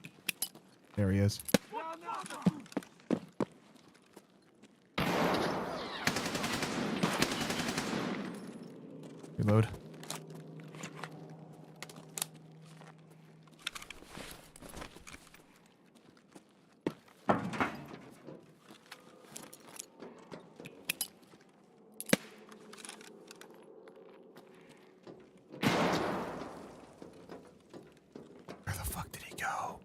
There he is. Reload. Where the fuck did he go?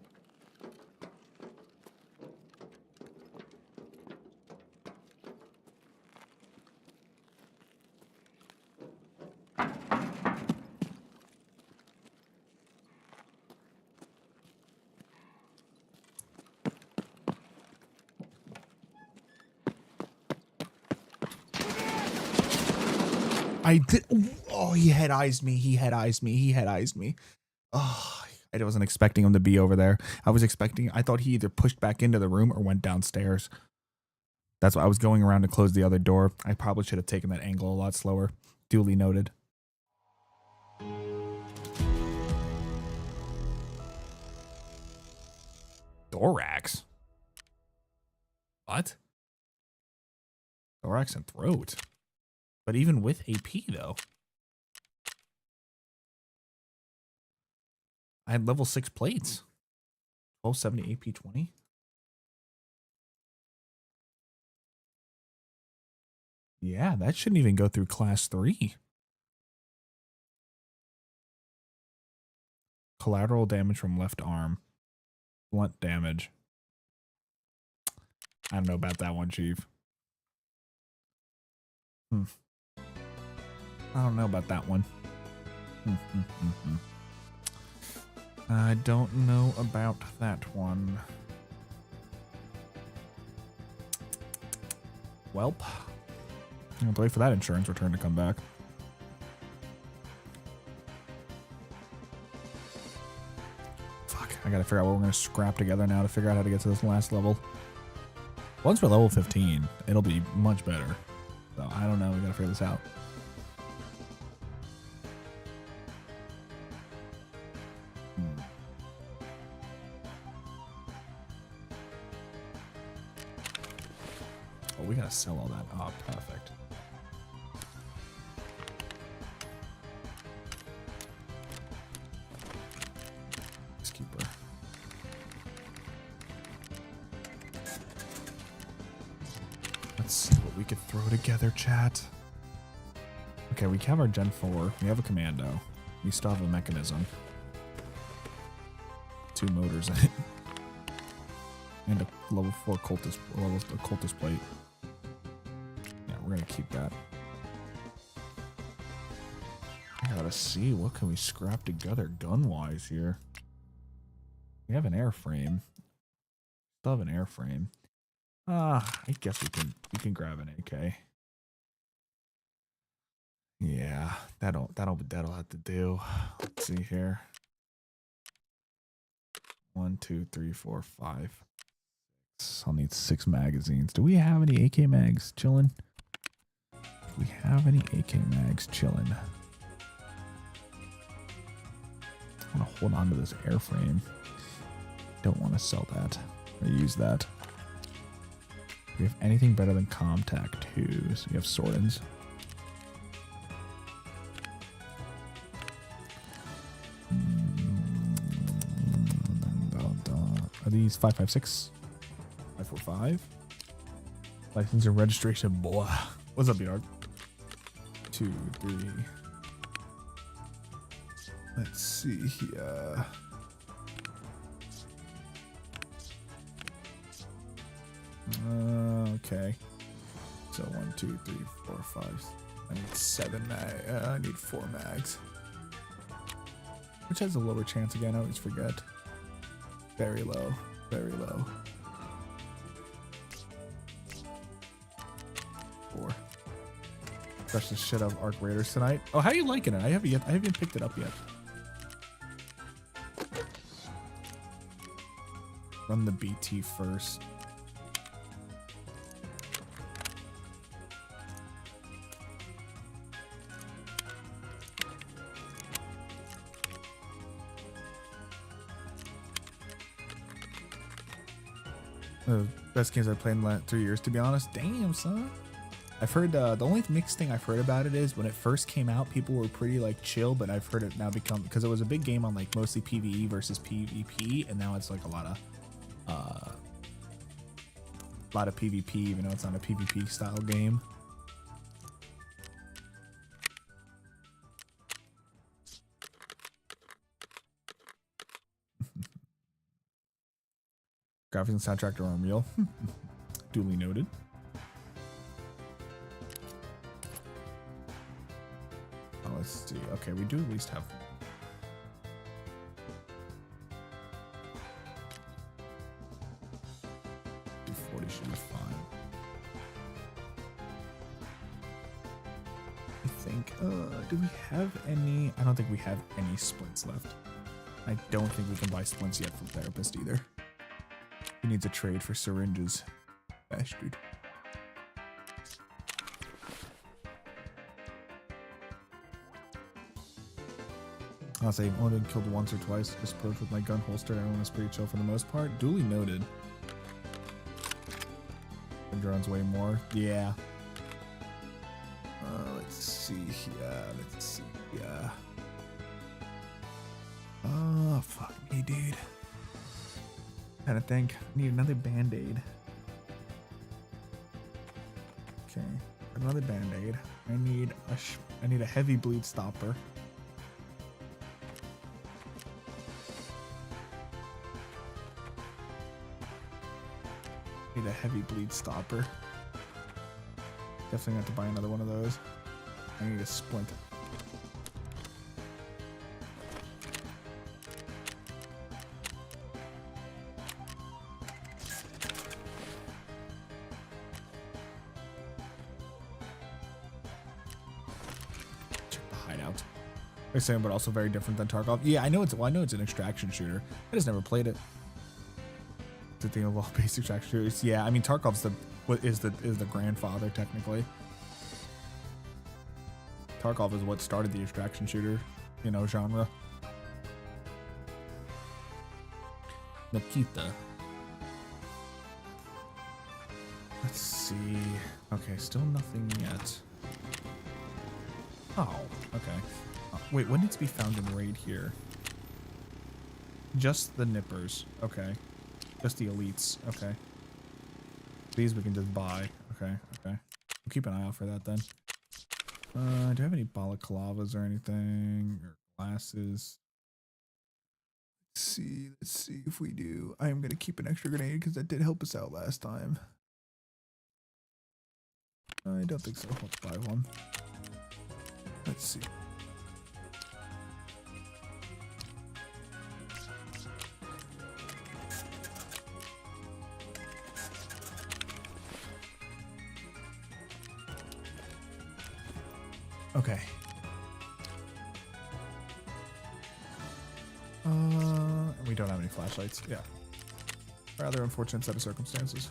I did. Oh, he head eyes me. He head eyes me. He head eyes me. Oh, I wasn't expecting him to be over there. I thought he either pushed back into the room or went downstairs. That's why I was going around to close the other door. I probably should have taken that angle a lot slower. Duly noted. Thorax? What? Thorax and throat. But even with AP, though. I had level 6 plates. 1270 AP 20. Yeah, that shouldn't even go through class 3. Collateral damage from left arm. Blunt damage. I don't know about that one, Chief. I don't know about that one. I don't know about that one. Welp. I'm going to wait for that insurance return to come back. Fuck, I gotta figure out what we're gonna scrap together now to figure out how to get to this last level. Once we're level 15, it'll be much better. So I don't know, we gotta figure this out. Oh, we gotta sell all that. Oh, perfect. Keeper. Let's see what we could throw together, chat. Okay, we have our Gen 4. We have a commando. We still have a mechanism. 2 motors in it. And a level 4 cultist plate. Yeah, we're gonna keep that. I gotta see, what can we scrap together gun-wise here? We have an airframe. Still have an airframe. I guess we can grab an AK. Yeah, that'll have to do. Let's see here. 1, 2, 3, 4, 5. I'll need 6 magazines. Do we have any AK mags chilling? Do we have any AK mags chilling? I want to hold on to this airframe. Don't want to sell that or use that. Do we have anything better than Comtac 2s? We have Sordins. Are these 5.56? 5.45? License and registration, boy. What's up, Yard? 2, 3. Let's see here. Okay. So 1, 2, 3, 4, 5. I need 7 mag. I need 4 mags. Which has a lower chance again. I always forget. Very low. Very low. 4. Crush the shit out of Arc Raiders tonight. Oh, how are you liking it? I haven't picked it up yet. Run the BT first. The best games I've played in the last 3 years, to be honest. Damn, son. I've heard the only mixed thing I've heard about it is when it first came out, people were pretty like chill, but I've heard it now become, because it was a big game on like mostly PvE versus PvP, and now it's like a lot of PvP, even though it's not a PvP style game. Graphics and soundtrack are unreal. Duly noted. Oh, let's see. Okay, we do at least have. $40 should be fine. I think. think. Do we have any? I don't think we have any splints left. I don't think we can buy splints yet from Therapist either. He needs a trade for syringes. Bastard. I'll say I've only been killed once or twice. Just approach with my gun holstered. Everyone is pretty chill for the most part. Duly noted. The drone's way more. Yeah. Let's see here. Let's see here. Oh, fuck me, dude. Kind of think. I need another band-aid. Okay. Another band-aid. I need a heavy bleed stopper. Need a heavy bleed stopper. Definitely have to buy another one of those. I need a splint. Check the hideout. They're saying, but also very different than Tarkov. Yeah, I know it's an extraction shooter. I just never played it. The thing of all basic extraction shooters. Yeah, I mean Tarkov's is the grandfather technically. Tarkov is what started the extraction shooter, genre. Nikita. Let's see. Okay, still nothing yet. Oh, okay. Wait, what needs to be found in raid here? Just the nippers. Okay. Just the elites. Okay. These we can just buy. Okay, okay. We'll keep an eye out for that then. Do I have any balaclavas or anything? Or glasses? Let's see if we do. I am going to keep an extra grenade because that did help us out last time. I don't think so. Let's buy one. Let's see. Okay. We don't have any flashlights. Yeah. Rather unfortunate set of circumstances.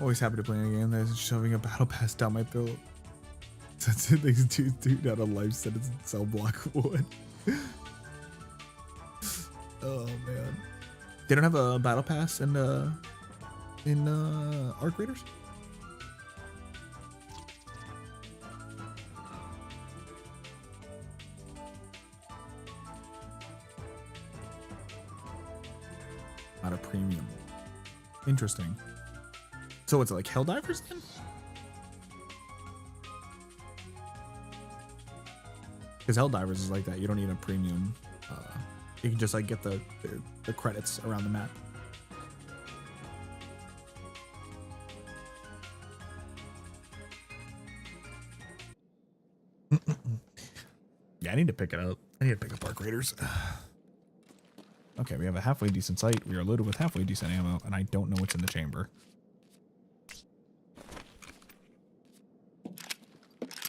Always happy to play a game that is shoving a battle pass down my throat. That's it. These dude out of life sentence in cell block 1. Oh man, they don't have a battle pass in Arc Raiders. Not a premium. Interesting. So it's like Helldivers then? Because Helldivers is like that. You don't need a premium. You can just like get the credits around the map. Yeah, I need to pick it up. I need to pick up Arc Raiders. Okay, we have a halfway decent sight. We are loaded with halfway decent ammo, and I don't know what's in the chamber.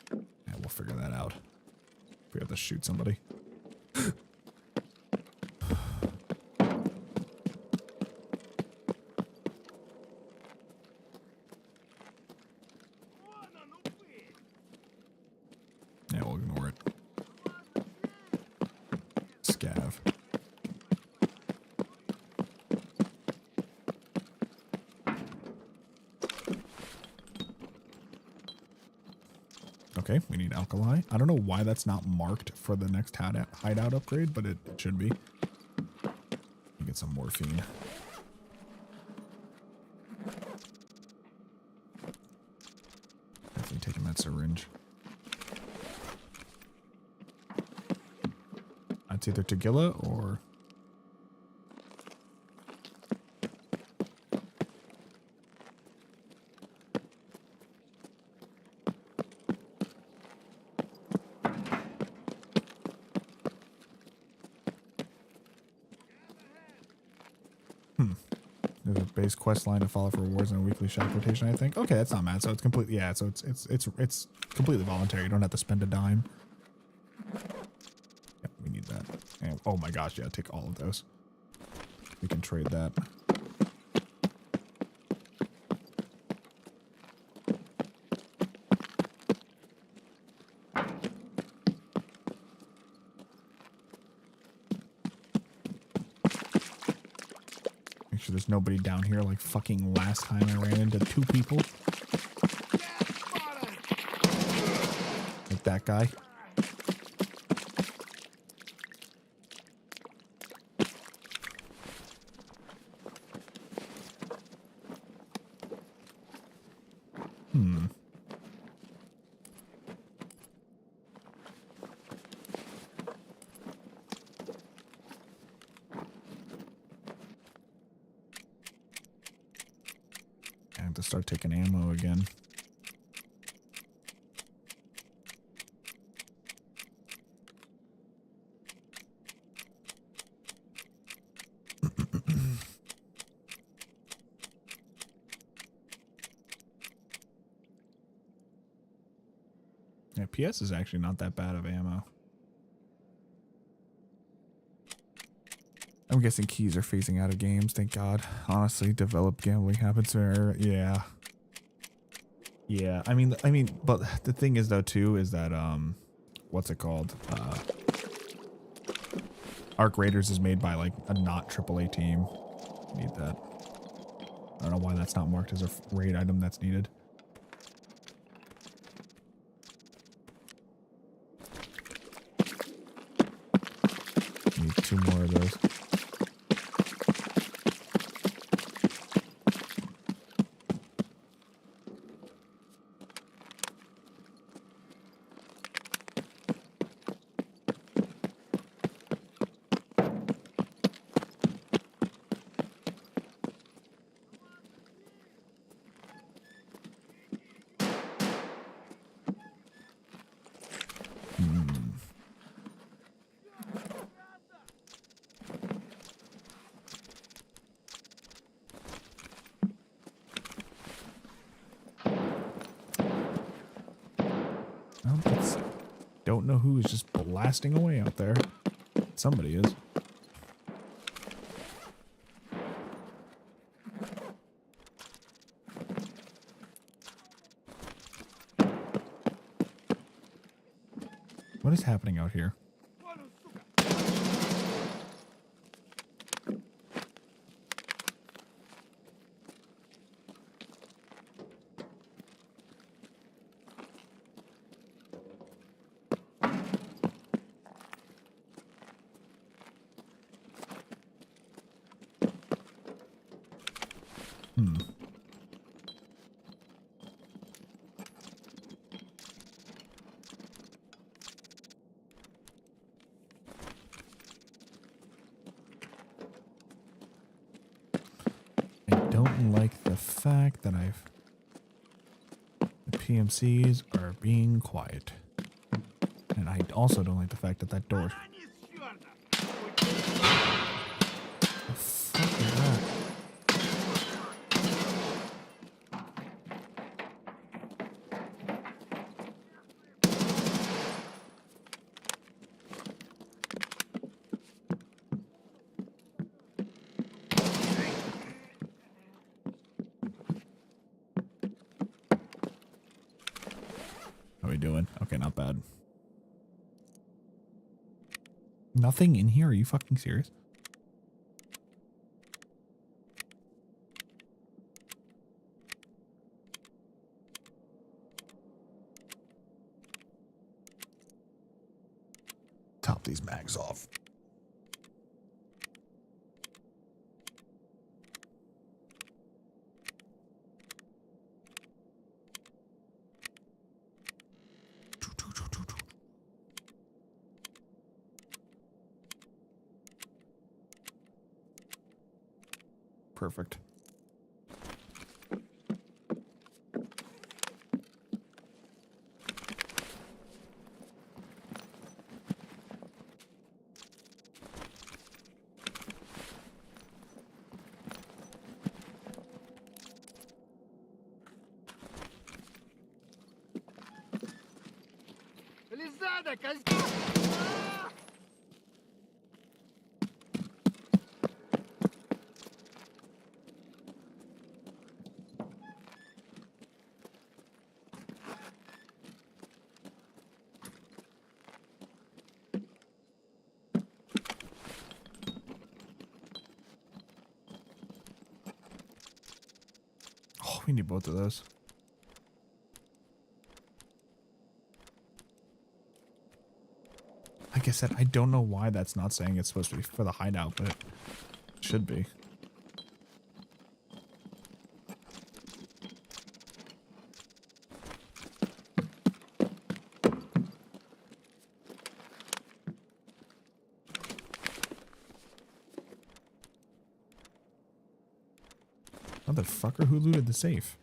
Yeah, we'll figure that out. We have to shoot somebody. Yeah, we'll ignore it. Scav. Okay, we need alkali. I don't know why that's not marked for the next hideout upgrade, but it should be. Get some morphine. Definitely taking that syringe. It's either Tagilla or... There's a base quest line to follow for rewards and a weekly shop rotation, I think. Okay, that's not bad. So it's completely, yeah, so it's completely voluntary. You don't have to spend a dime. Yep, we need that. And, oh my gosh, yeah, take all of those. We can trade that. Make sure there's nobody down here like fucking last time I ran into 2 people. Like that guy. I have to start taking ammo again. Yeah, PS is actually not that bad of ammo. I'm guessing keys are phasing out of games, thank God. Honestly, developed gambling happens there. Yeah. Yeah, I mean, but the thing is though too, is that, what's it called? Arc Raiders is made by like a not AAA team. Need that. I don't know why that's not marked as a raid item that's needed. Need 2 more of those. Don't know who is just blasting away out there. Somebody is. What is happening out here? I don't like the fact that the PMCs are being quiet. And I also don't like the fact that door. The fuck is that? How are we doing? Okay, not bad. Nothing in here? Are you fucking serious? Top these mags off. Perfect. pathetic. Oh, we need both of those. Like I said, I don't know why that's not saying it's supposed to be for the hideout, but it should be. Motherfucker, who looted the safe?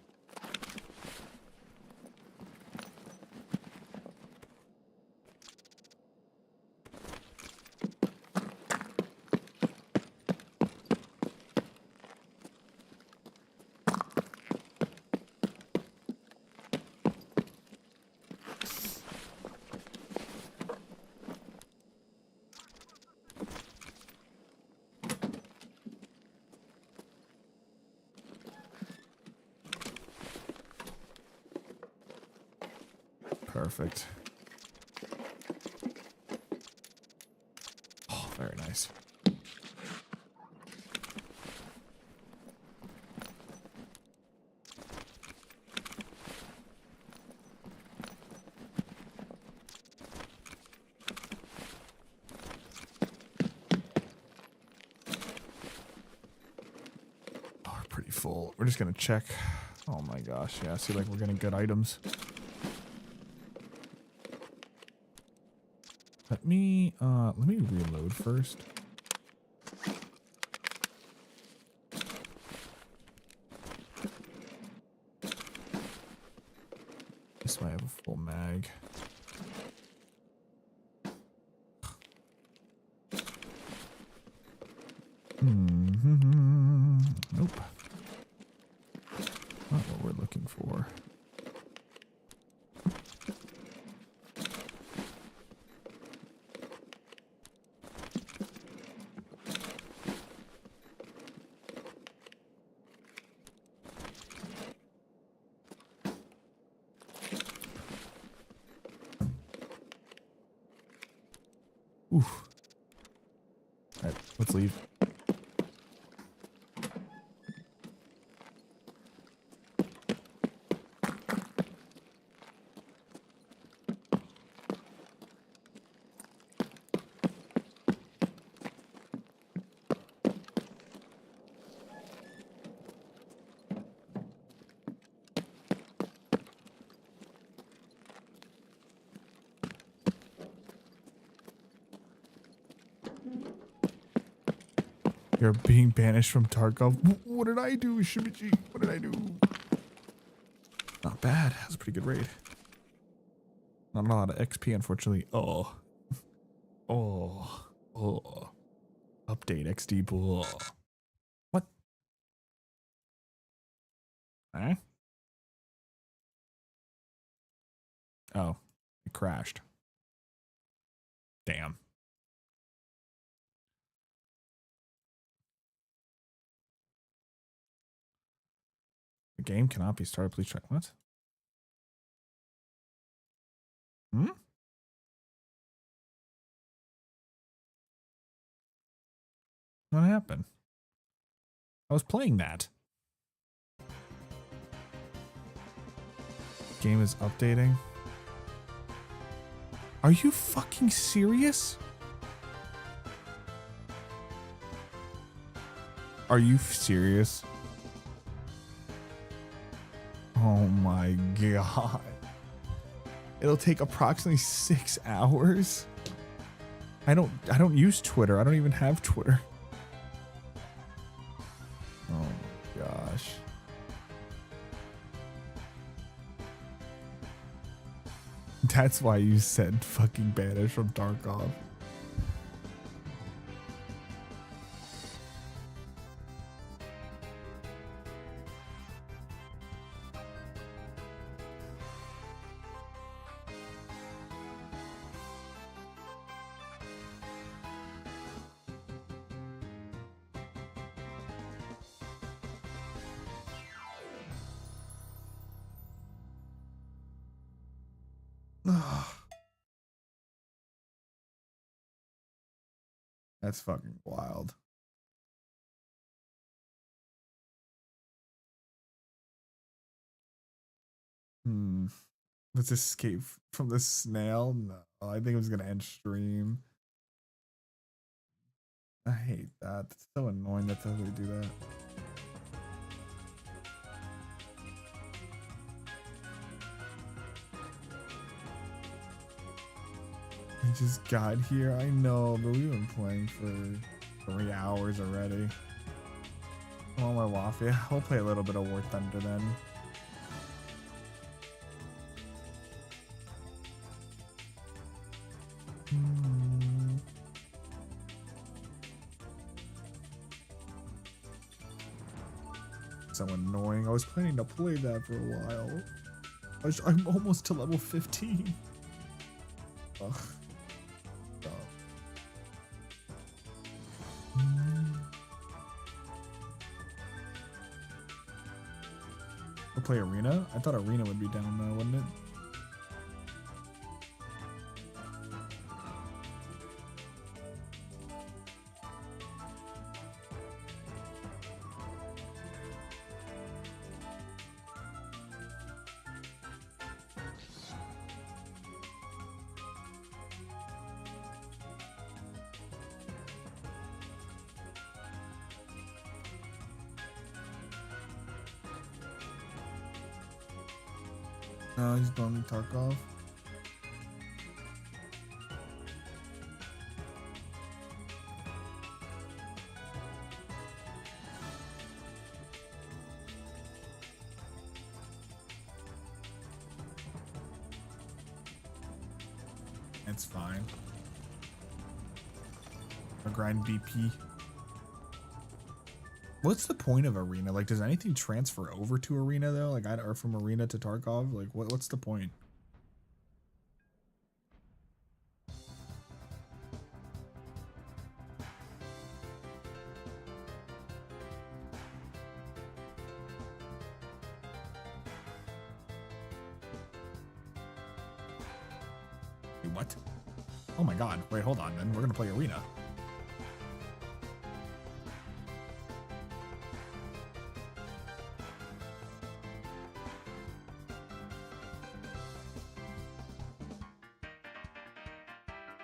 Perfect. Oh, very nice. Oh, we're pretty full. We're just gonna check. Oh my gosh, yeah, see, like, we're getting good items. Let me reload first. This might have a full mag. Nope. Not what we're looking for. Oof. Alright, let's leave. You're being banished from Tarkov. What did I do, Shimichi? What did I do? Not bad. That was a pretty good raid. Not a lot of XP, unfortunately. Oh. Oh. Oh. Update XD pool. What? Huh? Oh. It crashed. Damn. The game cannot be started. Please try. What? Hmm? What happened? I was playing that. Game is updating. Are you fucking serious? Are you serious? Oh my god. It'll take approximately 6 hours. I don't use Twitter. I don't even have Twitter. Oh my gosh. That's why you said fucking banish from Tarkov. That's fucking wild. Let's escape from the snail. No, I think it was gonna end stream. I hate that. It's so annoying that they do that. I just got here. I know, but we've been playing for 3 hours already. Oh my waffle. Yeah, we'll play a little bit of War Thunder then. So annoying. I was planning to play that for a while. I'm almost to level 15. Ugh. We'll play Arena? I thought Arena would be down though, wouldn't it? No, he's bumming Tarkov. It's fine. I'll grind BP. What's the point of Arena? Like, does anything transfer over to Arena though? Like, or from Arena to Tarkov? Like, what's the point? Wait, what? Oh my god. Wait, hold on then. We're gonna play Arena.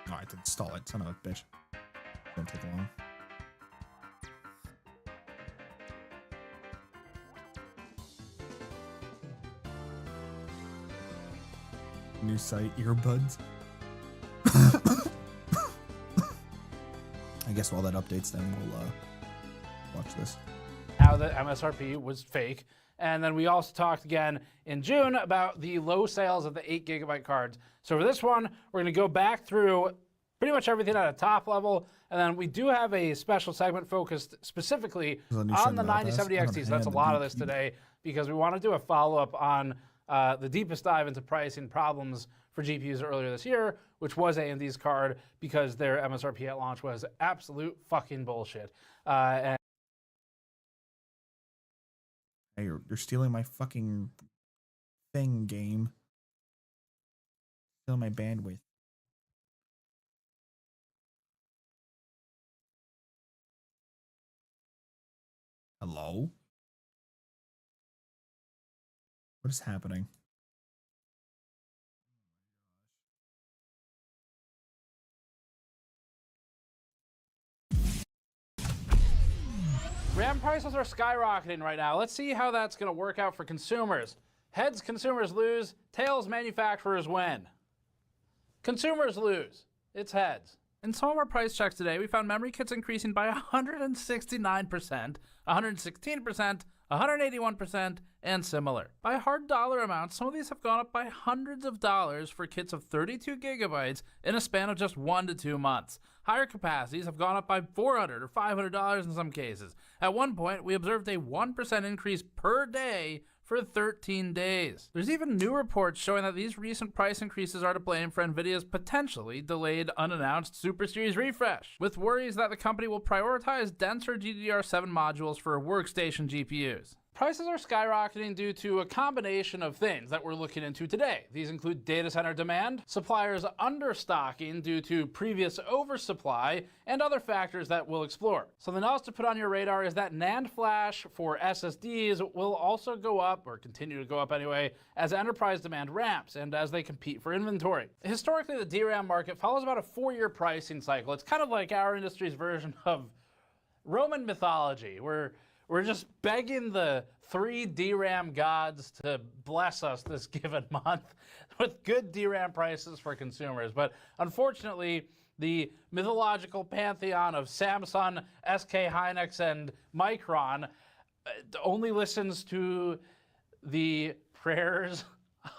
Oh, I had to install it. Son of a bitch. Don't take long. New site, earbuds. I guess while that updates, then we'll watch this. How the MSRP was fake. And then we also talked again in June about the low sales of the 8GB cards. So for this one, we're going to go back through pretty much everything at a top level. And then we do have a special segment focused specifically on the 9070 XTs. That's a lot of this today because we want to do a follow-up on the deepest dive into pricing problems for GPUs earlier this year, which was AMD's card because their MSRP at launch was absolute fucking bullshit. And Hey, you're stealing my fucking thing, game. Stealing my bandwidth. Hello? What is happening? RAM prices are skyrocketing right now. Let's see how that's going to work out for consumers. Heads, consumers lose. Tails, manufacturers win. Consumers lose. It's heads. In some of our price checks today, we found memory kits increasing by 169%, 116%, 181%, and similar. By hard dollar amounts, some of these have gone up by hundreds of dollars for kits of 32 gigabytes in a span of just 1 to 2 months. Higher capacities have gone up by $400 or $500 in some cases. At one point, we observed a 1% increase per day for 13 days. There's even new reports showing that these recent price increases are to blame for NVIDIA's potentially delayed unannounced Super Series refresh, with worries that the company will prioritize denser DDR7 modules for workstation GPUs. Prices are skyrocketing due to a combination of things that we're looking into today. These include data center demand, suppliers understocking due to previous oversupply, and other factors that we'll explore. Something else to put on your radar is that NAND flash for SSDs will also go up, or continue to go up anyway, as enterprise demand ramps and as they compete for inventory. Historically, the DRAM market follows about a 4-year pricing cycle. It's kind of like our industry's version of Roman mythology, where we're just begging the 3 DRAM gods to bless us this given month with good DRAM prices for consumers. But unfortunately, the mythological pantheon of Samsung, SK Hynix, and Micron only listens to the prayers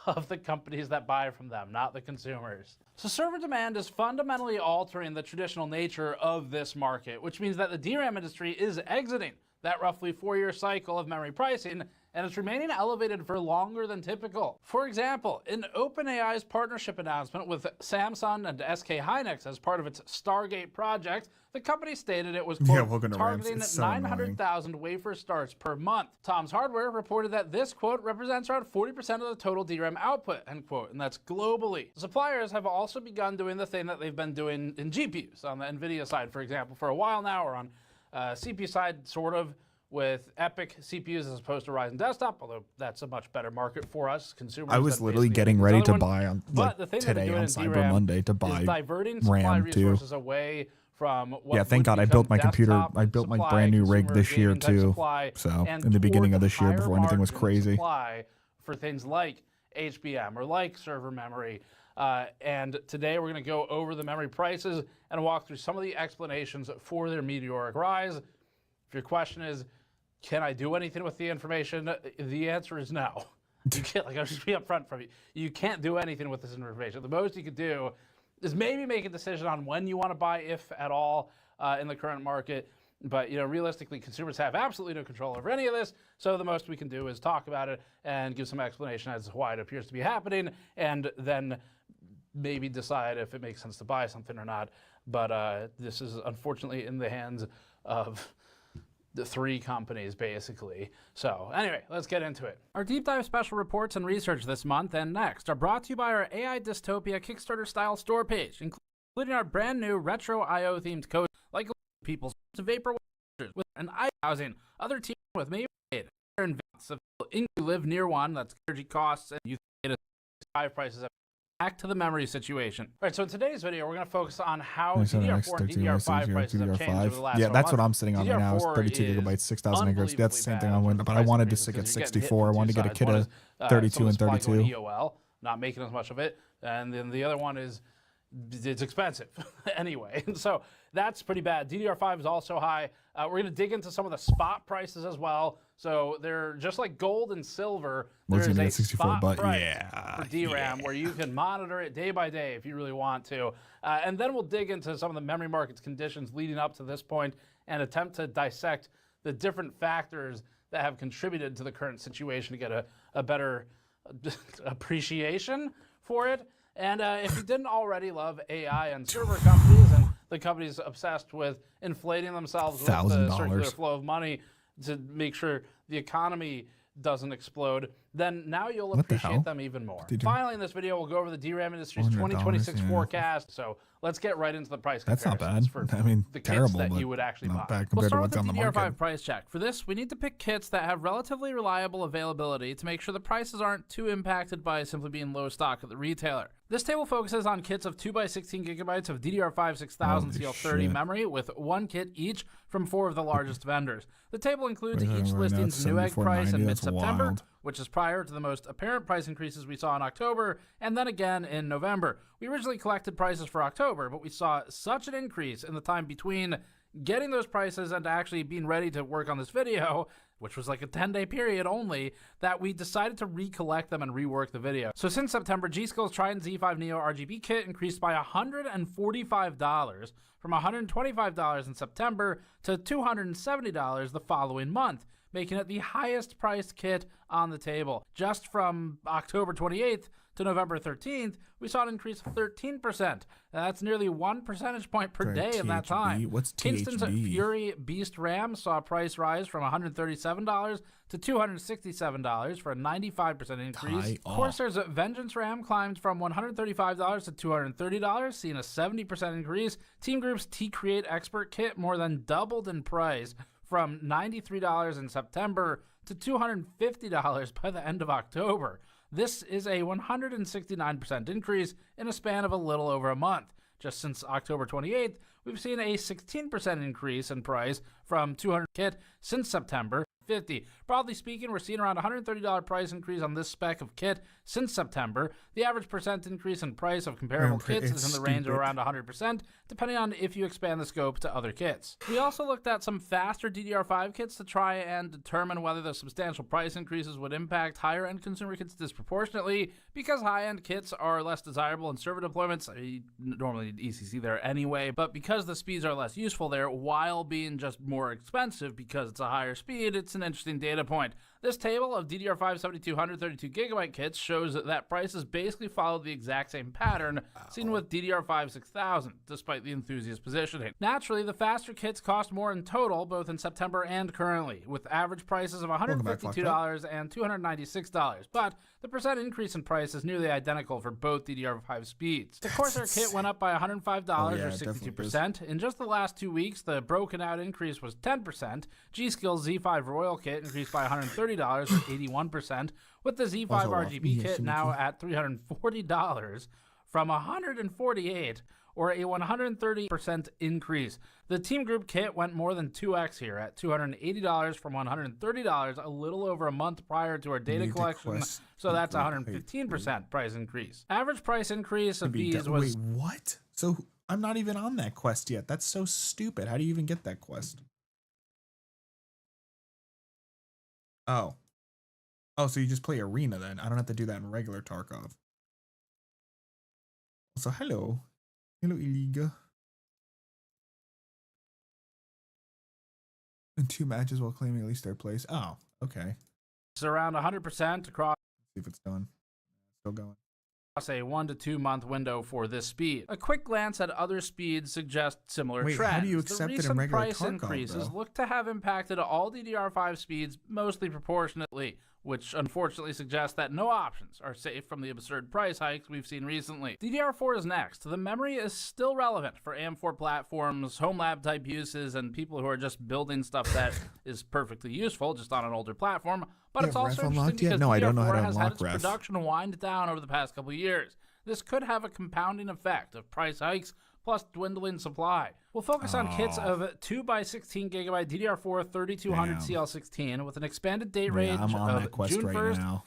of the companies that buy from them, not the consumers. So server demand is fundamentally altering the traditional nature of this market, which means that the DRAM industry is exiting that roughly 4-year cycle of memory pricing, and it's remaining elevated for longer than typical. For example, in OpenAI's partnership announcement with Samsung and SK Hynix as part of its Stargate project, the company stated it was, quote, targeting 900,000 wafer starts per month. Tom's Hardware reported that this, quote, represents around 40% of the total DRAM output, end quote, and that's globally. Suppliers have also begun doing the thing that they've been doing in GPUs, on the NVIDIA side, for example, for a while now, or on CPU side, sort of, with Epic CPUs as opposed to Ryzen Desktop, although that's a much better market for us consumers. I was literally getting ready to buy on today on Cyber Monday to buy diverting supply RAM too. resources away from what Yeah, thank God I built my computer. I built my brand new rig this year too. So in the beginning of this year, before anything was crazy. For things like HBM or like server memory. And today we're going to go over the memory prices and walk through some of the explanations for their meteoric rise. If your question is, can I do anything with the information? The answer is no. You can't, like, I'll just be upfront from you. You can't do anything with this information. The most you could do is maybe make a decision on when you want to buy, if at all, in the current market. But, you know, realistically, consumers have absolutely no control over any of this. So the most we can do is talk about it and give some explanation as to why it appears to be happening, and then maybe decide if it makes sense to buy something or not. But this is unfortunately in the hands of the 3 companies, basically. So anyway, let's get into it. Our deep dive special reports and research this month and next are brought to you by our AI Dystopia Kickstarter style store page, including our brand new retro IO themed code like people's vapor with an eye housing, other teams with maybe and you live near one, that's energy costs, and you get a 5 prices. Back to the memory situation. All right, so in today's video, we're going to focus on how DDR4 and DDR5 prices have changed over the last Yeah, that's what I'm sitting on right now. It's 32 gigabytes, 6,000 megahertz. That's the same thing I wanted, but I wanted to get 64. I wanted to get a kit of 32 and 32. EOL, not making as much of it. And then the other one is, it's expensive anyway. And so that's pretty bad. DDR5 is also high. We're going to dig into some of the spot prices as well. So they're just like gold and silver. There is a 64, spot price for DRAM where you can monitor it day by day if you really want to. And then we'll dig into some of the memory market's conditions leading up to this point and attempt to dissect the different factors that have contributed to the current situation to get a better appreciation for it. And if you didn't already love AI and server companies and the companies obsessed with inflating themselves with the circular flow of money to make sure the economy doesn't explode, then now you'll appreciate them even more. Finally, in this video, we'll go over the DRAM industry's 2026 forecast. So let's get right into the price comparisons. That's not bad. I mean, the terrible, kits that you would actually buy. Bad compared to what's on the market. DDR5 price check. For this, we need to pick kits that have relatively reliable availability to make sure the prices aren't too impacted by simply being low stock at the retailer. This table focuses on kits of 2x16 gigabytes of DDR5 6000 CL30 memory with 1 kit each from 4 of the largest vendors. The table includes each listing's Newegg price in mid-September, which is prior to the most apparent price increases we saw in October, and then again in November. We originally collected prices for October, but we saw such an increase in the time between getting those prices and actually being ready to work on this video, which was like a 10-day period only, that we decided to recollect them and rework the video. So since September, G-Skill's Trident Z5 Neo RGB kit increased by $145 from $125 in September to $270 the following month, making it the highest priced kit on the table. Just from October 28th to November 13th, we saw an increase of 13%. That's nearly 1 percentage point per day in that time. What's Kingston's THB? Fury Beast RAM saw a price rise from $137 to $267 for a 95% increase. High off. Corsair's Vengeance RAM climbed from $135 to $230, seeing a 70% increase. Team Group's T-Create Expert Kit more than doubled in price from $93 in September to $250 by the end of October. This is a 169% increase in a span of a little over a month. Just since October 28th, we've seen a 16% increase in price from $200 kit since September 50. Broadly speaking, we're seeing around $130 price increase on this spec of kit since September. The average percent increase in price of comparable kits is in the range of around 100%, depending on if you expand the scope to other kits. We also looked at some faster DDR5 kits to try and determine whether the substantial price increases would impact higher-end consumer kits disproportionately. Because high-end kits are less desirable in server deployments, you normally need ECC there anyway, but because the speeds are less useful there while being just more expensive because it's a higher speed, it's an interesting data point. This table of DDR5 7200 32GB kits shows that prices basically follow the exact same pattern seen with DDR5 6000, despite the enthusiast positioning. Naturally, the faster kits cost more in total, both in September and currently, with average prices of $152 and $296, but the percent increase in price is nearly identical for both DDR5 speeds. The Corsair kit went up by $105 or 62%. In just the last 2 weeks, the broken out increase was 10%. G-Skill's Z5 Royal kit increased by $130 or 81%, with the Z5 RGB kit now at $340 from $148 or a 130% increase. The Team Group kit went more than 2x here at $280 from $130 a little over a month prior to our data collection, so that's 115% price increase. Average price increase of these was... Wait, what? So I'm not even on that quest yet. That's so stupid. How do you even get that quest? Oh. Oh, so you just play Arena then. I don't have to do that in regular Tarkov. So hello. Hello, Iliga. In 2 matches while claiming at least third place. Oh, okay. It's around 100% across. See if it's done. Still going. A 1 to 2 month window for this speed. A quick glance at other speeds suggests similar Wait, trends. how do you accept the it in recent regular price Tarkov, increases though? look to have impacted all DDR5 speeds mostly proportionately, which unfortunately suggests that no options are safe from the absurd price hikes we've seen recently. DDR4 is next. The memory is still relevant for AM4 platforms, home lab type uses, and people who are just building stuff that is perfectly useful just on an older platform. But it's also interesting because No, I don't know how DDR4 to has had unlock its ref. production wind down over the past couple of years. This could have a compounding effect of price hikes plus dwindling supply. We'll focus on kits of 2x16GB DDR4 3200 CL16 with an expanded date range I'm on of that quest June right 1st now.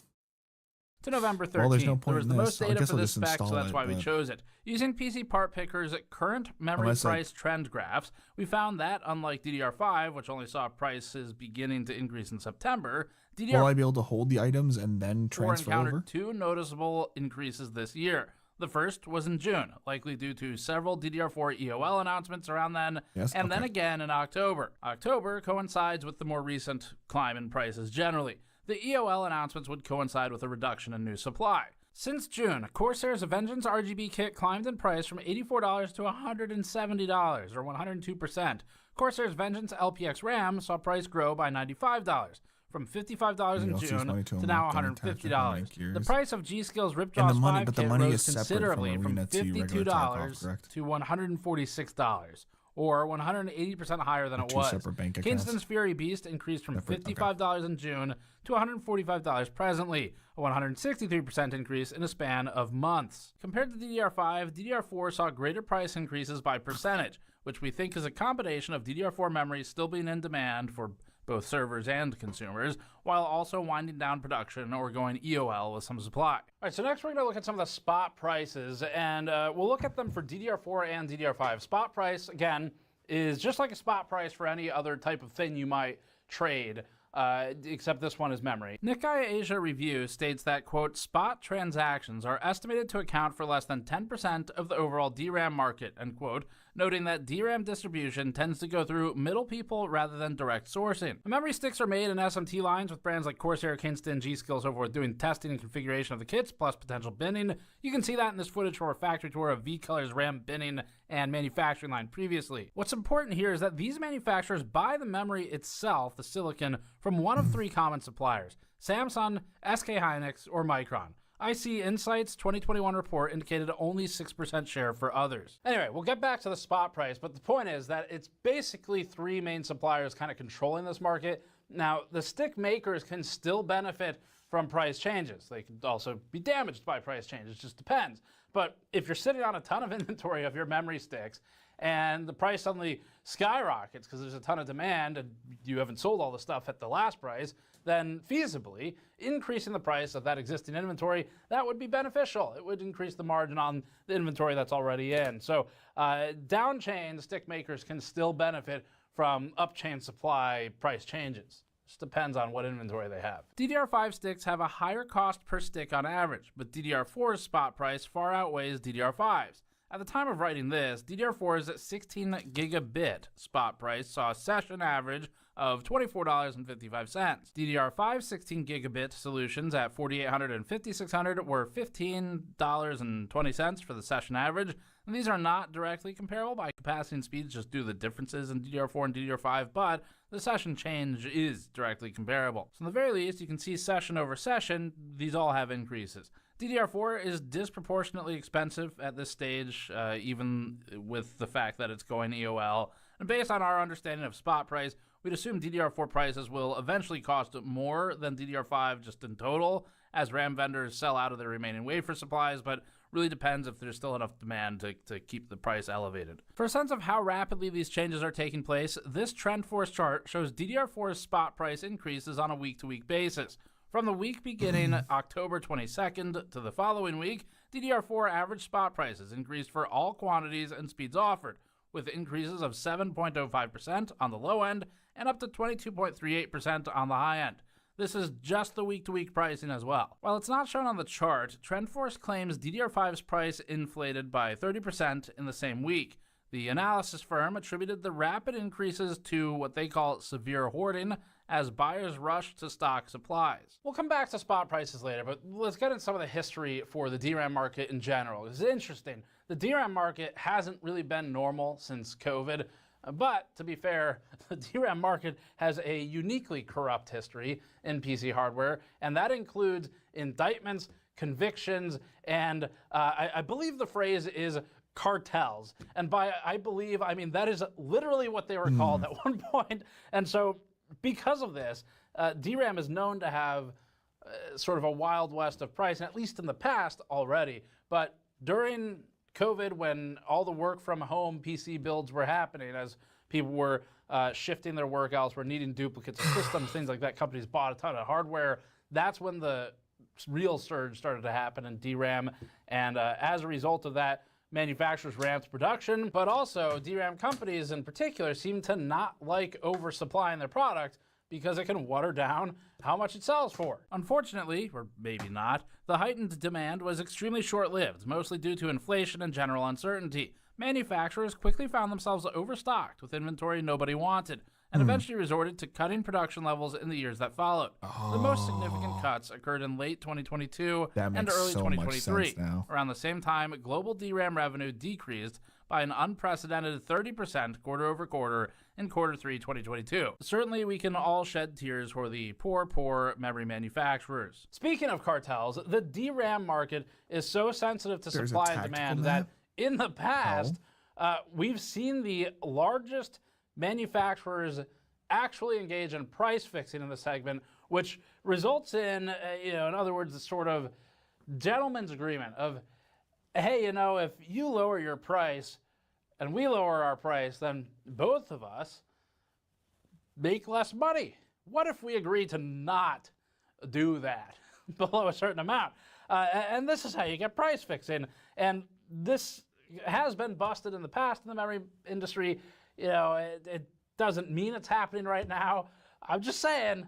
to November 13th. Well, there's no point there was in the this, most so I data guess for I'll this just spec, so install that's it, why we but- chose it. Using PC Part Picker's current memory Unless I- price trend graphs, we found that, unlike DDR5, which only saw prices beginning to increase in September, Will DDR4 I be able to hold the items and then transfer encountered over? 2 noticeable increases this year. The first was in June, likely due to several DDR4 EOL announcements around then, Yes, and then okay. again in October. October coincides with the more recent climb in prices generally. The EOL announcements would coincide with a reduction in new supply. Since June, Corsair's Vengeance RGB kit climbed in price from $84 to $170, or 102%. Corsair's Vengeance LPX RAM saw price grow by $95, from $55 in You'll see June money to to now unlock them in $150. gears. The price of G-Skill's And Ripjaws the money- 5 but the kit money rose is separate from considerably from Arena to regular $52 Tarkov, correct? to $146, or 180% higher than it Two was. separate bank accounts. Kingston's Fury Beast increased from Separate, okay. $55 in June to $145 presently, a 163% increase in a span of months. Compared to DDR5, DDR4 saw greater price increases by percentage, which we think is a combination of DDR4 memory still being in demand for both servers and consumers, while also winding down production or going EOL with some supply. All right, so next we're going to look at some of the spot prices, and we'll look at them for DDR4 and DDR5. Spot price, again, is just like a spot price for any other type of thing you might trade, except this one is memory. Nikkei Asia Review states that, quote, spot transactions are estimated to account for less than 10% of the overall DRAM market, end quote. noting that DRAM distribution tends to go through middle people rather than direct sourcing. The memory sticks are made in SMT lines with brands like Corsair, Kingston, G-Skill, so forth, doing testing and configuration of the kits, plus potential binning. You can see that in this footage from our factory tour of V-Color's RAM binning and manufacturing line previously. What's important here is that these manufacturers buy the memory itself, the silicon, from one of three common suppliers: Samsung, SK Hynix, or Micron. IC Insight's 2021 report indicated only 6% share for others. Anyway, we'll get back to the spot price, but the point is that it's basically three main suppliers kind of controlling this market. Now, the stick makers can still benefit from price changes. They could also be damaged by price changes, it just depends. But if you're sitting on a ton of inventory of your memory sticks and the price suddenly skyrockets because there's a ton of demand and you haven't sold all the stuff at the last price, then feasibly increasing the price of that existing inventory, that would be beneficial. It would increase the margin on the inventory that's already in. So down chain stick makers can still benefit from up chain supply price changes. Just depends on what inventory they have. DDR5 sticks have a higher cost per stick on average, but DDR4's spot price far outweighs DDR5's. At the time of writing this, DDR4's 16 gigabit spot price saw a session average of $24.55. DDR5 16 gigabit solutions at 4800 and 5600 were $15.20 for the session average. And these are not directly comparable by capacity and speeds just due to the differences in DDR4 and DDR5, but the session change is directly comparable. So in the very least, you can see session over session, these all have increases. DDR4 is disproportionately expensive at this stage, even with the fact that it's going EOL. And based on our understanding of spot price, we'd assume DDR4 prices will eventually cost more than DDR5 just in total, as RAM vendors sell out of their remaining wafer supplies, but really depends if there's still enough demand to keep the price elevated. For a sense of how rapidly these changes are taking place, this TrendForce chart shows DDR4's spot price increases on a week-to-week basis. From the week beginning October 22nd to the following week, DDR4 average spot prices increased for all quantities and speeds offered, with increases of 7.05% on the low end and up to 22.38% on the high end. This is just the week-to-week pricing as well. While it's not shown on the chart, TrendForce claims DDR5's price inflated by 30% in the same week. The analysis firm attributed the rapid increases to what they call severe hoarding, as buyers rushed to stock supplies. We'll come back to spot prices later, but let's get into some of the history for the DRAM market in general. It's interesting. The DRAM market hasn't really been normal since COVID, but to be fair, the DRAM market has a uniquely corrupt history in PC hardware, and that includes indictments, convictions, and I believe the phrase is cartels. And by I believe, I mean that is literally what they were called at one point. And so because of this, DRAM is known to have sort of a wild west of price, at least in the past already. But during COVID, when all the work from home PC builds were happening, as people were shifting their work elsewhere, needing duplicates of systems, things like that, companies bought a ton of hardware. That's when the real surge started to happen in DRAM. And as a result of that, manufacturers ramped production, but also DRAM companies in particular seem to not like oversupplying their product because it can water down how much it sells for. Unfortunately, or maybe not, the heightened demand was extremely short-lived, mostly due to inflation and general uncertainty. Manufacturers quickly found themselves overstocked with inventory nobody wanted, and eventually resorted to cutting production levels in the years that followed. The most significant cuts occurred in late 2022 and early 2023. Around the same time, global DRAM revenue decreased by an unprecedented 30% quarter over quarter in Q3 2022. Certainly, we can all shed tears for the poor memory manufacturers. Speaking of cartels, the DRAM market is so sensitive to supply and demand that in the past, we've seen the largest manufacturers actually engage in price fixing in the segment, which results in, in other words, a sort of gentleman's agreement of, hey, if you lower your price and we lower our price, then both of us make less money. What if we agree to not do that below a certain amount? And this is how you get price fixing. And this has been busted in the past in the memory industry. It doesn't mean it's happening right now. I'm just saying,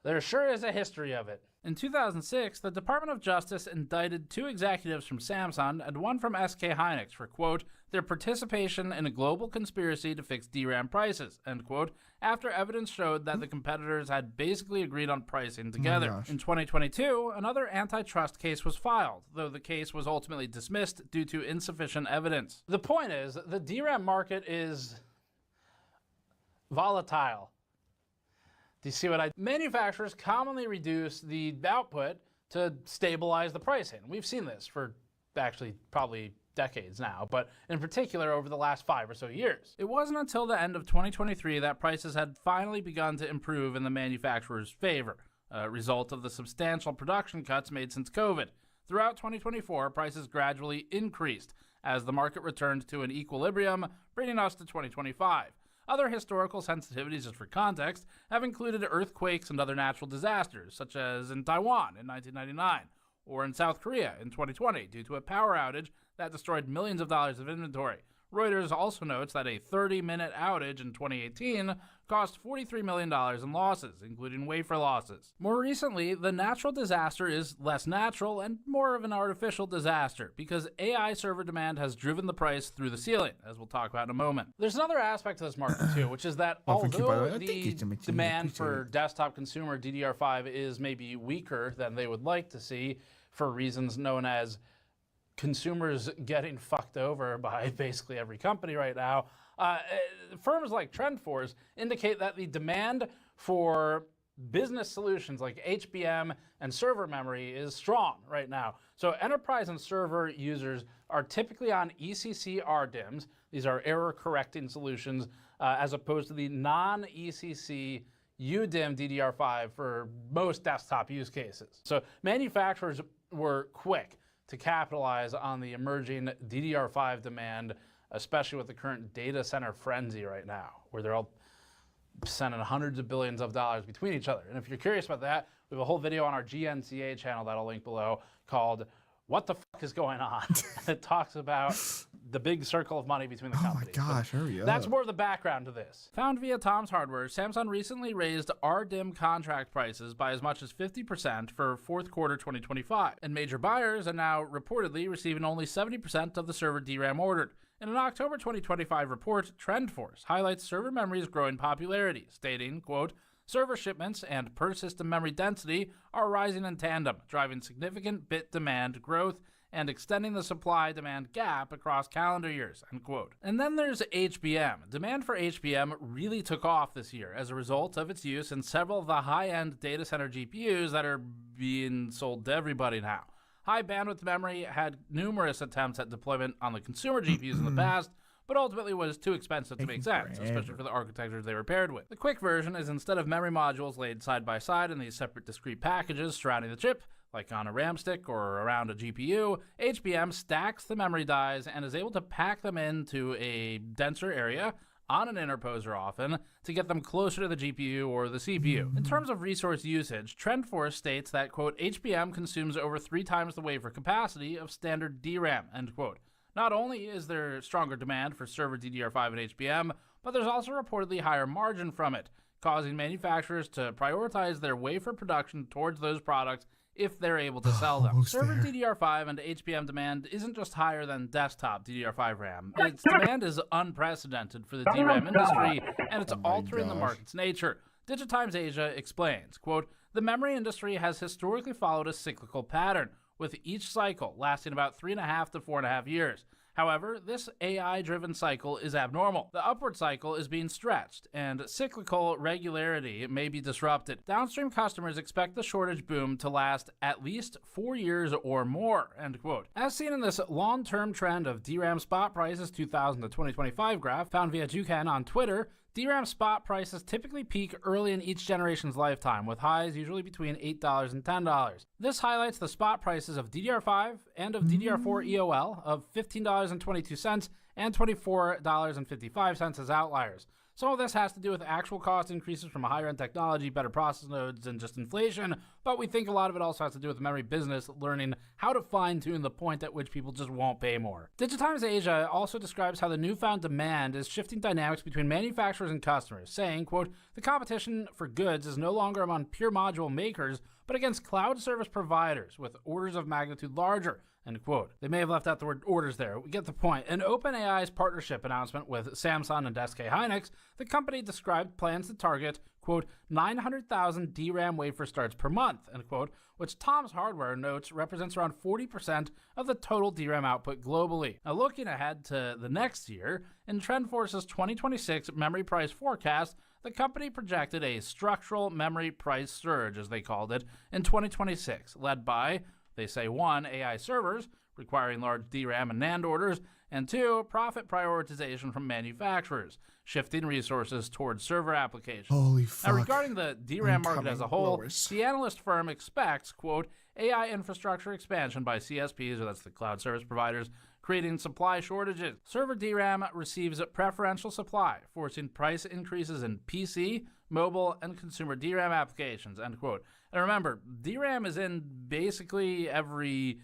there sure is a history of it. In 2006, the Department of Justice indicted 2 executives from Samsung and 1 from SK Hynix for, quote, their participation in a global conspiracy to fix DRAM prices, end quote, after evidence showed that the competitors had basically agreed on pricing together. gosh. In 2022, another antitrust case was filed, though the case was ultimately dismissed due to insufficient evidence. The point is, the DRAM market is volatile. Do you see what Manufacturers commonly reduce the output to stabilize the pricing. We've seen this for actually probably decades now, but in particular over the last 5 or so years. It wasn't until the end of 2023 that prices had finally begun to improve in the manufacturer's favor, a result of the substantial production cuts made since COVID. Throughout 2024, prices gradually increased as the market returned to an equilibrium, bringing us to 2025. Other historical sensitivities, just for context, have included earthquakes and other natural disasters, such as in Taiwan in 1999, or in South Korea in 2020 due to a power outage that destroyed millions of dollars of inventory. Reuters also notes that a 30-minute outage in 2018 cost $43 million in losses, including wafer losses. More recently, the natural disaster is less natural and more of an artificial disaster because AI server demand has driven the price through the ceiling, as we'll talk about in a moment. There's another aspect to this market too, which is that although the demand for desktop consumer DDR5 is maybe weaker than they would like to see for reasons known as consumers getting fucked over by basically every company right now, firms like TrendForce indicate that the demand for business solutions like HBM and server memory is strong right now. So enterprise and server users are typically on ECC RDIMMs. These are error correcting solutions as opposed to the non-ECC UDIMM DDR5 for most desktop use cases. So manufacturers were quick to capitalize on the emerging DDR5 demand, especially with the current data center frenzy right now, where they're all sending hundreds of billions of dollars between each other. And if you're curious about that, we have a whole video on our GNCA channel that I'll link below called What the Fuck is Going On? It talks about the big circle of money between the companies. Oh my gosh, hurry up. That's more of the background to this. Found via Tom's Hardware, Samsung recently raised RDIMM contract prices by as much as 50% for fourth quarter 2025, and major buyers are now reportedly receiving only 70% of the server DRAM ordered. In an October 2025 report, TrendForce highlights server memory's growing popularity, stating, quote, server shipments and per-system memory density are rising in tandem, driving significant bit demand growth and extending the supply-demand gap across calendar years, end quote. And then there's HBM. Demand for HBM really took off this year as a result of its use in several of the high-end data center GPUs that are being sold to everybody now. High bandwidth memory had numerous attempts at deployment on the consumer GPUs in the past, but ultimately was too expensive to make sense, especially for the architectures they were paired with. The quick version is instead of memory modules laid side by side in these separate discrete packages surrounding the chip, like on a RAM stick or around a GPU, HBM stacks the memory dies and is able to pack them into a denser area on an interposer often to get them closer to the GPU or the CPU. In terms of resource usage, TrendForce states that, quote, HBM consumes over 3 times the wafer capacity of standard DRAM, end quote. Not only is there stronger demand for server DDR5 and HBM, but there's also reportedly higher margin from it, causing manufacturers to prioritize their wafer production towards those products if they're able to sell them. Server DDR5 and HBM demand isn't just higher than desktop DDR5 RAM. Its demand is unprecedented for the DRAM industry, and it's altering the market's nature. Digitimes Asia explains, quote, the memory industry has historically followed a cyclical pattern, with each cycle lasting about 3.5 to 4.5 years. However, this AI-driven cycle is abnormal. The upward cycle is being stretched, and cyclical regularity may be disrupted. Downstream customers expect the shortage boom to last at least 4 years or more, end quote. As seen in this long-term trend of DRAM spot prices 2000 to 2025 graph found via Jukan on Twitter, DRAM spot prices typically peak early in each generation's lifetime, with highs usually between $8 and $10. This highlights the spot prices of DDR5 and of DDR4 EOL of $15.22 and $24.55 as outliers. Some of this has to do with actual cost increases from a higher-end technology, better process nodes, and just inflation, but we think a lot of it also has to do with the memory business learning how to fine-tune the point at which people just won't pay more. Digitimes Asia also describes how the newfound demand is shifting dynamics between manufacturers and customers, saying, quote, the competition for goods is no longer among pure module makers, but against cloud service providers with orders of magnitude larger, end quote. They may have left out the word orders there. We get the point. In OpenAI's partnership announcement with Samsung and SK Hynix, the company described plans to target, quote, 900,000 DRAM wafer starts per month, end quote, which Tom's Hardware notes represents around 40% of the total DRAM output globally. Now, looking ahead to the next year, in TrendForce's 2026 memory price forecast, the company projected a structural memory price surge, as they called it, in 2026, led by, they say, 1, AI servers, requiring large DRAM and NAND orders, and 2, profit prioritization from manufacturers, shifting resources towards server applications. Holy fuck. Now, regarding the DRAM market as a whole, blowers. the analyst firm expects, quote, AI infrastructure expansion by CSPs, or that's the cloud service providers, creating supply shortages. Server DRAM receives preferential supply, forcing price increases in PC, mobile, and consumer DRAM applications, end quote. And remember, DRAM is in basically every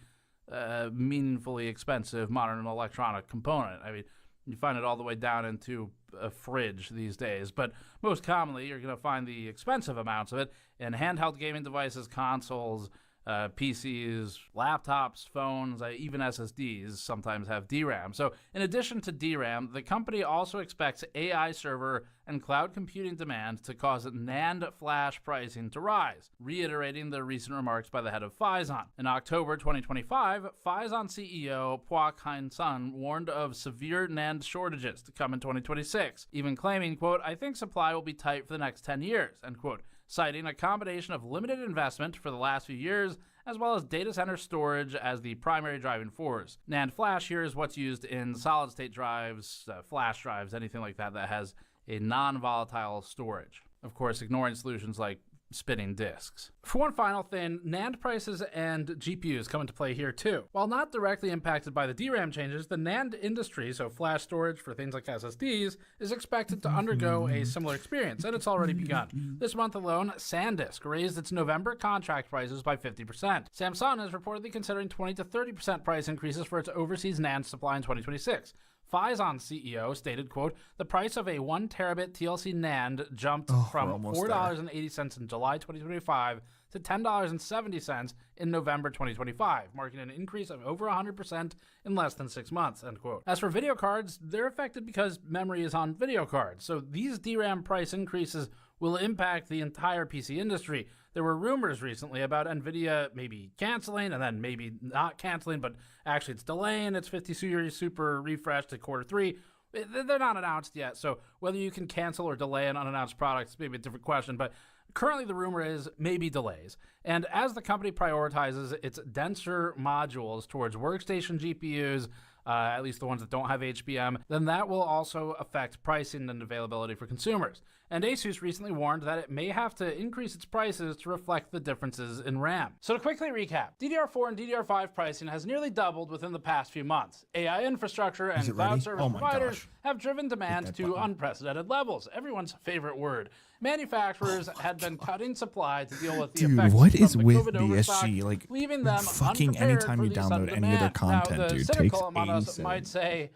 meaningfully expensive modern electronic component. I mean, you find it all the way down into a fridge these days, but most commonly you're going to find the expensive amounts of it in handheld gaming devices, consoles, PCs, laptops, phones, even SSDs sometimes have DRAM. So in addition to DRAM, the company also expects AI server and cloud computing demand to cause NAND flash pricing to rise, reiterating the recent remarks by the head of Phison. In October 2025, Phison CEO Kwok Hein-sun warned of severe NAND shortages to come in 2026, even claiming, quote, I think supply will be tight for the next 10 years, end quote, citing a combination of limited investment for the last few years as well as data center storage as the primary driving force. NAND flash here is what's used in solid-state drives, flash drives, anything like that that has a non-volatile storage. Of course, ignoring solutions like spinning disks. For one final thing, NAND prices and GPUs come into play here too. While not directly impacted by the DRAM changes, the NAND industry, so flash storage for things like SSDs, is expected to undergo a similar experience, and it's already begun. This month alone, SanDisk raised its November contract prices by 50%. Samsung is reportedly considering 20 to 30% price increases for its overseas NAND supply in 2026. Phison CEO stated, quote, the price of a 1 terabit TLC NAND jumped from $4.80 in July 2025 to $10.70 in November 2025, marking an increase of over 100% in less than 6 months, end quote. As for video cards, they're affected because memory is on video cards, so these DRAM price increases will impact the entire PC industry. There were rumors recently about NVIDIA maybe canceling and then maybe not canceling, but actually it's delaying its 50 series super refresh to Q3. They're not announced yet, so whether you can cancel or delay an unannounced product is maybe a different question, but currently the rumor is maybe delays. And as the company prioritizes its denser modules towards workstation GPUs, at least the ones that don't have HBM, then that will also affect pricing and availability for consumers. And Asus recently warned that it may have to increase its prices to reflect the differences in RAM. So to quickly recap, DDR4 and DDR5 pricing has nearly doubled within the past few months. AI infrastructure and cloud service providers have driven demand to unprecedented levels. Everyone's favorite word. Manufacturers had been cutting supply to deal with the effects what is from the with COVID BSG? overstock, Like, leaving them fucking unprepared anytime for you the sudden download any of their demand. content, now, the dude, cynical takes among 80 us might say,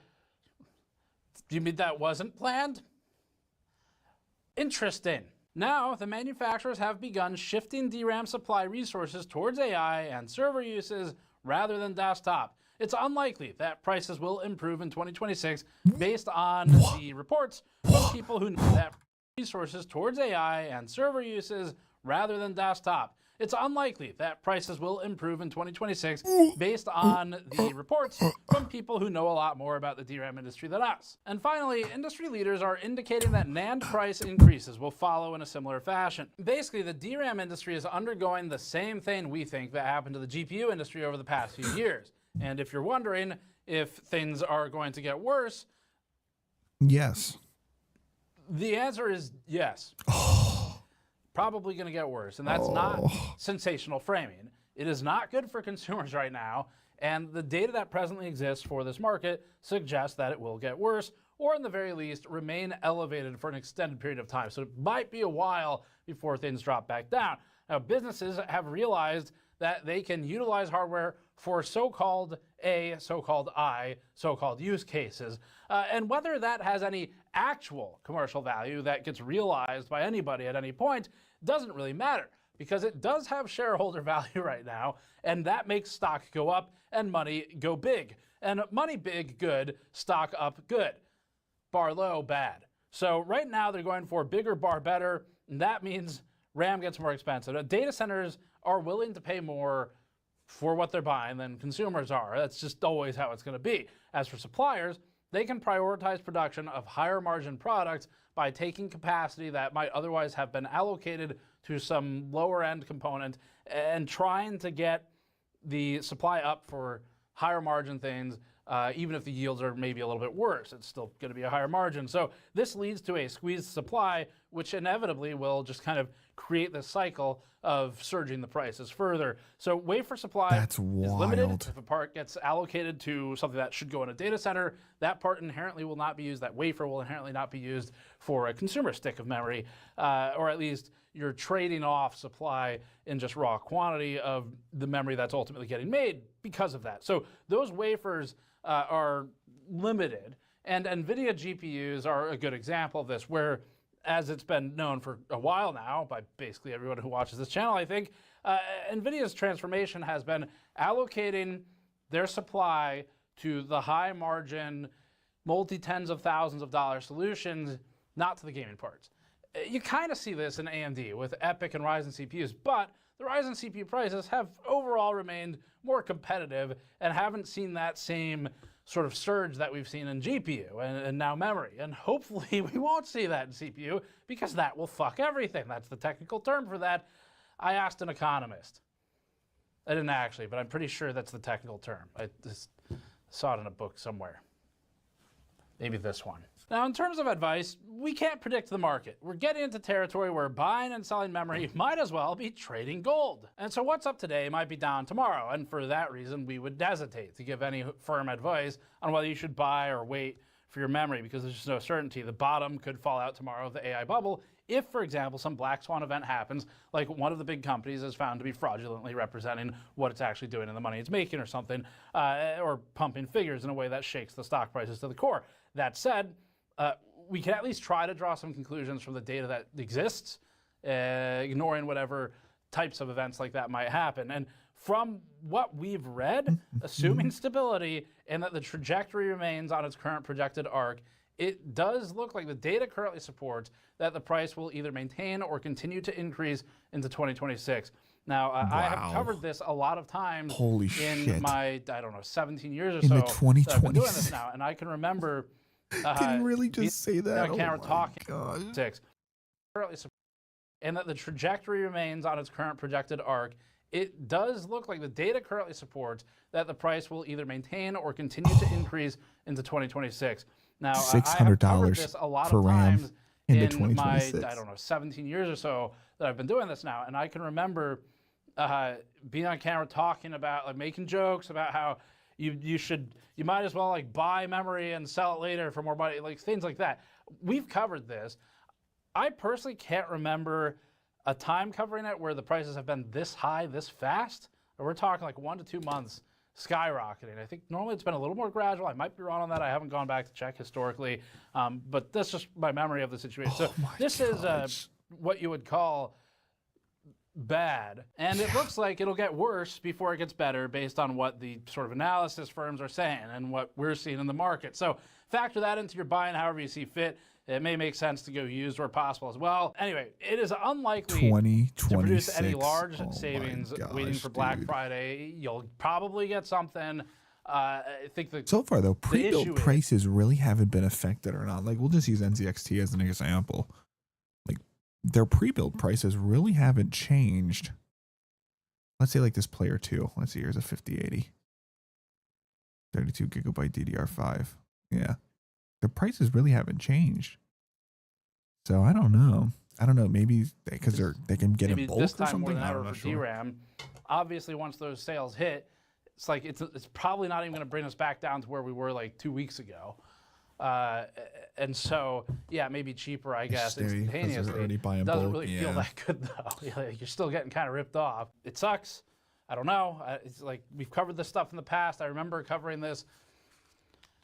do you mean that wasn't planned? Interesting. Now, the manufacturers have begun shifting DRAM supply resources towards AI and server uses rather than desktop. It's unlikely that prices will improve in 2026 based on the reports from people who know that resources towards AI and server uses rather than desktop. It's unlikely that prices will improve in 2026 based on the reports from people who know a lot more about the DRAM industry than us. And finally, industry leaders are indicating that NAND price increases will follow in a similar fashion. Basically, the DRAM industry is undergoing the same thing we think that happened to the GPU industry over the past few years. And if you're wondering if things are going to get worse, yes. The answer is yes. Probably going to get worse, and that's not sensational framing. It is not good for consumers right now, and the data that presently exists for this market suggests that it will get worse, or in the very least, remain elevated for an extended period of time. So it might be a while before things drop back down. Now, businesses have realized that they can utilize hardware for so-called A, so-called I, so-called use cases. And whether that has any actual commercial value that gets realized by anybody at any point doesn't really matter. because it does have shareholder value right now, and that makes stock go up and money go big. And money big, good, stock up, good. Bar low, bad. So right now they're going for bigger bar better, and that means RAM gets more expensive. Data centers are willing to pay more for what they're buying than consumers are. That's just always how it's going to be. As for suppliers, they can prioritize production of higher margin products by taking capacity that might otherwise have been allocated to some lower end component and trying to get the supply up for higher margin things, even if the yields are maybe a little bit worse. It's still going to be a higher margin. So this leads to a squeezed supply, which inevitably will just kind of create this cycle of surging the prices further. So wafer supply is limited. If a part gets allocated to something that should go in a data center, that part inherently will not be used. That wafer will inherently not be used for a consumer stick of memory, or at least you're trading off supply in just raw quantity of the memory that's ultimately getting made because of that. So those wafers are limited, and NVIDIA GPUs are a good example of this, where, as it's been known for a while now by basically everyone who watches this channel, I think, NVIDIA's transformation has been allocating their supply to the high margin, multi-tens of thousands of dollar solutions, not to the gaming parts. You kind of see this in AMD with EPYC and Ryzen CPUs, but the Ryzen CPU prices have overall remained more competitive and haven't seen that same sort of surge that we've seen in GPU and now memory. And hopefully we won't see that in CPU, because that will fuck everything. That's the technical term for that. I asked an economist. I didn't actually, but I'm pretty sure that's the technical term. I just saw it in a book somewhere. Maybe this one. Now, in terms of advice, we can't predict the market. We're getting into territory where buying and selling memory might as well be trading gold. And so what's up today might be down tomorrow. And for that reason, we would hesitate to give any firm advice on whether you should buy or wait for your memory, because there's just no certainty. The bottom could fall out tomorrow of the AI bubble if, for example, some black swan event happens, like one of the big companies is found to be fraudulently representing what it's actually doing and the money it's making or something, or pumping figures in a way that shakes the stock prices to the core. That said, we can at least try to draw some conclusions from the data that exists, ignoring whatever types of events like that might happen. And from what we've read, assuming stability and that the trajectory remains on its current projected arc, it does look like the data currently supports that the price will either maintain or continue to increase into 2026. Now, I have covered this a lot of times in my, I don't know, 17 years or so that I've been doing this now, and I can remember didn't really just say that. Camera talking six, and that the trajectory remains on its current projected arc. It does look like the data currently supports that the price will either maintain or continue to increase into 2026. Now, $600 for RAM into in my, I don't know, 17 years or so that I've been doing this now, and I can remember being on camera talking about, like, making jokes about how you might as well like buy memory and sell it later for more money, like things like that. We've covered this. I personally can't remember a time covering it where the prices have been this high, this fast. Or we're talking like 1 to 2 months skyrocketing. I think normally it's been a little more gradual. I might be wrong on that. I haven't gone back to check historically, but that's just my memory of the situation. So this is what you would call bad, and it looks like it'll get worse before it gets better based on what the sort of analysis firms are saying and what we're seeing in the market. So factor that into your buying however you see fit. It may make sense to go used where possible as well. Anyway, it is unlikely to produce any large savings waiting for Black Friday. You'll probably get something. I think so far though, pre-built prices really haven't been affected or not. Like, we'll just use NZXT as an example. Like, their pre-built prices really haven't changed. Let's say like this player 2. Let's see, here's a 5080. 32 gigabyte DDR5. Yeah. The prices really haven't changed. So I don't know. Maybe because they can get in bulk this time or something. More than ever for DRAM. Obviously, once those sales hit, it's like it's probably not even going to bring us back down to where we were like 2 weeks ago. And so, yeah, maybe cheaper, I guess, instantaneously. Doesn't really feel that good, though. You're still getting kind of ripped off. It sucks. I don't know. It's like we've covered this stuff in the past. I remember covering this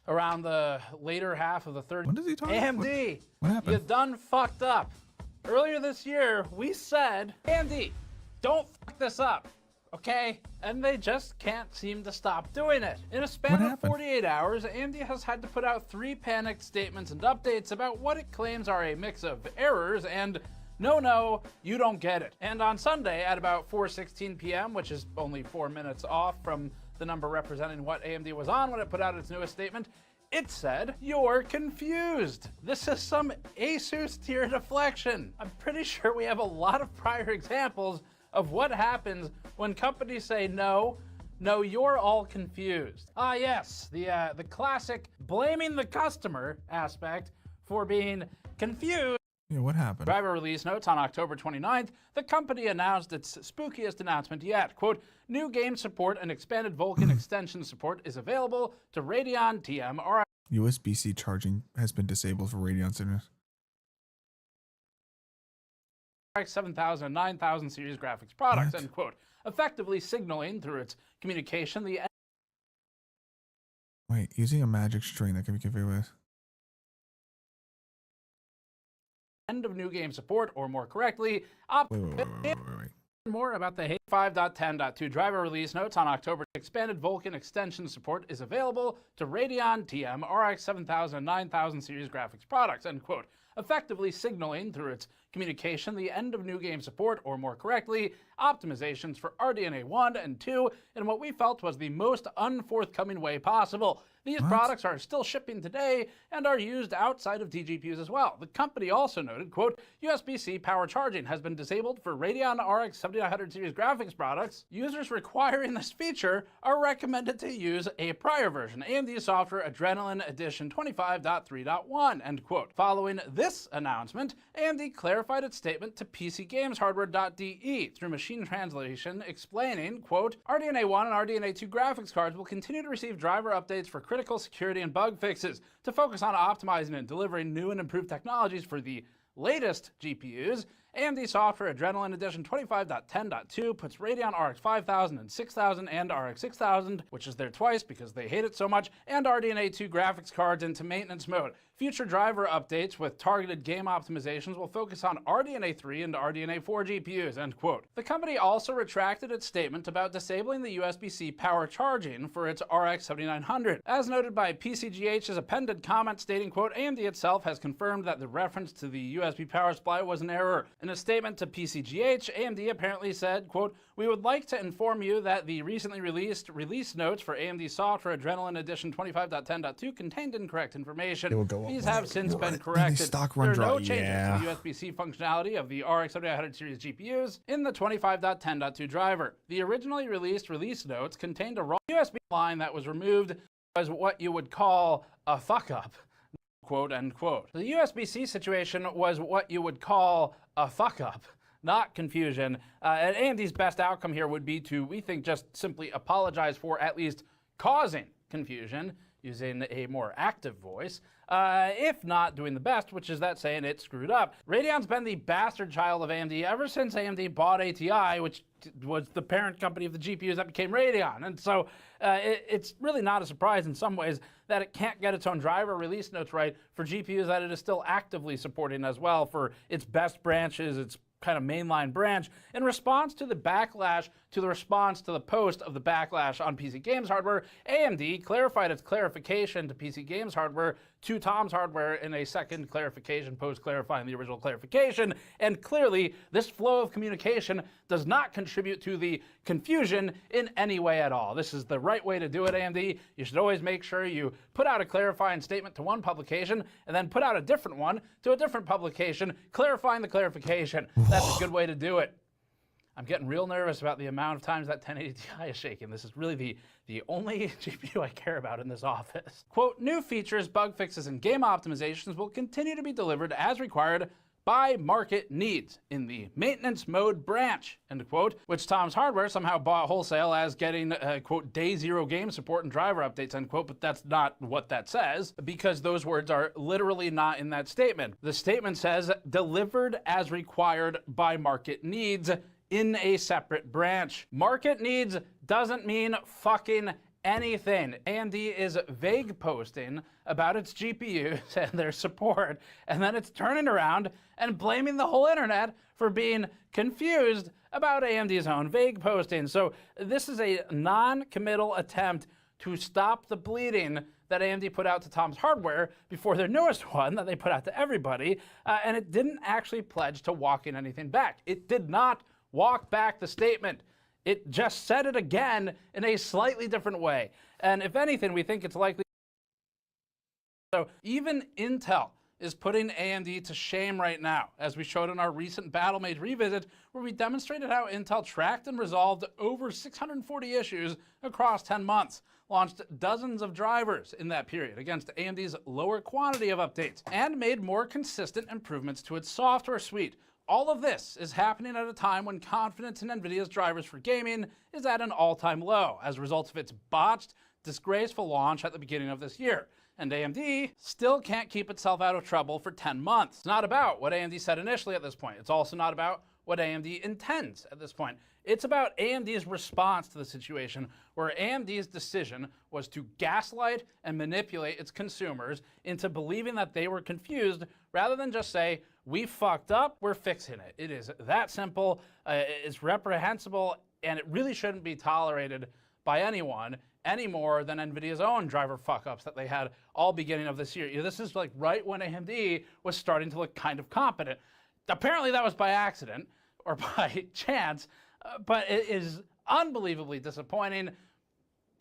around the later half of the third. When does he talk? AMD, what happened? you done fucked up. Earlier this year, we said, AMD, don't fuck this up, okay? And they just can't seem to stop doing it. In a span of 48 hours, AMD has had to put out 3 panicked statements and updates about what it claims are a mix of errors and no, you don't get it. And on Sunday at about 4:16 p.m., which is only 4 minutes off from the number representing what AMD was on when it put out its newest statement, it said, "You're confused. This is some Asus tier deflection." I'm pretty sure we have a lot of prior examples of what happens when companies say, no, you're all confused. Ah, yes, the classic blaming the customer aspect for being confused. Yeah, what happened? Driver release notes on October 29th, the company announced its spookiest announcement yet. Quote, "New game support and expanded Vulkan extension support is available to Radeon TM RX USB-C charging has been disabled for Radeon servers. 7000 and 9000 series graphics products," What? end quote, effectively signaling through its communication the Wait, using a magic string that can be configured with. end of new game support, or more correctly, Wait. more about the 5.10.2 driver release notes on October. Expanded Vulkan extension support is available to Radeon TM RX 7000 and 9000 series graphics products, end quote, effectively signaling through its communication the end of new game support, or more correctly, optimizations for RDNA 1 and 2 in what we felt was the most unforthcoming way possible. These products are still shipping today and are used outside of DGPUs as well. The company also noted, quote, "USB-C power charging has been disabled for Radeon RX 7900 series graphics products. Users requiring this feature are recommended to use a prior version, AMD Software Adrenaline Edition 25.3.1, end quote. Following this announcement, AMD clarified its statement to PCGamesHardware.de through machine translation, explaining, quote, "RDNA 1 and RDNA 2 graphics cards will continue to receive driver updates for critical security and bug fixes to focus on optimizing and delivering new and improved technologies for the latest GPUs. AMD Software Adrenaline Edition 25.10.2 puts Radeon RX 5000 and 6000 and RX 6000, which is there twice because they hate it so much, and RDNA 2 graphics cards into maintenance mode. Future driver updates with targeted game optimizations will focus on RDNA 3 and RDNA 4 GPUs," end quote. The company also retracted its statement about disabling the USB-C power charging for its RX 7900. As noted by PCGH's appended comment stating, quote, "AMD itself has confirmed that the reference to the USB power supply was an error." In a statement to PCGH, AMD apparently said, quote, "We would like to inform you that the recently released release notes for AMD Software Adrenaline Edition 25.10.2 contained incorrect information. It will go up. These have since been What? corrected. Stock There run are no drop. changes Yeah. to the USB-C functionality of the RX 7900 series GPUs in the 25.10.2 driver. The originally released release notes contained a raw USB line that was removed as what you would call a fuck-up, quote, end quote. The USB-C situation was what you would call a fuck-up, not confusion. And AMD's best outcome here would be to, we think, just simply apologize for at least causing confusion using a more active voice, if not doing the best, which is that saying it screwed up. Radeon's been the bastard child of AMD ever since AMD bought ATI, which was the parent company of the GPUs that became Radeon. And so it's really not a surprise in some ways that it can't get its own driver release notes right for GPUs that it is still actively supporting as well for its best branches, its kind of mainline branch. In response to the backlash, to the response to the post of the backlash on PC Games Hardware, AMD clarified its clarification to PC Games Hardware to Tom's Hardware in a second clarification post clarifying the original clarification. And clearly, this flow of communication does not contribute to the confusion in any way at all. This is the right way to do it, AMD. You should always make sure you put out a clarifying statement to one publication and then put out a different one to a different publication, clarifying the clarification. That's a good way to do it. I'm getting real nervous about the amount of times that 1080 Ti is shaking. This is really the only GPU I care about in this office. Quote, "New features, bug fixes, and game optimizations will continue to be delivered as required by market needs in the maintenance mode branch," end quote, which Tom's Hardware somehow bought wholesale as getting, quote, "day zero game support and driver updates," end quote, but that's not what that says, because those words are literally not in that statement. The statement says, "delivered as required by market needs," in a separate branch. Market needs doesn't mean fucking anything. AMD is vague posting about its GPUs and their support, and then it's turning around and blaming the whole internet for being confused about AMD's own vague posting. So this is a non-committal attempt to stop the bleeding that AMD put out to Tom's Hardware before their newest one that they put out to everybody, and it didn't actually pledge to walking anything back. It did not walk back the statement. It just said it again in a slightly different way. And if anything, we think it's likely. So even Intel is putting AMD to shame right now, as we showed in our recent Battlemage revisit, where we demonstrated how Intel tracked and resolved over 640 issues across 10 months, launched dozens of drivers in that period against AMD's lower quantity of updates, and made more consistent improvements to its software suite. All of this is happening at a time when confidence in NVIDIA's drivers for gaming is at an all-time low as a result of its botched, disgraceful launch at the beginning of this year. And AMD still can't keep itself out of trouble for 10 months. It's not about what AMD said initially at this point. It's also not about what AMD intends at this point. It's about AMD's response to the situation, where AMD's decision was to gaslight and manipulate its consumers into believing that they were confused, rather than just say, we fucked up, we're fixing it. It is that simple, it's reprehensible, and it really shouldn't be tolerated by anyone any more than NVIDIA's own driver fuck-ups that they had all beginning of this year. This is like right when AMD was starting to look kind of competent. Apparently that was by accident or by chance, but it is unbelievably disappointing,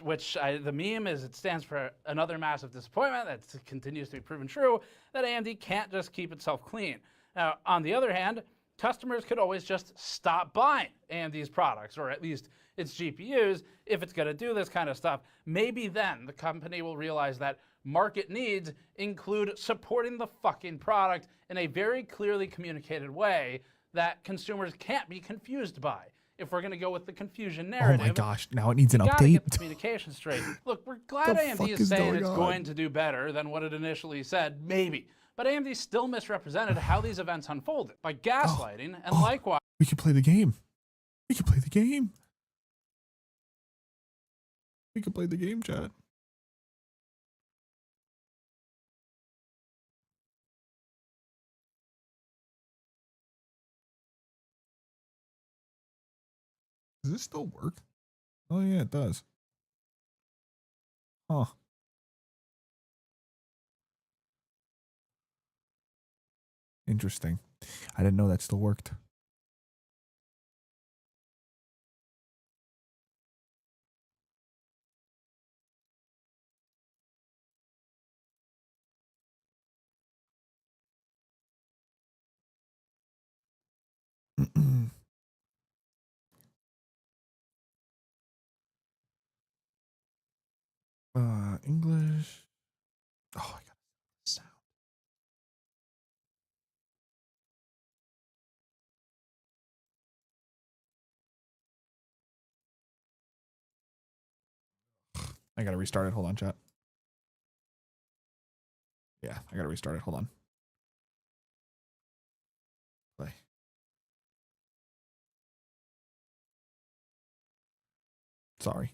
which the meme is, it stands for another massive disappointment that continues to be proven true, that AMD can't just keep itself clean. Now, on the other hand, customers could always just stop buying AMD's products, or at least its GPUs, if it's going to do this kind of stuff. Maybe then the company will realize that market needs include supporting the fucking product in a very clearly communicated way that consumers can't be confused by. If we're going to go with the confusion narrative. Oh my gosh, now it needs an you gotta get the update. communication straight. Look, we're glad The AMD fuck is is saying going it's on? going to do better than what it initially said, maybe. But AMD still misrepresented how these events unfolded by gaslighting and likewise. We can play the game. We can play the game. We can play the game, chat. Does this still work? Oh yeah, it does. Huh. Interesting. I didn't know that still worked. English. Oh, I got sound. I gotta restart it. Hold on, chat. Yeah, I gotta restart it. Hold on. Play. Sorry.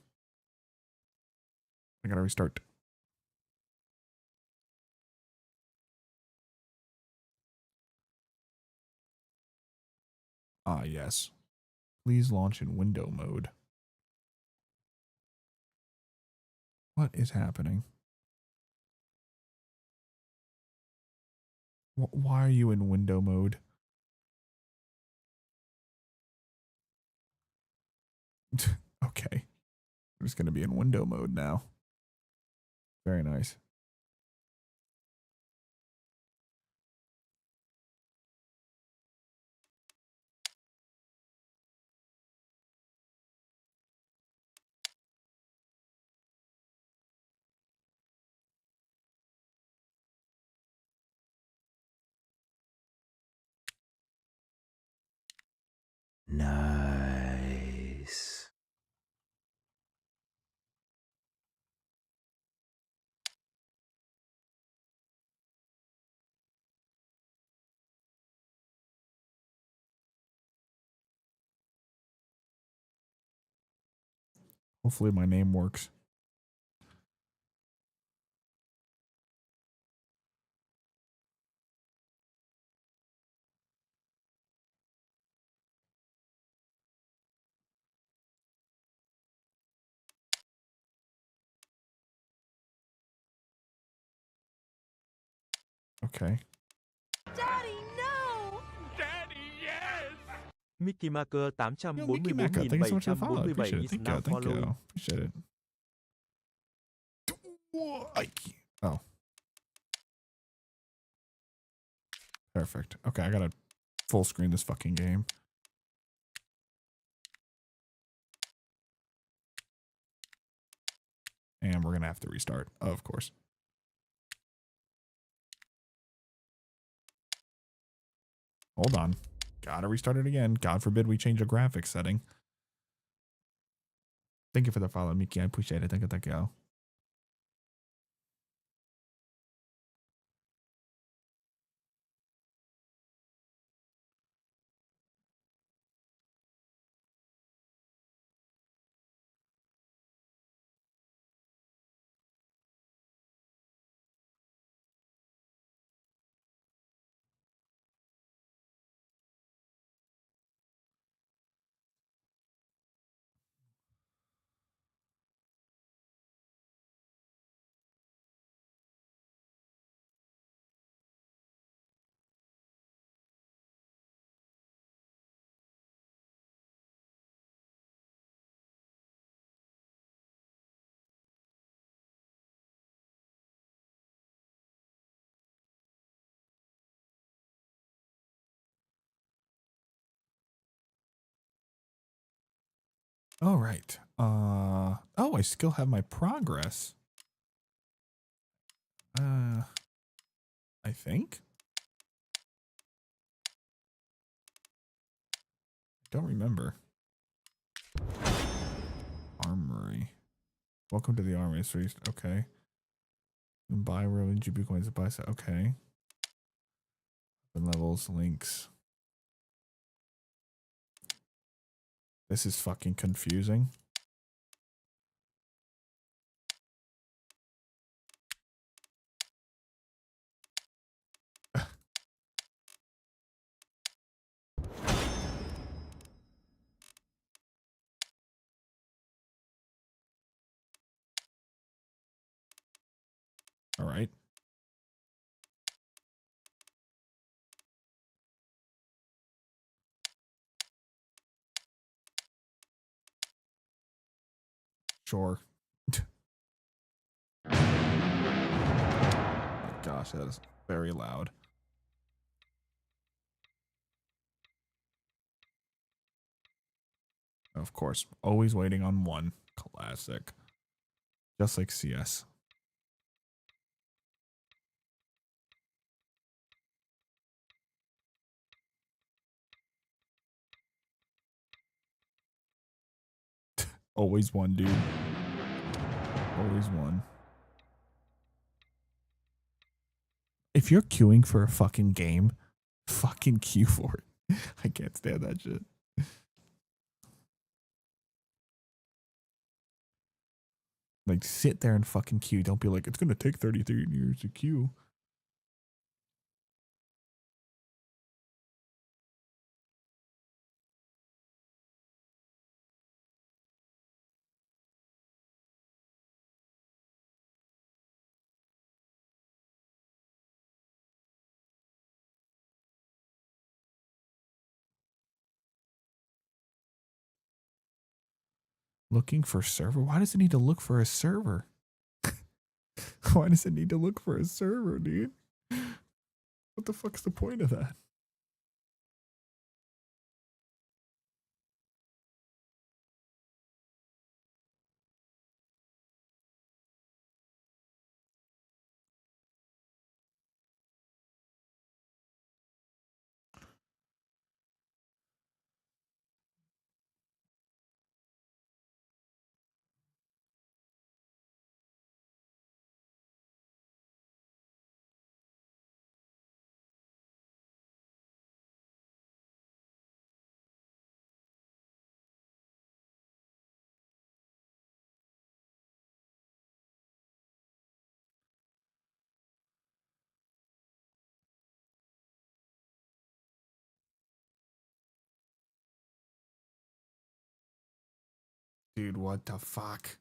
I gotta restart. Ah, yes. Please launch in window mode. What is happening? Why are you in window mode? Okay. I'm just going to be in window mode now. Very nice. Nice. Hopefully my name works. Okay. Daddy, no! Mickey Maker Yo, Mickey Mecca, thank you so much for the follow. I appreciate it. is Thank now you. Thank followed. you. Appreciate it. Oh. Perfect. Okay, I gotta full screen this fucking game. And we're gonna have to restart, of course. Hold on. Gotta restart it again. God forbid we change a graphics setting. Thank you for the follow, Miki. I appreciate it. Thank you. Thank you. All right. Oh, I still have my progress. I think. Don't remember. Armory. Welcome to the armory. So okay. Buy rolling GP coins to buy set. Okay. Levels, links. This is fucking confusing. All right. Sure. Gosh, that is very loud. Of course, always waiting on one. Classic. Just like CS. Always one, dude. Always one. If you're queuing for a fucking game, fucking queue for it. I can't stand that shit. Like, sit there and fucking queue. Don't be like, it's going to take 33 years to queue. Looking for server? Why does it need to look for a server? Why does it need to look for a server, dude? What the fuck's the point of that? Dude, what the fuck?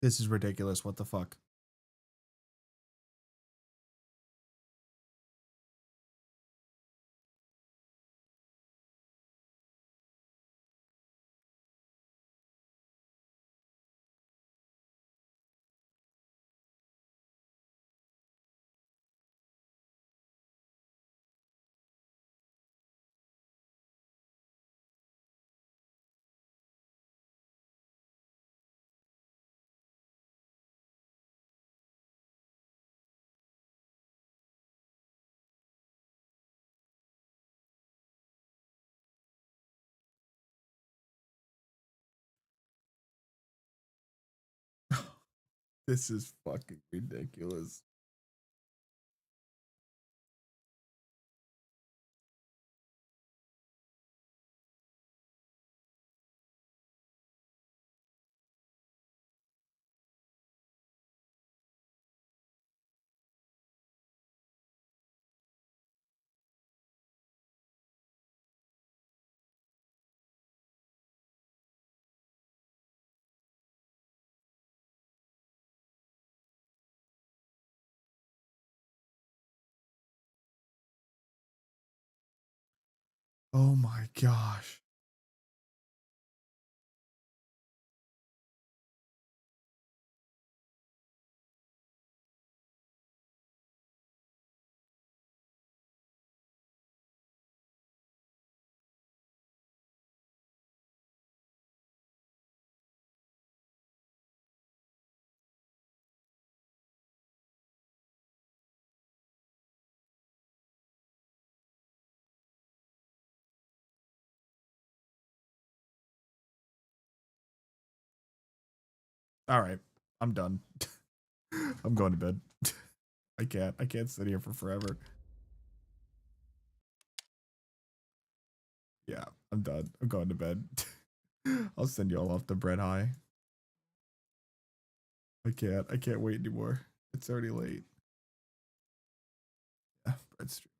This is ridiculous. What the fuck? This is fucking ridiculous. Oh my gosh. All right. I'm done. I'm going to bed. I can't sit here for forever. Yeah, I'm done. I'm going to bed. I'll send you all off to bread high. I can't wait anymore. It's already late. Yeah, bread streaming.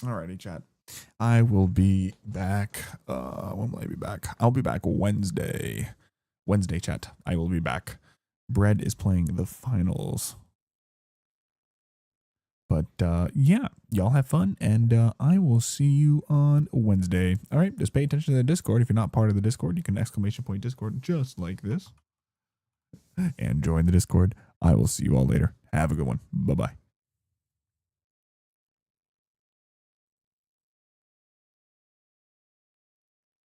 Alrighty, chat. I will be back. When will I be back? I'll be back Wednesday. Wednesday, chat. I will be back. Bread is playing the finals. But yeah, y'all have fun, and I will see you on Wednesday. All right, just pay attention to the Discord. If you're not part of the Discord, you can exclamation point Discord just like this and join the Discord. I will see you all later. Have a good one. Bye-bye.